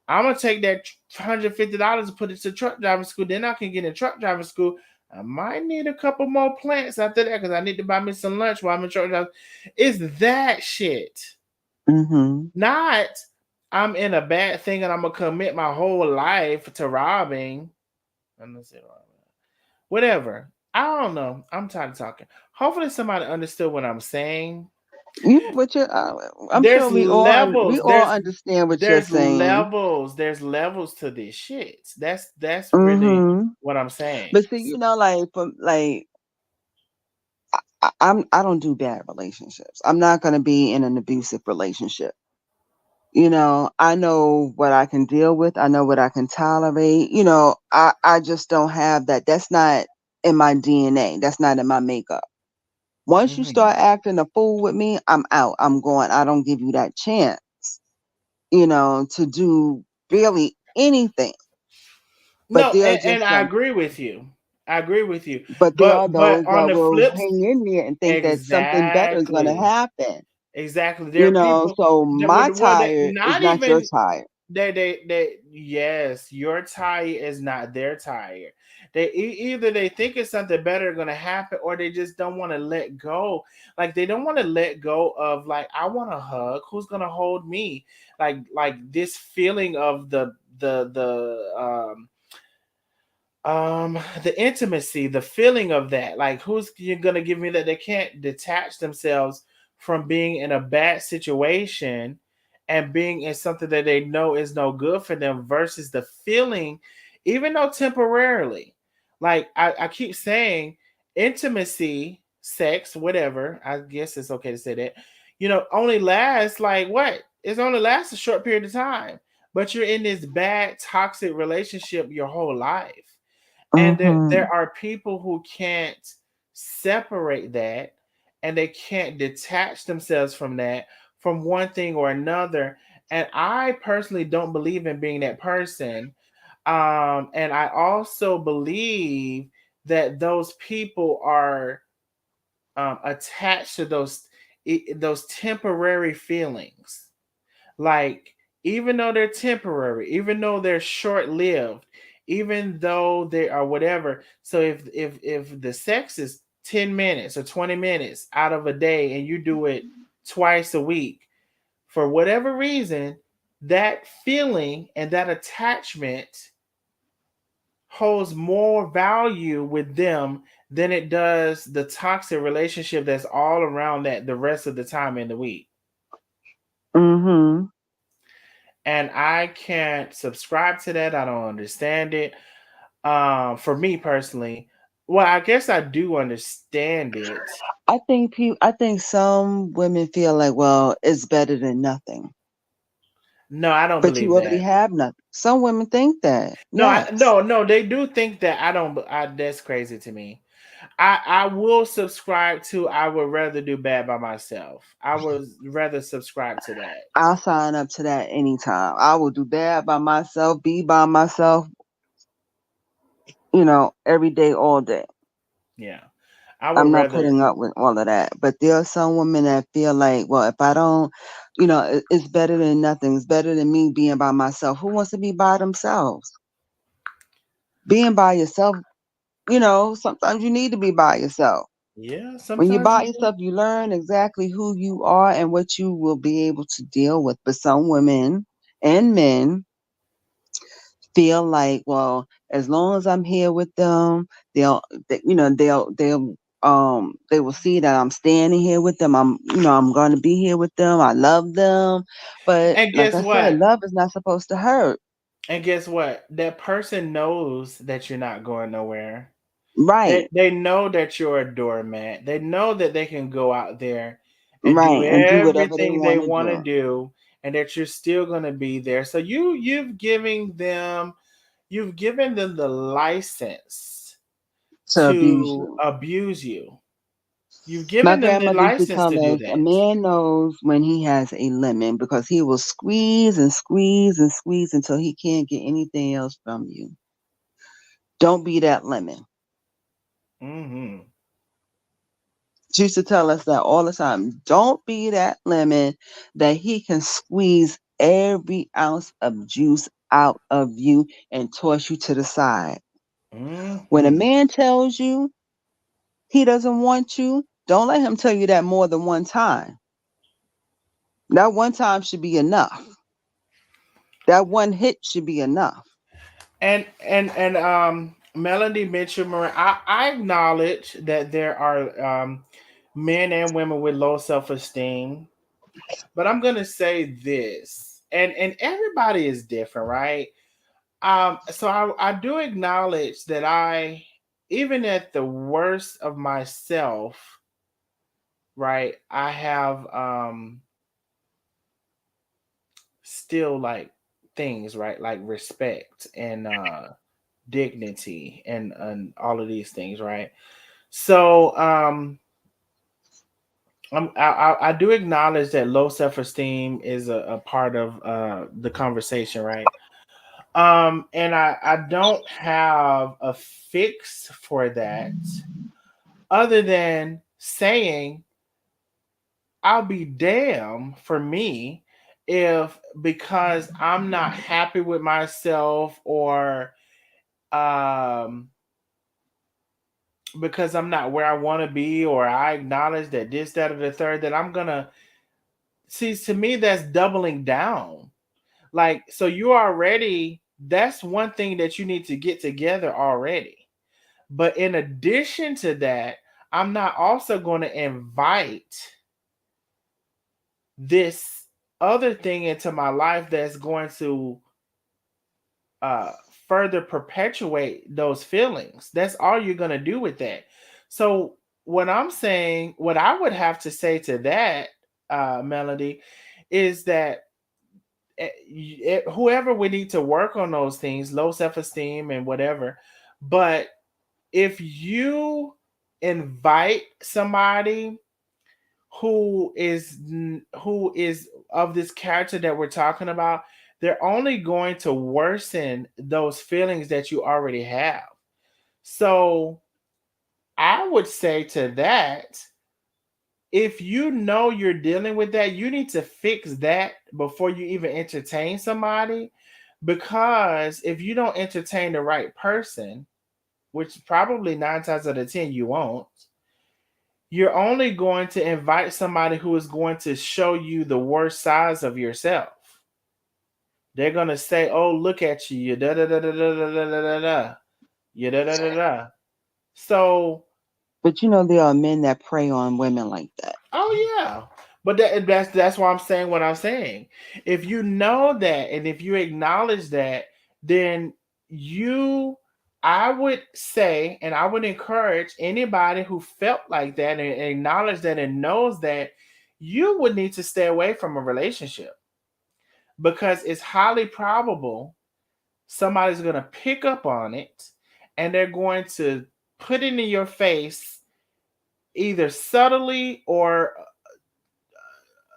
I'm gonna take that $150 and put it to truck driving school. Then I can get in truck driving school. I might need a couple more plants after that because I need to buy me some lunch while I'm in truck driving. It's that shit. Mm-hmm. Not I'm in a bad thing and I'm gonna commit my whole life to robbing. I'm gonna say robbing. Whatever. I don't know. I'm tired of talking. Hopefully somebody understood what I'm saying. What you're, I'm There's sure we levels. all understand what you're There's saying. levels. There's levels to this shit. That's really Mm-hmm. what I'm saying. But see, like from like I don't do bad relationships. I'm not gonna be in an abusive relationship. I know what I can deal with. I know what I can tolerate. I just don't have that. That's not in my DNA. That's not in my makeup. Once you Hmm. start acting a fool with me, I'm out. I'm going. I don't give you that chance, to do really anything. But No, there are and just I some. agree with you. I agree with you. But there are But those on that the will flip, hang in there and think that something better is going to exactly, happen. exactly. There are people So that my would well, they tire is not not your even tire. they yes, your tire is not their tire. Either they think it's something better going to happen, or they just don't want to let go. Like they don't want to let go of like, I want a hug. Who's going to hold me? Like this feeling of the intimacy, the feeling of that, like who's you're gonna give me that? They can't detach themselves from being in a bad situation and being in something that they know is no good for them versus the feeling, even though temporarily. Like I keep saying, intimacy, sex, whatever, I guess it's okay to say that, only lasts like what? It's only lasts a short period of time. But you're in this bad toxic relationship your whole life, and there Mm-hmm. are people who can't separate that, and they can't detach themselves from that, from one thing or another. And I personally don't believe in being that person. And I also believe that those people are attached to those temporary feelings, like, even though they're temporary, even though they're short-lived, even though they are whatever. So if the sex is 10 minutes or 20 minutes out of a day and you do it twice a week, for whatever reason, that feeling and that attachment holds more value with them than it does the toxic relationship that's all around that the rest of the time in the week. Mm-hmm. And I can't subscribe to that. I don't understand it. For me personally, well, I guess I do understand it. I think some women feel like, well, it's better than nothing. No, I don't But you believe already that. have nothing. Some women think that. No, Yes. no, they do think that. I don't. That's crazy to me. I will subscribe to. I would rather do bad by myself. I would rather subscribe to that. I'll sign up to that anytime. I will do bad by myself, be by myself, every day, all day. Yeah, I would I'm not rather. putting up with all of that. But there are some women that feel like, well, if I don't, it's better than nothing. It's better than me being by myself. Who wants to be by themselves? Being by yourself, sometimes you need to be by yourself. Yeah, When you're sometimes by you do. yourself, you learn exactly who you are and what you will be able to deal with. But some women and men feel like, well, as long as I'm here with them, they'll, they will see that I'm standing here with them. I'm going to be here with them. I love them. But And like guess I said, what? love is not supposed to hurt. And guess what? That person knows that you're not going nowhere. They Right. they know that you're a doormat. They know that they can go out there and do Right. And do whatever they everything they want to want to do do, and that you're still going to be there. So you've given them the license to abuse to you. abuse you. You've My given them the grandmother used to license to tell do us a that. man knows when he has a lemon because he will squeeze and squeeze and squeeze until he can't get anything else from you. Don't be that lemon. Hmm. She used to tell us that all the time. Don't be that lemon that he can squeeze every ounce of juice out of you and toss you to the side. When a Hmm. man tells you he doesn't want you, don't let him tell you that more than one time. That one time should be enough. That one hit should be enough. And Melody Mitchell Moran, I acknowledge that there are men and women with low self-esteem, but I'm gonna say this, and everybody is different, right? So I do acknowledge that even at the worst of myself, right, I have still like things, right, like respect and dignity and all of these things, right? So I do acknowledge that low self esteem is a part of the conversation, right? And I don't have a fix for that other than saying I'll be damned for me if because I'm not happy with myself or um because I'm not where I want to be or I acknowledge that this, that, or the third, that I'm gonna see to me that's doubling down. Like so you already that's one thing that you need to get together already. But in addition to that, I'm not also going to invite this other thing into my life that's going to uh, further perpetuate those feelings. That's all you're going to do with that. So, what I'm saying, what I would have to say to that, Melody, is that whoever we need to work on those things, low self esteem and whatever, but if you invite somebody who is of this character that we're talking about, they're only going to worsen those feelings that you already have. So I would say to that, if you know you're dealing with that, you need to fix that before you even entertain somebody. Because if you don't entertain the right person, which probably 9 times out of 10 you won't, you're only going to invite somebody who is going to show you the worst sides of yourself. They're gonna say, "Oh, look at you, you da da da da da da da da da, you da da da da." So, But you know, there are men that prey on women like that. oh yeah, but that's why I'm saying what I'm saying. If you know that, and if you acknowledge that, then you, I would say, and I would encourage anybody who felt like that and acknowledge that and knows that, you would need to stay away from a relationship because it's highly probable somebody's going to pick up on it and they're going to put it in your face either subtly or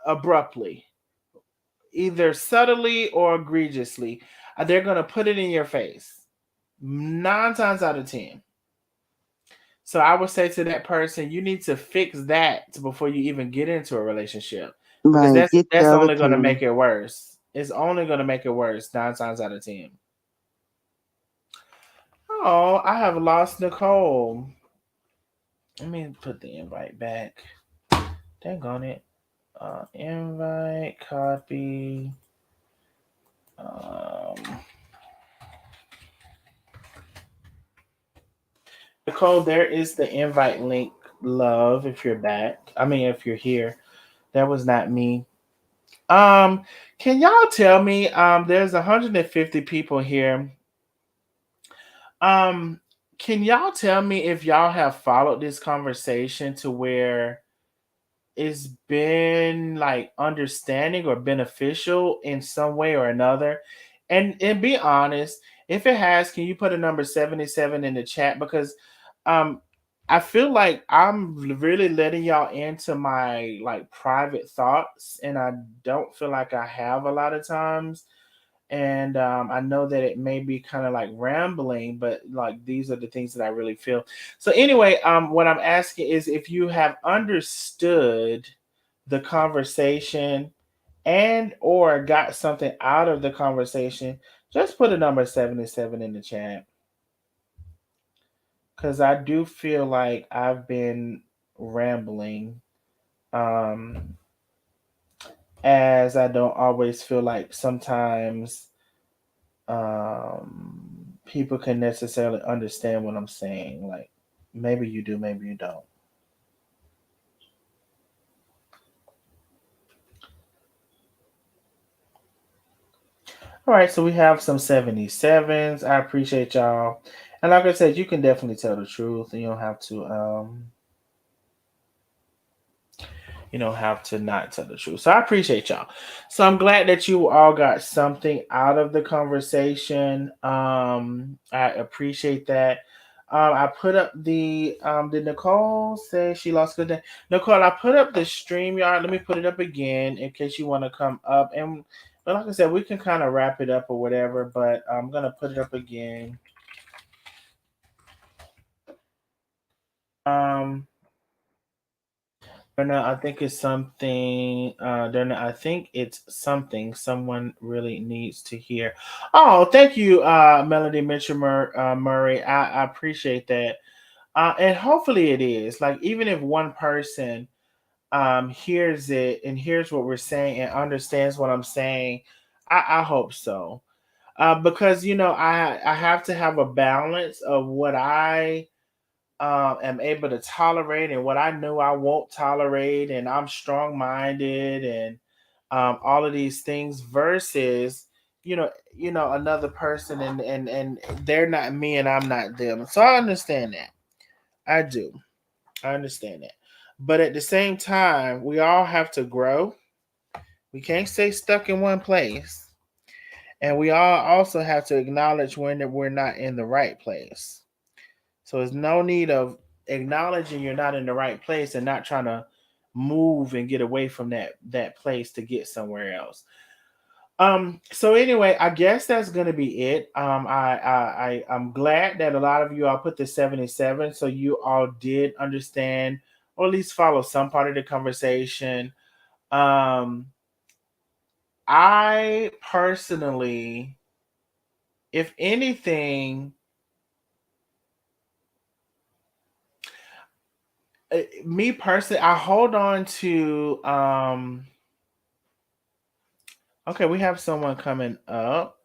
abruptly, either subtly or egregiously. They're going to put it in your face 9 times out of 10. So I would say to that person, you need to fix that before you even get into a relationship because Right. that's Get that's only going to therapy. make it worse. It's only going to make it worse 9 times out of 10. Oh, I have lost Nicole. Let me put the invite back. Dang on it. Invite copy. Um, Nicole, there is the invite link. Love, if you're back. I mean, if you're here, that was not me. Um, can y'all tell me? There's 150 people here. Um, can y'all tell me if y'all have followed this conversation to where it's been like understanding or beneficial in some way or another? And be honest, if it has, can you put a number 77 in the chat? Because um I feel like I'm really letting y'all into my like private thoughts, and I don't feel like I have a lot of times. And I know that it may be kind of like rambling, but like these are the things that I really feel. So anyway, what I'm asking is if you have understood the conversation and or got something out of the conversation, just put a number 77 in the chat because I do feel like I've been rambling, um, as I don't always feel like sometimes people can necessarily understand what I'm saying. Like maybe you do, maybe you don't. All right, so we have some 77s. I appreciate y'all. And like I said, you can definitely tell the truth. And you don't have to not tell the truth. So I appreciate y'all. So I'm glad that you all got something out of the conversation. I appreciate that. I put up the did Nicole say she lost good day? Nicole, I put up the stream yard. Let me put it up again in case you want to come up. And But like I said, we can kind of wrap it up or whatever. But I'm gonna put it up again. Um, Darnell, I think it's something. Darnell, I think it's something someone really needs to hear. Oh, thank you, Melody Mitchell Murray. I appreciate that. And hopefully it is. Like even if one person hears it and hears what we're saying and understands what I'm saying, I hope so. Because I have to have a balance of what I am able to tolerate and what I know I won't tolerate, and I'm strong minded and all of these things versus another person and they're not me and I'm not them. So I understand that. I do. I understand that. But at the same time, we all have to grow. We can't stay stuck in one place. And we all also have to acknowledge when we're not in the right place. So there's no need of acknowledging you're not in the right place and not trying to move and get away from that place to get somewhere else. So anyway, I guess that's gonna be it. I'm glad that a lot of you all put the 77, so you all did understand or at least follow some part of the conversation. Um, I personally, if anything, me personally, I hold on to okay, we have someone coming up.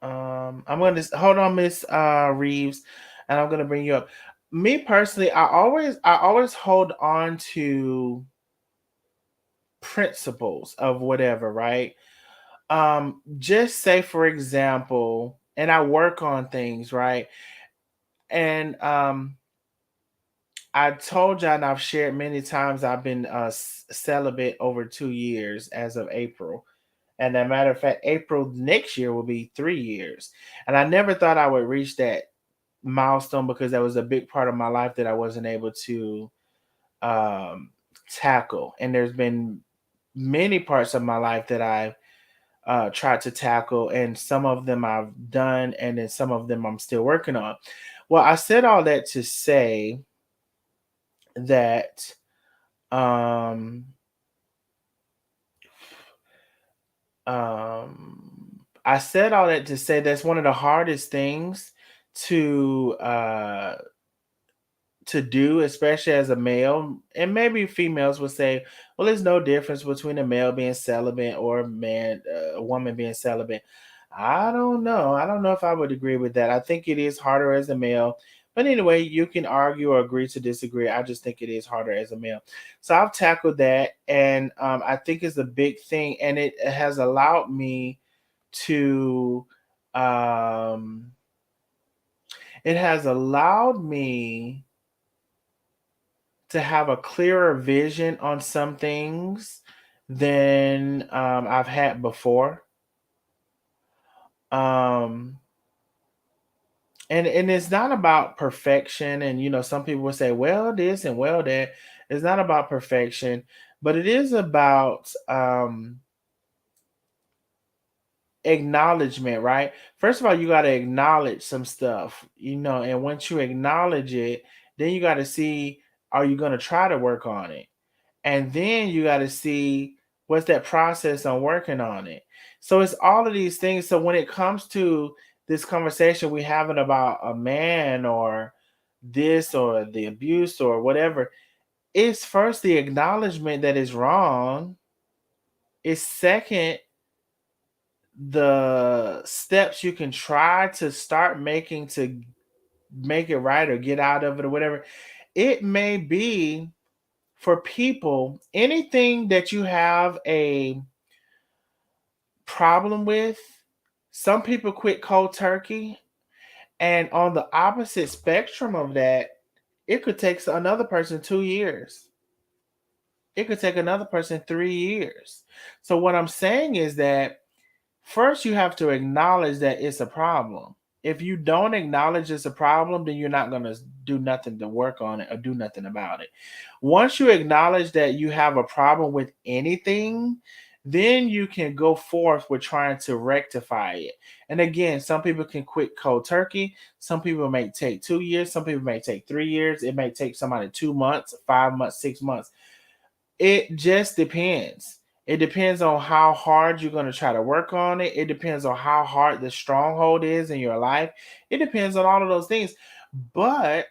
I'm gonna hold on, Miss Reeves, and I'm gonna bring you up. Me personally, I always hold on to principles of whatever, right? Just say for example, and I work on things, right? And I told you, and I've shared many times, I've been celibate over 2 years as of April. And as a matter of fact, April next year will be 3 years. And I never thought I would reach that milestone because that was a big part of my life that I wasn't able to um, tackle. And there's been many parts of my life that I've tried to tackle, and some of them I've done, and then some of them I'm still working on. Well, I said all that to say that um, I said all that to say that's one of the hardest things to do, especially as a male. And maybe females would say, "Well, there's no difference between a male being celibate or a woman being celibate." I don't know. I don't know if I would agree with that. I think it is harder as a male. But anyway, you can argue or agree to disagree. I just think it is harder as a male. So I've tackled that, and I think it's a big thing, and it has allowed me to. Um, it has allowed me to have a clearer vision on some things than I've had before. Um, and it's not about perfection. And some people will say, "Well, this and well that." It's not about perfection, but it is about acknowledgement, right? First of all, you got to acknowledge some stuff, and once you acknowledge it, then you got to see, are you going to try to work on it? And then you got to see what's that process on working on it. So it's all of these things. So when it comes to this conversation we having about a man or this or the abuse or whatever, it's first the acknowledgement that is wrong. It's second the steps you can try to start making to make it right or get out of it or whatever. It may be for people, anything that you have a problem with, some people quit cold turkey. And on the opposite spectrum of that, it could take another person 2 years. It could take another person 3 years. So, what I'm saying is that first you have to acknowledge that it's a problem. If you don't acknowledge it's a problem, then you're not going to do nothing to work on it or do nothing about it. Once you acknowledge that you have a problem with anything, then you can go forth with trying to rectify it. And again, some people can quit cold turkey. Some people may take 2 years. Some people may take 3 years. It may take somebody 2 months, 5 months, 6 months. It just depends. It depends on how hard you're going to try to work on it. It depends on how hard the stronghold is in your life. It depends on all of those things. But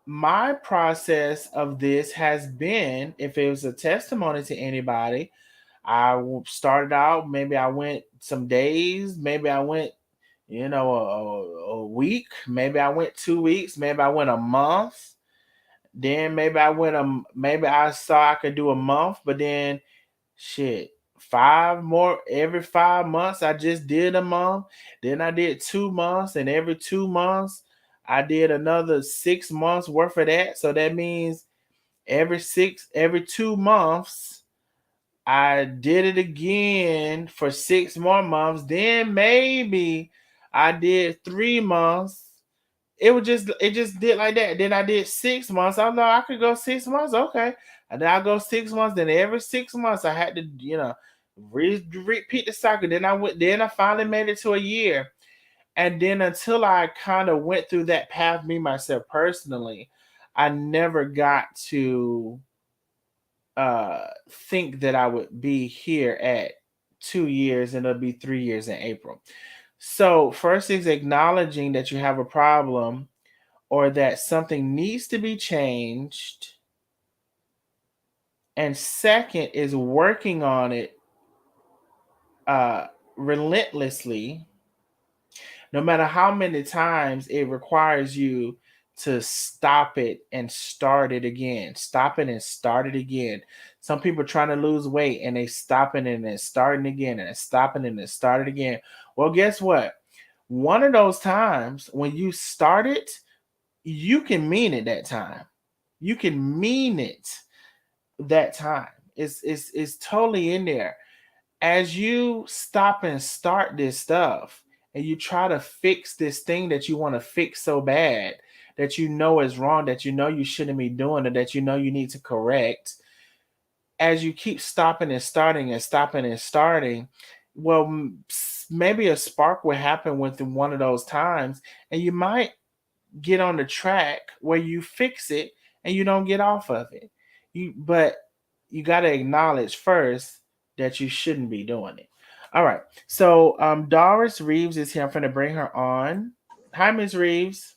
my process of this has been, if it was a testimony to anybody, started out, maybe I went some days, maybe I went, a week, maybe I went 2 weeks, maybe I went a month. Then maybe I saw I could do a month, but then shit, five more every 5 months I just did a month. Then I did 2 months, and every 2 months I did another 6 months worth of that. So that means every 2 months I did it again for 6 more months. Then maybe I did 3 months. It just did like that. Then I did 6 months. I know I could go 6 months. Okay. And then I go 6 months. Then every 6 months I had to, repeat the cycle. Then I finally made it to a year. And then until I kind of went through that path, me myself personally, I never got to think that I would be here at 2 years, and it'll be 3 years in April. So first is acknowledging that you have a problem or that something needs to be changed. And second is working on it uh, relentlessly, no matter how many times it requires you to stop it and start it again. Stop it and start it again. Some people trying to lose weight and they stopping and then starting again and then stopping and then starting again. Well, guess what? One of those times when you start it, you can mean it that time. You can mean it that time. It's totally in there. As you stop and start this stuff and you try to fix this thing that you want to fix so bad, that you know is wrong, that you know you shouldn't be doing, or that you know you need to correct, as you keep stopping and starting and stopping and starting, well, maybe a spark will happen within one of those times, and you might get on the track where you fix it and you don't get off of it. But you got to acknowledge first that you shouldn't be doing it. All right. So Doris Reeves is here. I'm going to bring her on. Hi, Ms. Reeves.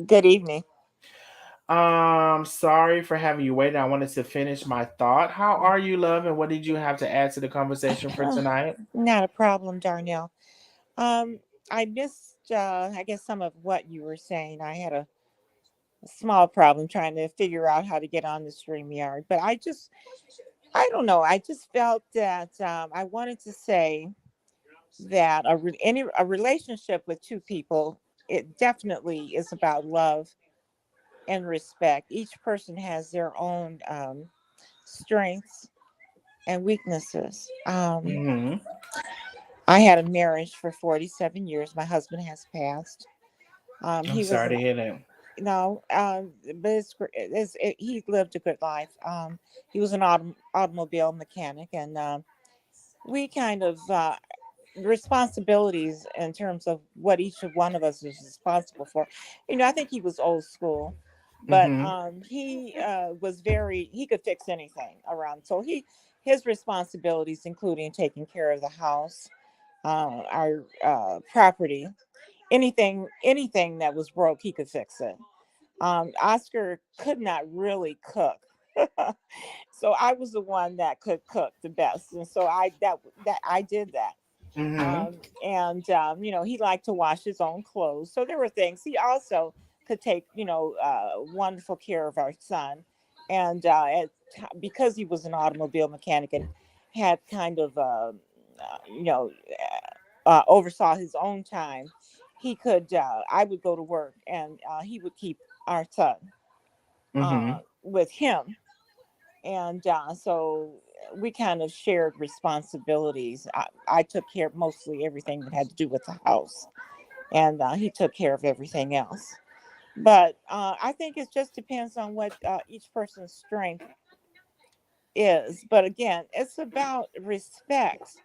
Good evening. Sorry for having you waiting. I wanted to finish my thought. How are you, love? And what did you have to add to the conversation for tonight? Not a problem, Darnell. Um, I missed, I guess, some of what you were saying. I had a small problem trying to figure out how to get on the StreamYard, but I don't know. I just felt that I wanted to say that a relationship with two people, it definitely is about love and respect. Each person has their own strengths and weaknesses. Mm-hmm. I had a marriage for 47 years. My husband has passed. I'm He was sorry an to hear that. no, but he lived a good life. He was an automobile mechanic, and we kind of responsibilities in terms of what each of one of us is responsible for. I think he was old school, but Mm-hmm. he was he could fix anything around. So his responsibilities including taking care of the house, our property, anything that was broke, he could fix it. Oscar could not really cook. So I was the one that could cook the best, and so I did that. Mm-hmm. And he liked to wash his own clothes. So there were things. He also could take wonderful care of our son, and because he was an automobile mechanic and had kind of you know oversaw his own time, he could. I would go to work, and he would keep our son Mm-hmm. with him, and so we kind of shared responsibilities. I took care of mostly everything that had to do with the house, and he took care of everything else. But I think it just depends on what each person's strength is. But again, it's about respect,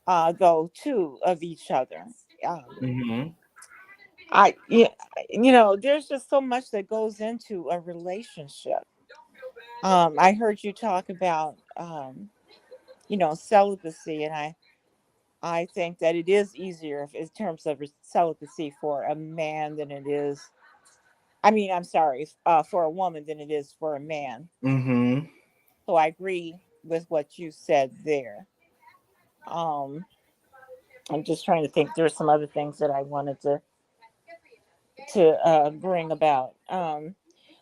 though, too, of each other. Um, Mm-hmm. I, yeah, there's just so much that goes into a relationship. I heard you talk about, celibacy, and I think that it is easier in terms of celibacy for a man than it is. I mean, I'm sorry, for a woman than it is for a man. Mm-hmm. So I agree with what you said there. Um, I'm just trying to think. There's some other things that I wanted to bring about.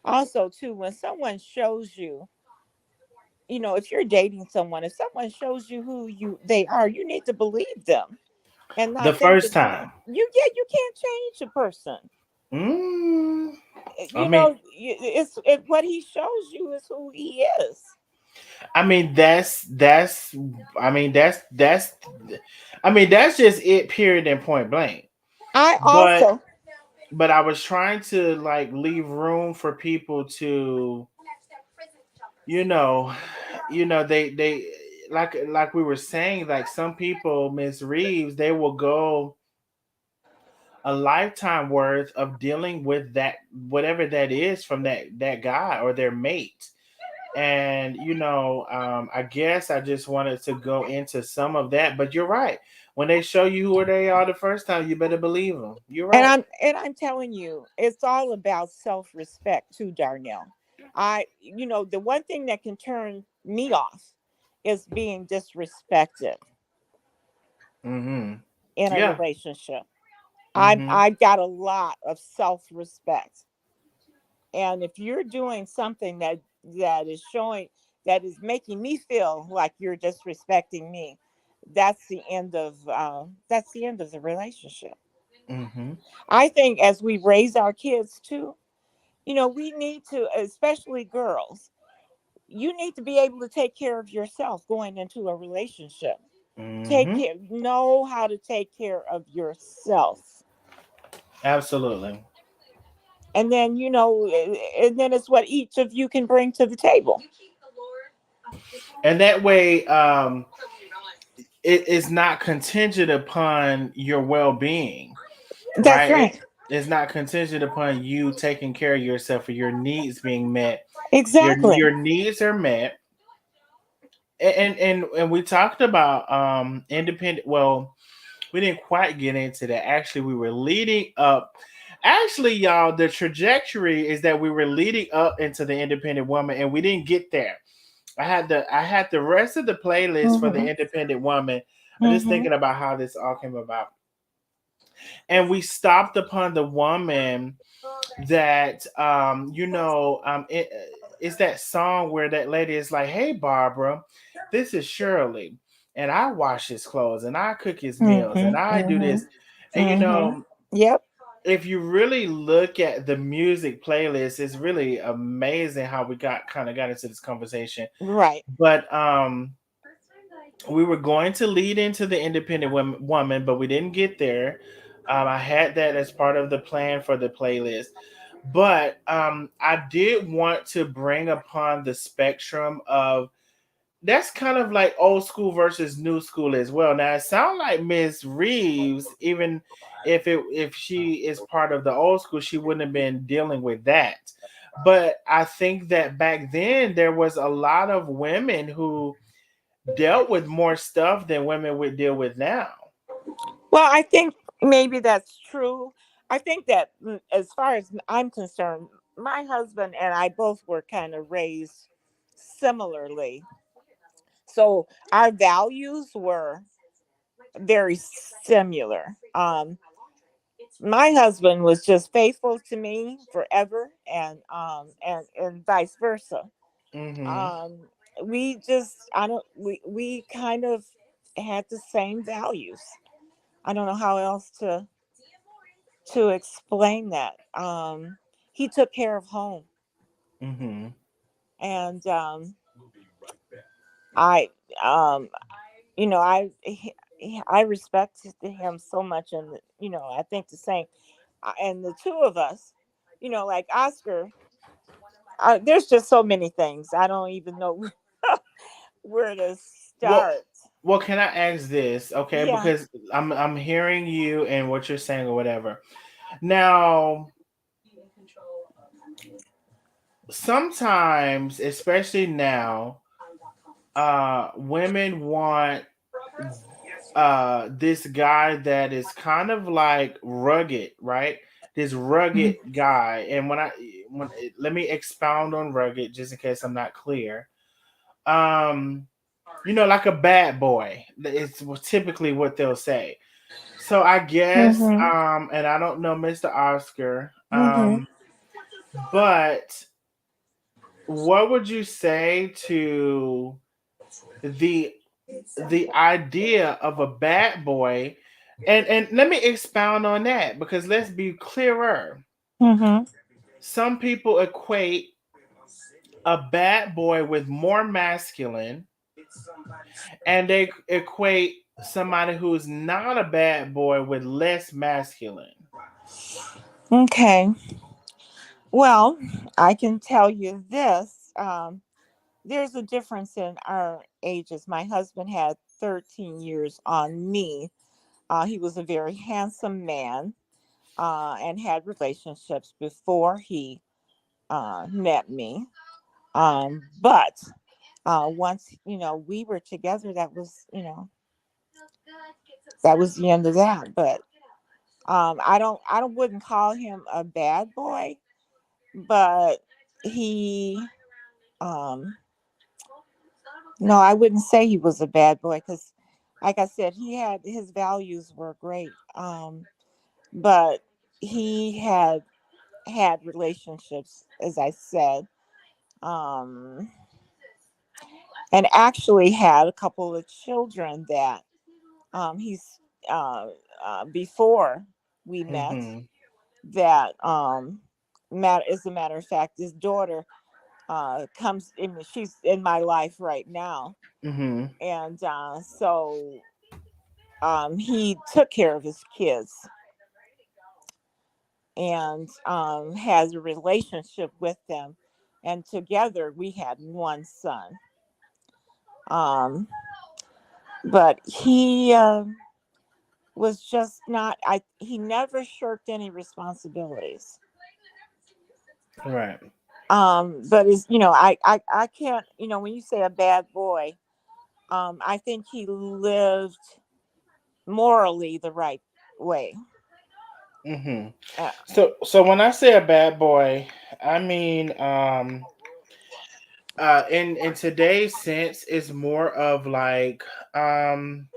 Also, too, when someone shows you, if you're dating someone, if someone shows you who they are, you need to believe them and The not think first that time. you can't change a person. Mm. I You mean, know, what he shows you is who he is. I mean that's I mean that's I mean that's just it period and point blank. I But also, I was trying to like leave room for people to you know they like we were saying like some people Miss Reeves they will go a lifetime worth of dealing with that whatever that is from that guy or their mate. And I guess I just wanted to go into some of that, but you're right. When they show you who they are the first time, you better believe them. You're and right. I'm telling you, it's all about self-respect too, Darnell. The one thing that can turn me off is being disrespected Mm-hmm. in a Yeah. relationship. Mm-hmm. I've got a lot of self-respect, and if you're doing something that is showing that is making me feel like you're disrespecting me, that's the end of the relationship. Mm-hmm. I think as we raise our kids too, we need to, especially girls, you need to be able to take care of yourself going into a relationship. Mm-hmm. Know how to take care of yourself. Absolutely. And then, it's what each of you can bring to the table. And that way, it is not contingent upon your well-being, That's right? right. It's not contingent upon you taking care of yourself or your needs being met. Exactly. Your needs are met, and we talked about independent. Well, we didn't quite get into that. Actually, we were leading up. Actually, y'all, the trajectory is that we were leading up into the independent woman, and we didn't get there. I had the rest of the playlist for the Hmm. independent woman. I'm just Hmm. thinking about how this all came about, and we stopped upon the woman that it's that song where that lady is like, "Hey, Barbara, this is Shirley, and I wash his clothes, and I cook his Hmm. meals, and I do Hmm. this." And Hmm. Yep. if you really look at the music playlist, it's really amazing how we got into this conversation. Right. But we were going to lead into the independent woman, but we didn't get there. I had that as part of the plan for the playlist, but I did want to bring upon the spectrum of that's kind of like old school versus new school as well. Now it sounds like Miss Reeves, even if she is part of the old school, she wouldn't have been dealing with that. But I think that back then there was a lot of women who dealt with more stuff than women would deal with now. Well, I think maybe that's true. I think that, as far as I'm concerned, my husband and I both were kind of raised similarly. So our values were very similar. My husband was just faithful to me forever, and vice versa. Mm-hmm. Um, we just I don't we kind of had the same values. I don't know how else to explain that. He took care of home, Mm-hmm. and I um I respected him so much, and I think the same. And the two of us, like Oscar, there's just so many things I don't even know where to Well, start. well, can I ask this? Okay, Yeah. because I'm hearing you and what you're saying or whatever. Now, sometimes, especially now, women want this guy that is kind of like rugged, right? This rugged guy. And when let me expound on rugged just in case I'm not clear. Um, like a bad boy. It's typically what they'll say. So I guess, Mm-hmm. and I don't know Mr. Oscar, Mm-hmm. but what would you say to the the idea of a bad boy? And let me expound on that because let's be clearer. Mm-hmm. Some people equate a bad boy with more masculine, and they equate somebody who's not a bad boy with less masculine. Okay. Well, I can tell you this. There's a difference in our ages. My husband had 13 years on me. He was a very handsome man and had relationships before he met me. But once we were together, that was the end of that. But I don't wouldn't call him a bad boy, but he um no, I wouldn't say he was a bad boy because, like I said, he had his values were great. But he had relationships, as I said, um, and actually had a couple of children that he's before we met. Mm-hmm. That as a matter of fact, his daughter comes in. She's in my life right now, Mm-hmm. and so he took care of his kids and has a relationship with them. And together we had one son. Um, but he was just not. He never shirked any responsibilities. Right. But is I can't. When you say a bad boy, I think he lived morally the right way. Mm-hmm. Uh, So when I say a bad boy, I mean in today's sense it's more of like um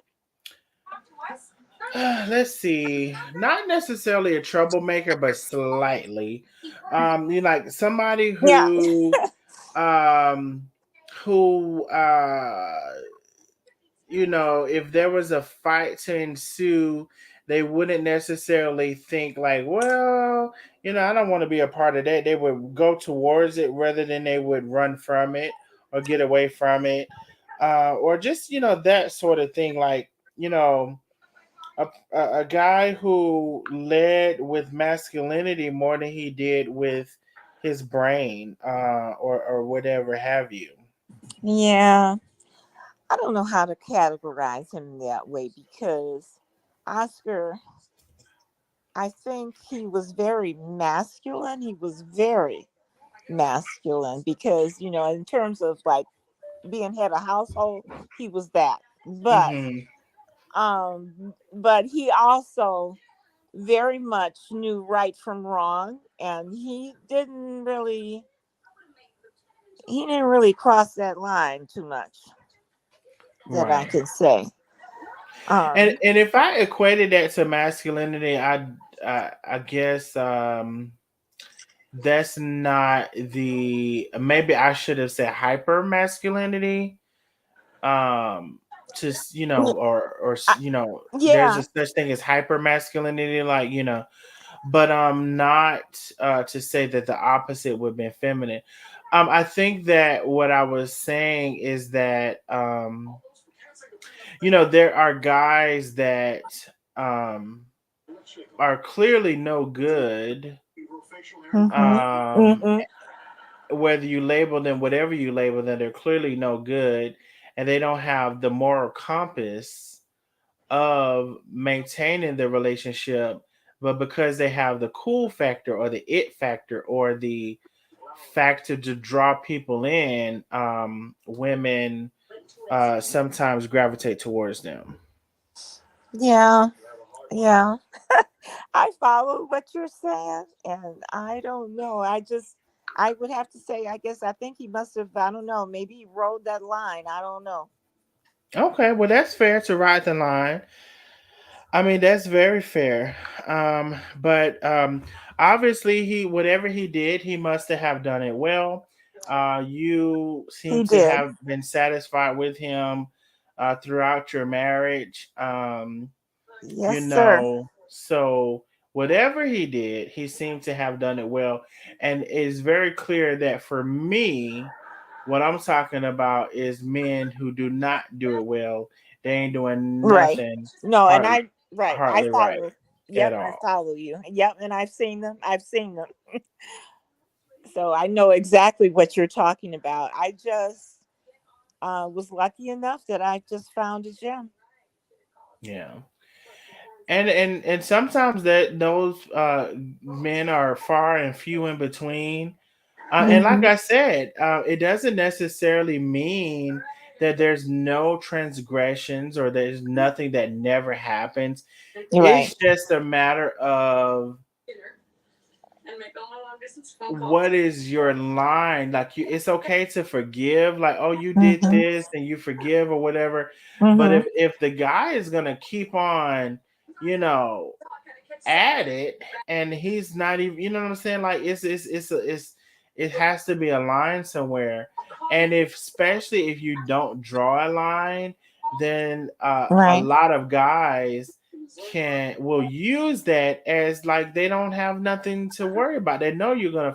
let's see, not necessarily a troublemaker but slightly like somebody yeah. um who if there was a fight to ensue, they wouldn't necessarily think like, well, I don't want to be a part of that. They would go towards it rather than they would run from it or get away from it, or just that sort of thing. Like a guy who led with masculinity more than he did with his brain, or whatever have you. Yeah. I don't know how to categorize him that way because Oscar, I think he was very masculine. He was very masculine because, in terms of like being head of household, he was that. Hmm. But he also very much knew right from wrong, and he didn't really cross that line too much that I Right. can say. And Um and if I equated that to masculinity, I guess that's not the, maybe I should have said hyper masculinity. Just or I, there's a yeah. such thing as hyper masculinity, like but not to say that the opposite would be feminine. I think that what I was saying is that there are guys that um are clearly no good, Mhm. um Mhm. whether you label them whatever you label them, they're clearly no good, and they don't have the moral compass of maintaining the relationship, but because they have the cool factor or the it factor or the factor to draw people in, women sometimes gravitate towards them. Yeah, yeah. I follow what you're saying, and I don't know. I would have to say, I guess, I think he must have, I don't know, maybe he rode that line. I don't know. Okay, well, that's fair to ride the line. I mean, that's very fair. But obviously, he whatever he did, he must have done it well. You seem He to did. have been satisfied with him throughout your marriage. Yes, sir. So whatever he did, he seemed to have done it well, and it's very clear that for me, what I'm talking about is men who do not do it well. They ain't doing Right. nothing No, and hardly I hardly right follow. at Yep, I all. follow you. Yep, and I've seen them. I've seen them. So I know exactly what you're talking about. I just was lucky enough that I just found a gem. Yeah. And sometimes that those men are far and few in between. And like Hmm. I said, it doesn't necessarily mean that there's no transgressions or there's nothing that never happens. You're right. It's just a matter of what is your line. Like it's okay to forgive, like, oh, you did Hmm. this and you forgive or whatever. But Hmm. if the guy is gonna keep on, you know, at it and he's not even, you know what I'm saying, like it's it has to be a line somewhere. And if especially if you don't draw a line, then a Right. lot of guys will use that as like they don't have nothing to worry about. They know you're gonna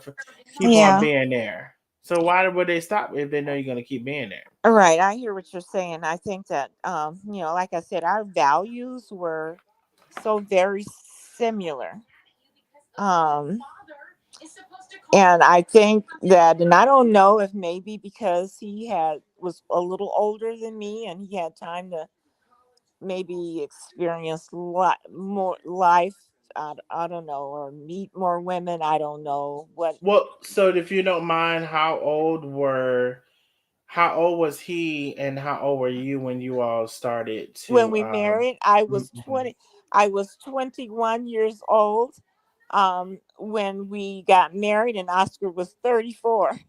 keep on Yeah. being there, so why would they stop if they know you're gonna keep being there? All right. I hear what you're saying. I think that, like I said, our values were so very similar. Um, and I think that, and I don't know if maybe because he was a little older than me and he had time to maybe experience more life. I don't know, or meet more women. I don't know what. Well, so if you don't mind, how old was he and how old were you when you all started When to we married, mhm. I was 21 years old when we got married, and Oscar was 34.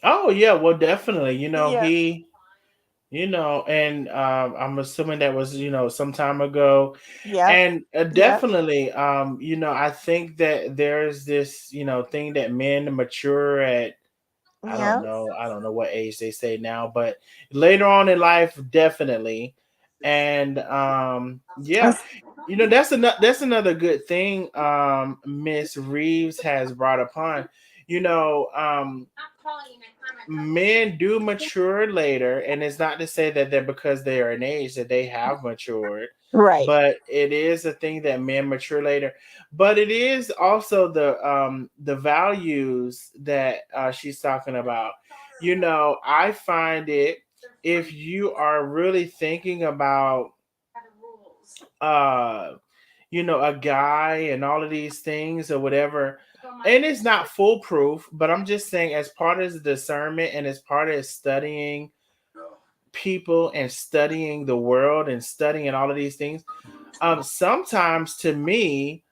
Oh yeah, well definitely. Yeah. And I'm assuming that was, some time ago. Yep. And Yep. definitely, I think that there's this, thing that men mature at. Yep. I don't know what age they say now, but later on in life, definitely. And yeah, It's- that's another good thing Miss Reeves has brought upon. You know, men do mature later, and it's not to say that they're because they are an age that they have matured, Right. but it is a thing that men mature later. But it is also the values that she's talking about. I find it, if you are really thinking about uh a guy and all of these things or whatever. And it's not foolproof, but I'm just saying, as part of the discernment and as part of studying people and studying the world and studying all of these things, sometimes to me,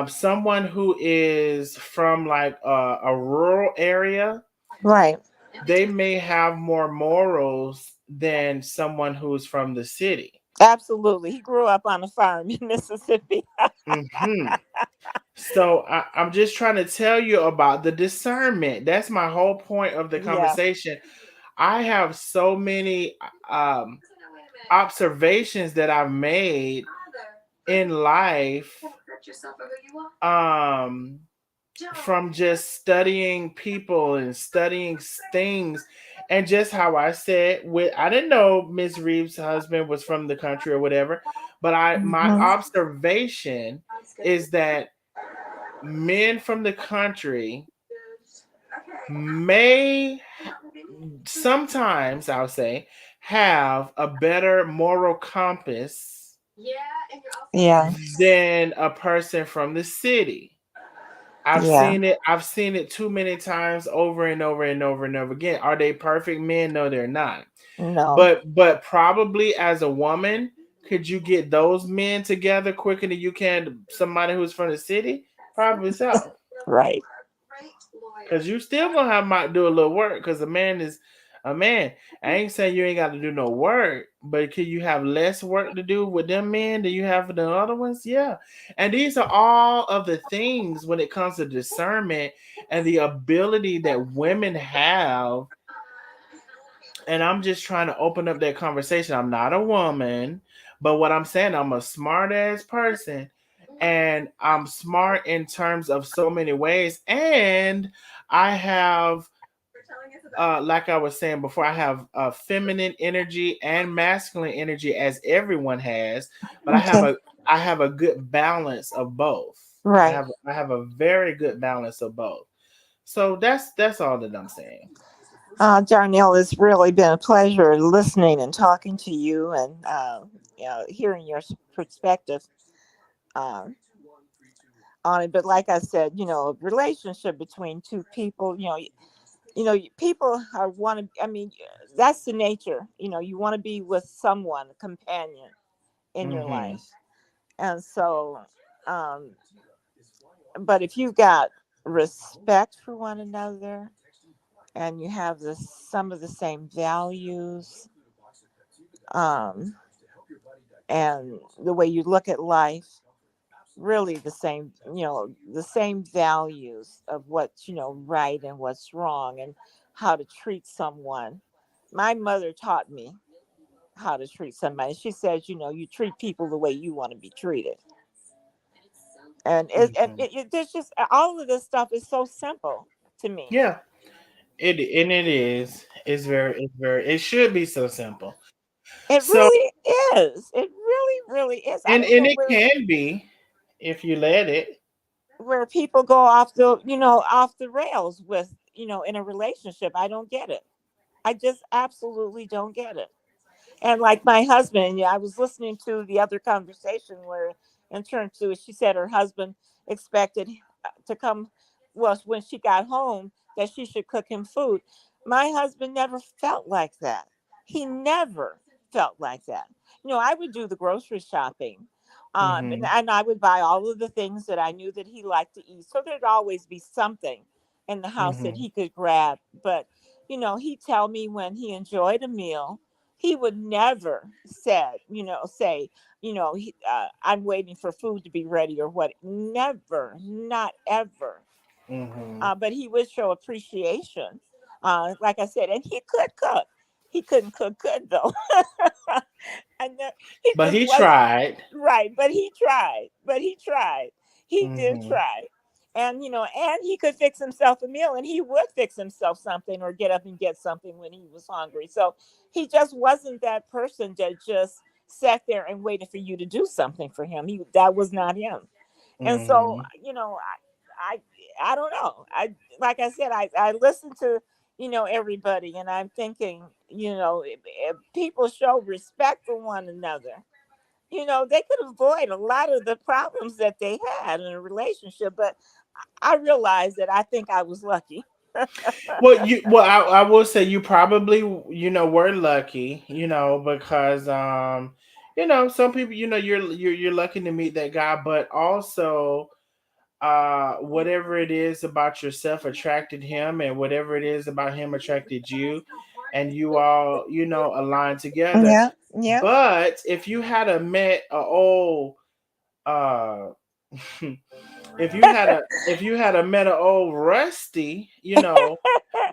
someone who is from like a rural area, Right. they may have more morals than someone who's from the city. Absolutely. He grew up on a farm in Mississippi. Hmm. So I'm just trying to tell you about the discernment. That's my whole point of the Yeah. conversation. I have so many observations that I've made in life, um, from just studying people and studying things. And just how I said, I didn't know Miss Reeves' husband was from the country or whatever, but my Hmm. observation is that men from the country may sometimes, I'll say, have a better moral compass Yeah. than a person from the city. I've Yeah. seen it. I've seen it too many times over and over and over and over again. Are they perfect men? No, they're not. No. But probably as a woman, could you get those men together quicker than you can somebody who's from the city? Probably so. Right. Cause you still gonna have might do a little work. Cause a man is a man. I ain't saying you ain't got to do no work, but can you have less work to do with them men than you have with the other ones? Yeah. And these are all of the things when it comes to discernment and the ability that women have. And I'm just trying to open up that conversation. I'm not a woman, but what I'm saying, I'm a smart ass person, and I'm smart in terms of so many ways. And I have, like I was saying before, I have feminine energy and masculine energy as everyone has, but Okay. I have a good balance of both. Right. I have a very good balance of both. So that's all that I'm saying. Darnell, it's really been a pleasure listening and talking to you and hearing your perspective uh, on it. But like I said, a relationship between two people, people are want to. I mean, that's the nature. You want to be with someone, a companion in your Hmm. life, and so. Um, but if you've got respect for one another and you have some of the same values, um, and the way you look at life, really the same values of what's right and what's wrong and how to treat someone. My mother taught me how to treat somebody. She says, you treat people the way you want to be treated. And Hmm. there's just all of this stuff is so simple to me. Yeah. It is. It should be so simple. It So really is. It really, really is. I don't and know it can be if you let it. where people go off the rails with in a relationship. I don't get it. I just absolutely don't get it. And like my husband, yeah, I was listening to the other conversation where, in terms to it, she said her husband expected to come, well, when she got home, that she should cook him food. My husband never felt like that. He never felt like that. I would do the grocery shopping. And, Hmm. and I would buy all of the things that I knew that he liked to eat. So there'd always be something in the house that Hmm. he could grab. But, he'd tell me when he enjoyed a meal, he would never say, I'm waiting for food to be ready or what. Never, not ever. Hmm. But he would show appreciation. Like I said, and he could cook. He couldn't cook good though. And he But just he was tried. right. But he tried. But he tried. He did Hmm. try. And he could fix himself a meal, and he would fix himself something or get up and get something when he was hungry. So he just wasn't that person that just sat there and waited for you to do something for him. That was not him. And so, Hmm. I don't know. Like I said, I listen to everybody, and I'm thinking, if people show respect for one another, they could avoid a lot of the problems that they had in a relationship. But I realized that I think I was lucky. I will say you probably were lucky, because some people, you're lucky to meet that guy, but also whatever it is about yourself attracted him, and whatever it is about him attracted you, and you all aligned together. Yeah, yeah. But if you had a met a old uh if you had a met a old Rusty,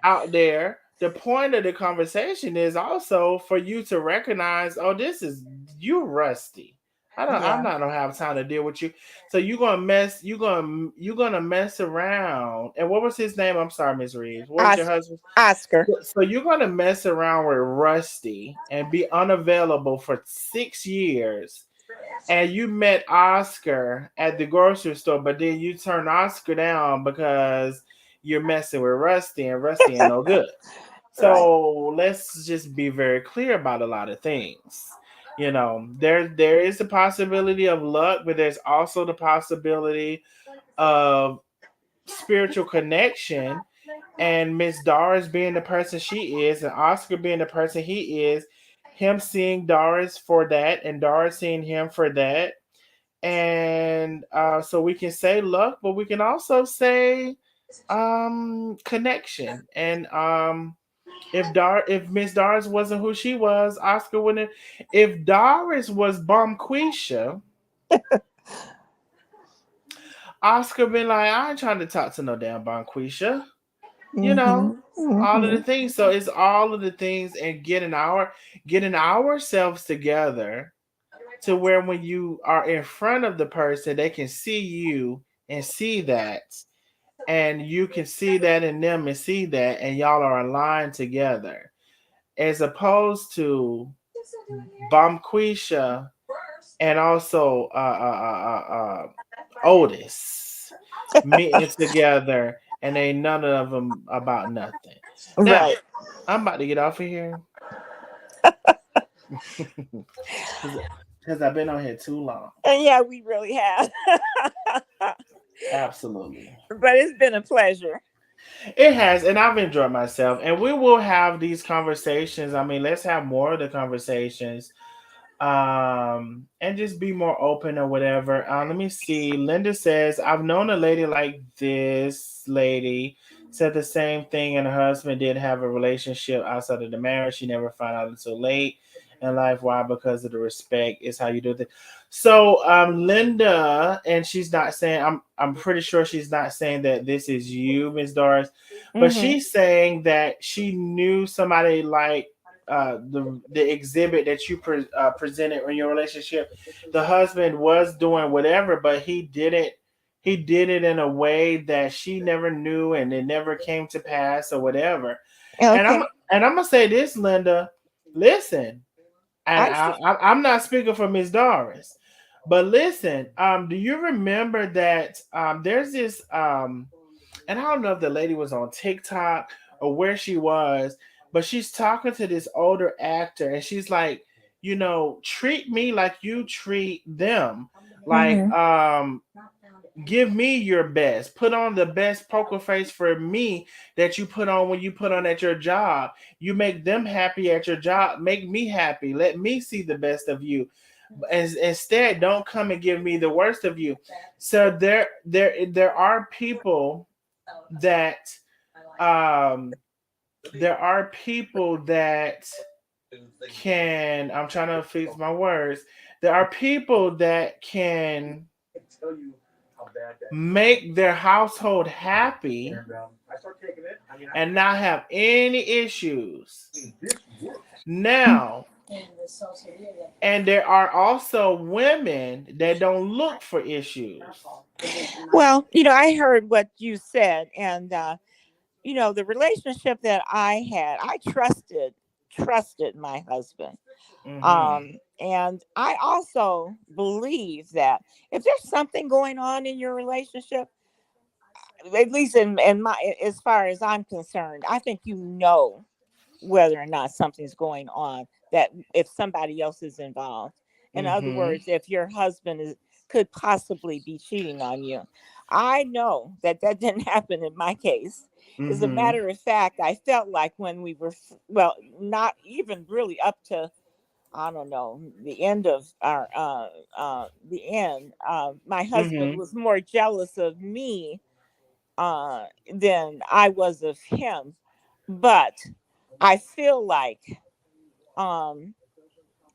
out there, the point of the conversation is also for you to recognize, oh, this is you Rusty. I'm Yeah. not gonna have time to deal with you. So you're gonna mess around. And what was his name? I'm sorry, Miss Reeves. What was your Os- husband? Oscar. So you're gonna mess around with Rusty and be unavailable for 6 years, and you met Oscar at the grocery store, but then you turned Oscar down because you're messing with Rusty, and Rusty ain't no good. Right. So let's just be very clear about a lot of things. There is the possibility of luck, but there's also the possibility of spiritual connection, and Miss Doris being the person she is, and Oscar being the person he is, him seeing Doris for that, and Doris seeing him for that. And so we can say luck, but we can also say connection. And if Miss Doris wasn't who she was, Oscar wouldn't. If Doris was Bomquisha, Oscar been like, I ain't trying to talk to no damn Bonquisha. You know, Mm-hmm. all of Mm-hmm. the things. So it's all of the things, and getting ourselves together to where when you are in front of the person, they can see you and see that, and you can see that in them and see that, and y'all are aligned together, as opposed to Bomquisha and also Otis meeting together, and ain't none of them about nothing. Now, Right. I'm about to get off of here because I've been on here too long. And yeah, we really have. Absolutely. But it's been a pleasure. It has, and I've enjoyed myself. And we will have these conversations. I mean, let's have more of the conversations, and just be more open or whatever. Let me see. Linda says, I've known a lady like this lady said the same thing, and her husband did have a relationship outside of the marriage. She never found out until late in life. Why? Because of the respect is how you do it. So Linda, and she's not saying, I'm pretty sure she's not saying that this is you, Miss Doris, but Mm-hmm. she's saying that she knew somebody like the exhibit that you presented in your relationship. The husband was doing whatever, but he did it in a way that she never knew, and it never came to pass or whatever. And i'm Okay. and I'm gonna say this, Linda, listen, and I should. I'm not speaking for Miss Doris, but listen, do you remember that there's this and I don't know if the lady was on TikTok or where she was, but she's talking to this older actor, and she's like, treat me like you treat them. Like, Mm-hmm. give me your best. Put on the best poker face for me that you put on when you put on at your job. You make them happy at your job. Make me happy. Let me see the best of you. Instead, don't come and give me the worst of you. So there are people that um there are people that can, I'm trying to fix my words, there are people that can make their household happy and not have any issues. Now, and there are also women that don't look for issues. Well, I heard what you said, and the relationship that I had, I trusted my husband. Mm-hmm. And I also believe that if there's something going on in your relationship, at least in my, as far as I'm concerned, I think whether or not something's going on, that if somebody else is involved. In other Mm-hmm. words, if your husband could possibly be cheating on you. I know that didn't happen in my case. As a Mm-hmm. matter of fact, I felt like when we were, well, not even really up to, I don't know, the end, my husband Mm-hmm. was more jealous of me than I was of him. But I feel like um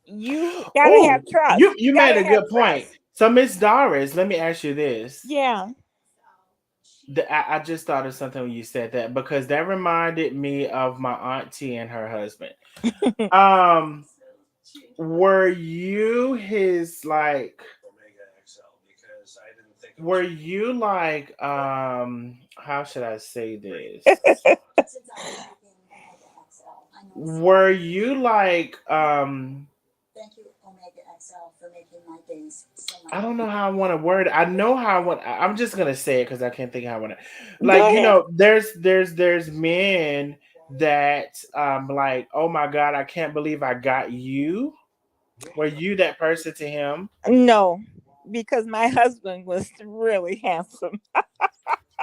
you gotta Oh, have trust. you You made gotta a have good point. trust. So, Miss Doris, let me ask you this. Yeah. I just thought of something when you said that, because that reminded me of my auntie and her husband. Um, were you his like? Were you like? How should I say this? Were you like? I don't know how I want to word it. I know how I want. I'm just gonna say it because I can't think how I want to. Go Like ahead. there's men that like, oh my god, I can't believe I got you. Were you that person to him? No, because my husband was really handsome.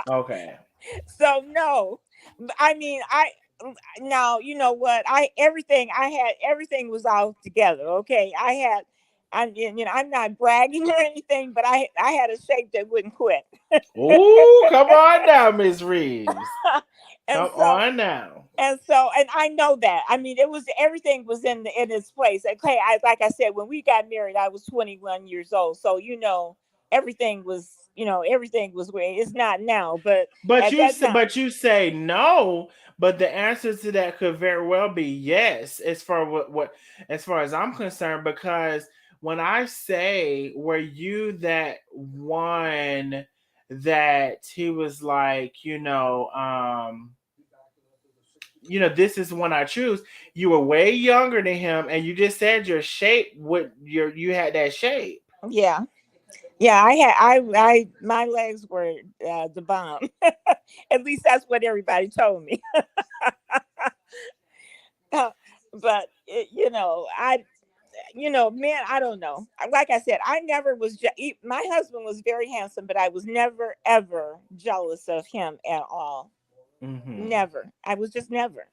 Okay. So no. I mean, I now you know what? I everything I had everything was all together, okay? I'm not bragging or anything, but I had a shape that wouldn't quit. Ooh, come on now, Miss Reeves. and Come so on now. and I know that. I mean, it was everything was in its place. Okay, I like I said, when we got married, I was 21 years old. So everything was where it's not now, but at that time, But you say no, but the answer to that could very well be yes, as far what as far as I'm concerned, because when I say were you that one that he was like, this is one I choose. You were way younger than him, and you just said your shape. You had that shape. yeah, yeah, I my legs were the bomb. At least that's what everybody told me. But man, I don't know. Like I said, I never was. My husband was very handsome, but I was never ever jealous of him at all. Hmm. Never. I was just never.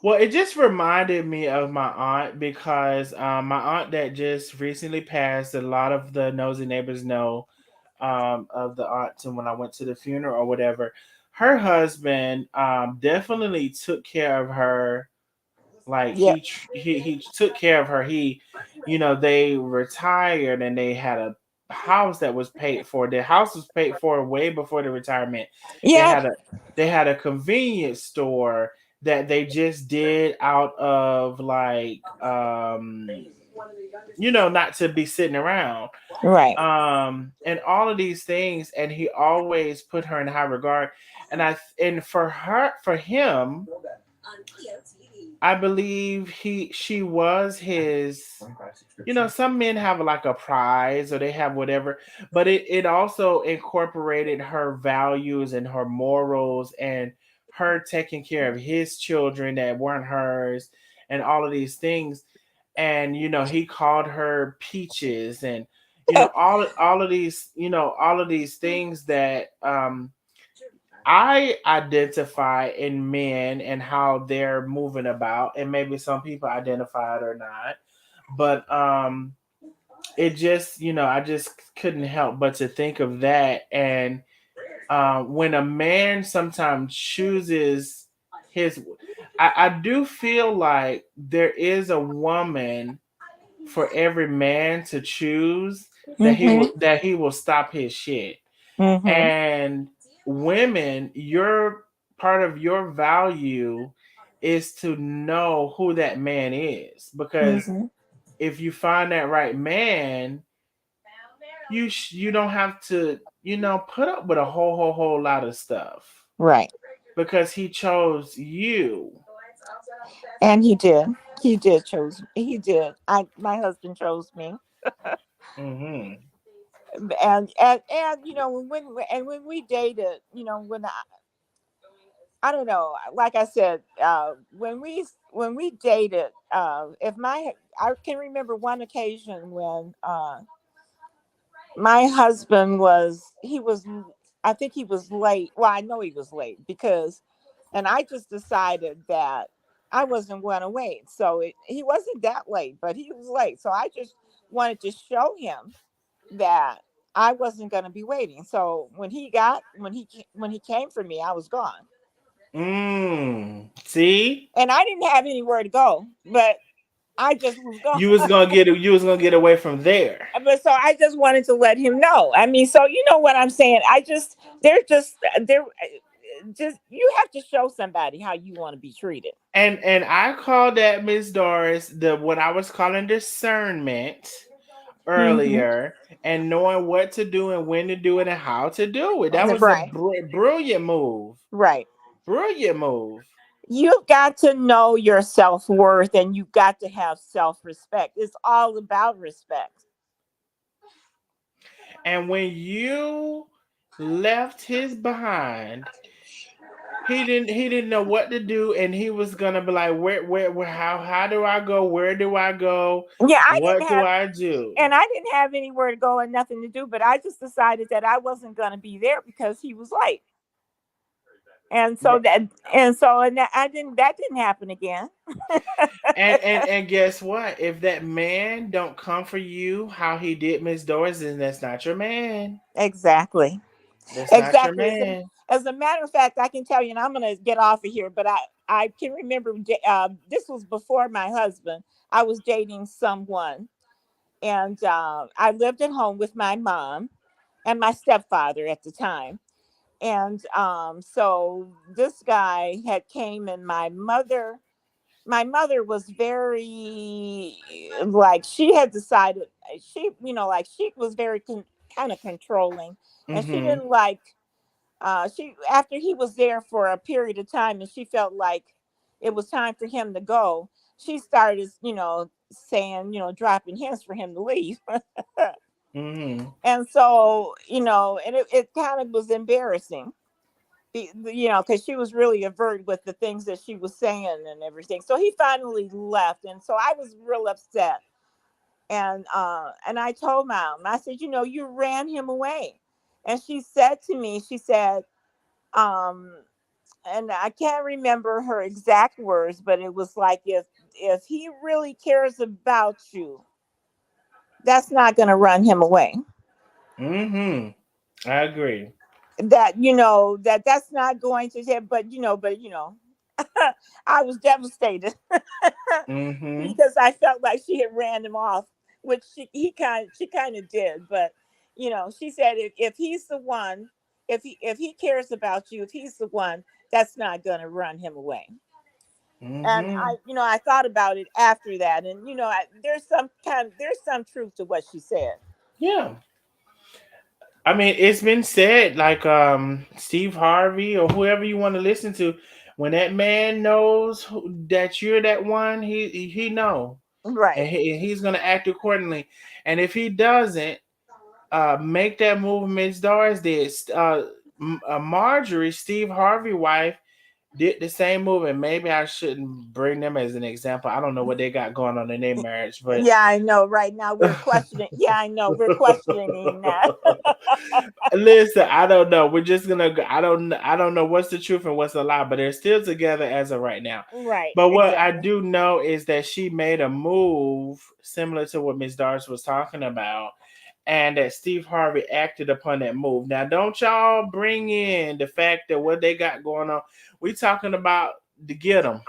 Well, it just reminded me of my aunt because my aunt that just recently passed. A lot of the nosy neighbors know of the aunt, and when I went to the funeral or whatever, her husband definitely took care of her. Like Yeah. he took care of her. They retired and they had a house that was paid for. The house was paid for way before the retirement. They Yeah. had a they had a convenience store that they just did out of like not to be sitting around. Right. And all of these things, and he always put her in high regard. And for him, I believe she was his. Some men have like a prize or they have whatever, but it also incorporated her values and her morals and her taking care of his children that weren't hers and all of these things. And he called her peaches and all of these things that I identify in men and how they're moving about, and maybe some people identify it or not. But it just, I just couldn't help but to think of that. And when a man sometimes chooses his, I do feel like there is a woman for every man to choose Mhm. that he will stop his shit. Mhm. And women, your part of your value is to know who that man is, because Mhm. if you find that right man, you don't have to put up with a whole lot of stuff Right. because he chose you. And he did. He did chose. He did. My husband chose me. Hmm. And when we dated, when I don't know, like I said, when we dated, if my I can remember one occasion when my husband was I think he was late. Well, I know he was late because and I just decided that I wasn't going to wait. So he wasn't that late, but he was late. So I just wanted to show him that I wasn't going to be waiting. So when he came for me, I was gone. See, And I didn't have anywhere to go, but I just was gone. you was gonna get away from there. But so I just wanted to let him know. I mean, so you know what I'm saying? They're just you have to show somebody how you want to be treated. And I call that, Miss Doris, the what I was calling discernment Hmm. earlier, and knowing what to do and when to do it and how to do it. That was a Right. brilliant move. Right. Brilliant move. You've got to know your self-worth, and you've got to have self-respect. It's all about respect. And when you left his behind, he didn't know what to do, and he was gonna be like, where how do I go? Where do I go? Yeah, I What didn't do have I do? and I didn't have anywhere to go and nothing to do, but I just decided that I wasn't going to be there because he was late. And so Right. that didn't happen again. And guess what? If that man don't come for you how he did Miss Doris, then that's not your man. Exactly. That's not your Exactly. man. As a matter of fact, I can tell you, and I'm going to get off of here, but I can remember this was before my husband. I was dating someone, and I lived at home with my mom and my stepfather at the time. And so this guy had came, and my mother was very, like, she had decided, like, she was very kind of controlling, and she Mm-hmm. didn't like, she after he was there for a period of time, and she felt like it was time for him to go. She started, saying, dropping hints for him to leave. Mm-hmm. And so, and it kind of was embarrassing, because she was really avert with the things that she was saying and everything. So he finally left, and so I was real upset. And I told mom, I said, you ran him away. And she said to me, she said, um, and I can't remember her exact words, but it was like, if he really cares about you, that's not going to run him away. Mm-hmm. I agree. That that's not going to him, but I was devastated Mm-hmm. because I felt like she had ran him off, which she kind of did. But she said, if he's the one, if he cares about you, if he's the one, that's not going to run him away. And Mm-hmm. I thought about it after that, and there's some truth to what she said. Yeah. I mean, it's been said, like Steve Harvey or whoever you want to listen to, when that man knows that you're that one, he know, and Right. he's gonna act accordingly. And if he doesn't, make that move Miss Doris did. Marjorie, Steve Harvey wife, did the same move, and maybe I shouldn't bring them as an example. I don't know what they got going on in their marriage, but Yeah, I know. Right now we're questioning. Yeah, I know. We're questioning that. listen, I don't know. We're just gonna. I don't know what's the truth and what's the lie, but they're still together as of right now. Right. But what I Exactly. do know is that she made a move similar to what Miss Doris was talking about, and that Steve Harvey acted upon that move. Now, don't y'all bring in the fact that what they got going on. We talking about to get them,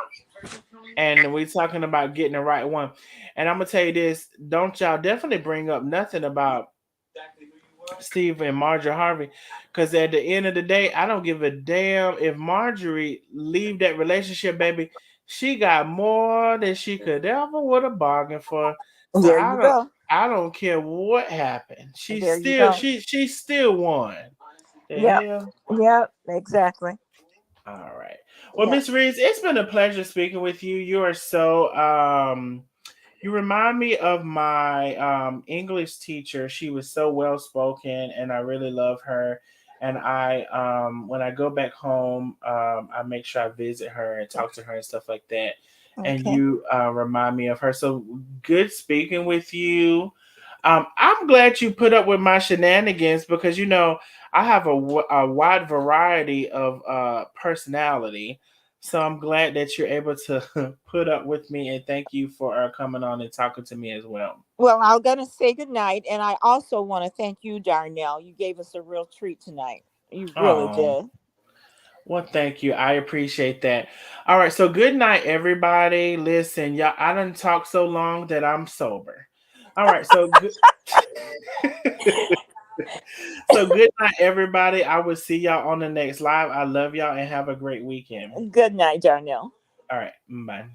and we talking about getting the right one. And I'm gonna tell you this: don't y'all definitely bring up nothing about Steve and Marjorie Harvey, because at the end of the day, I don't give a damn if Marjorie leave that relationship, baby. She got more than she could ever would have bargained for. So There I you don't go. I don't care what happened. She There you still go. she still won. The Yep. hell. Yep. Exactly. All right. Well, Yeah. Miss Reeves, it's been a pleasure speaking with you. You are so you remind me of my English teacher. She was so well spoken, and I really love her. And when I go back home, I make sure I visit her and talk to her and stuff like that. And Okay. you remind me of her. So good speaking with you. I'm glad you put up with my shenanigans because I have a wide variety of personality. So I'm glad that you're able to put up with me, and thank you for coming on and talking to me as well. Well, I'm gonna say good night, and I also want to thank you, Darnell. You gave us a real treat tonight. You really Oh, did. well, thank you. I appreciate that. All right, so good night, everybody. Listen, y'all, I done talked so long that I'm sober. All right, so good. So good night, everybody. I will see y'all on the next live. I love y'all and have a great weekend. Good night, Darnell. All right, bye.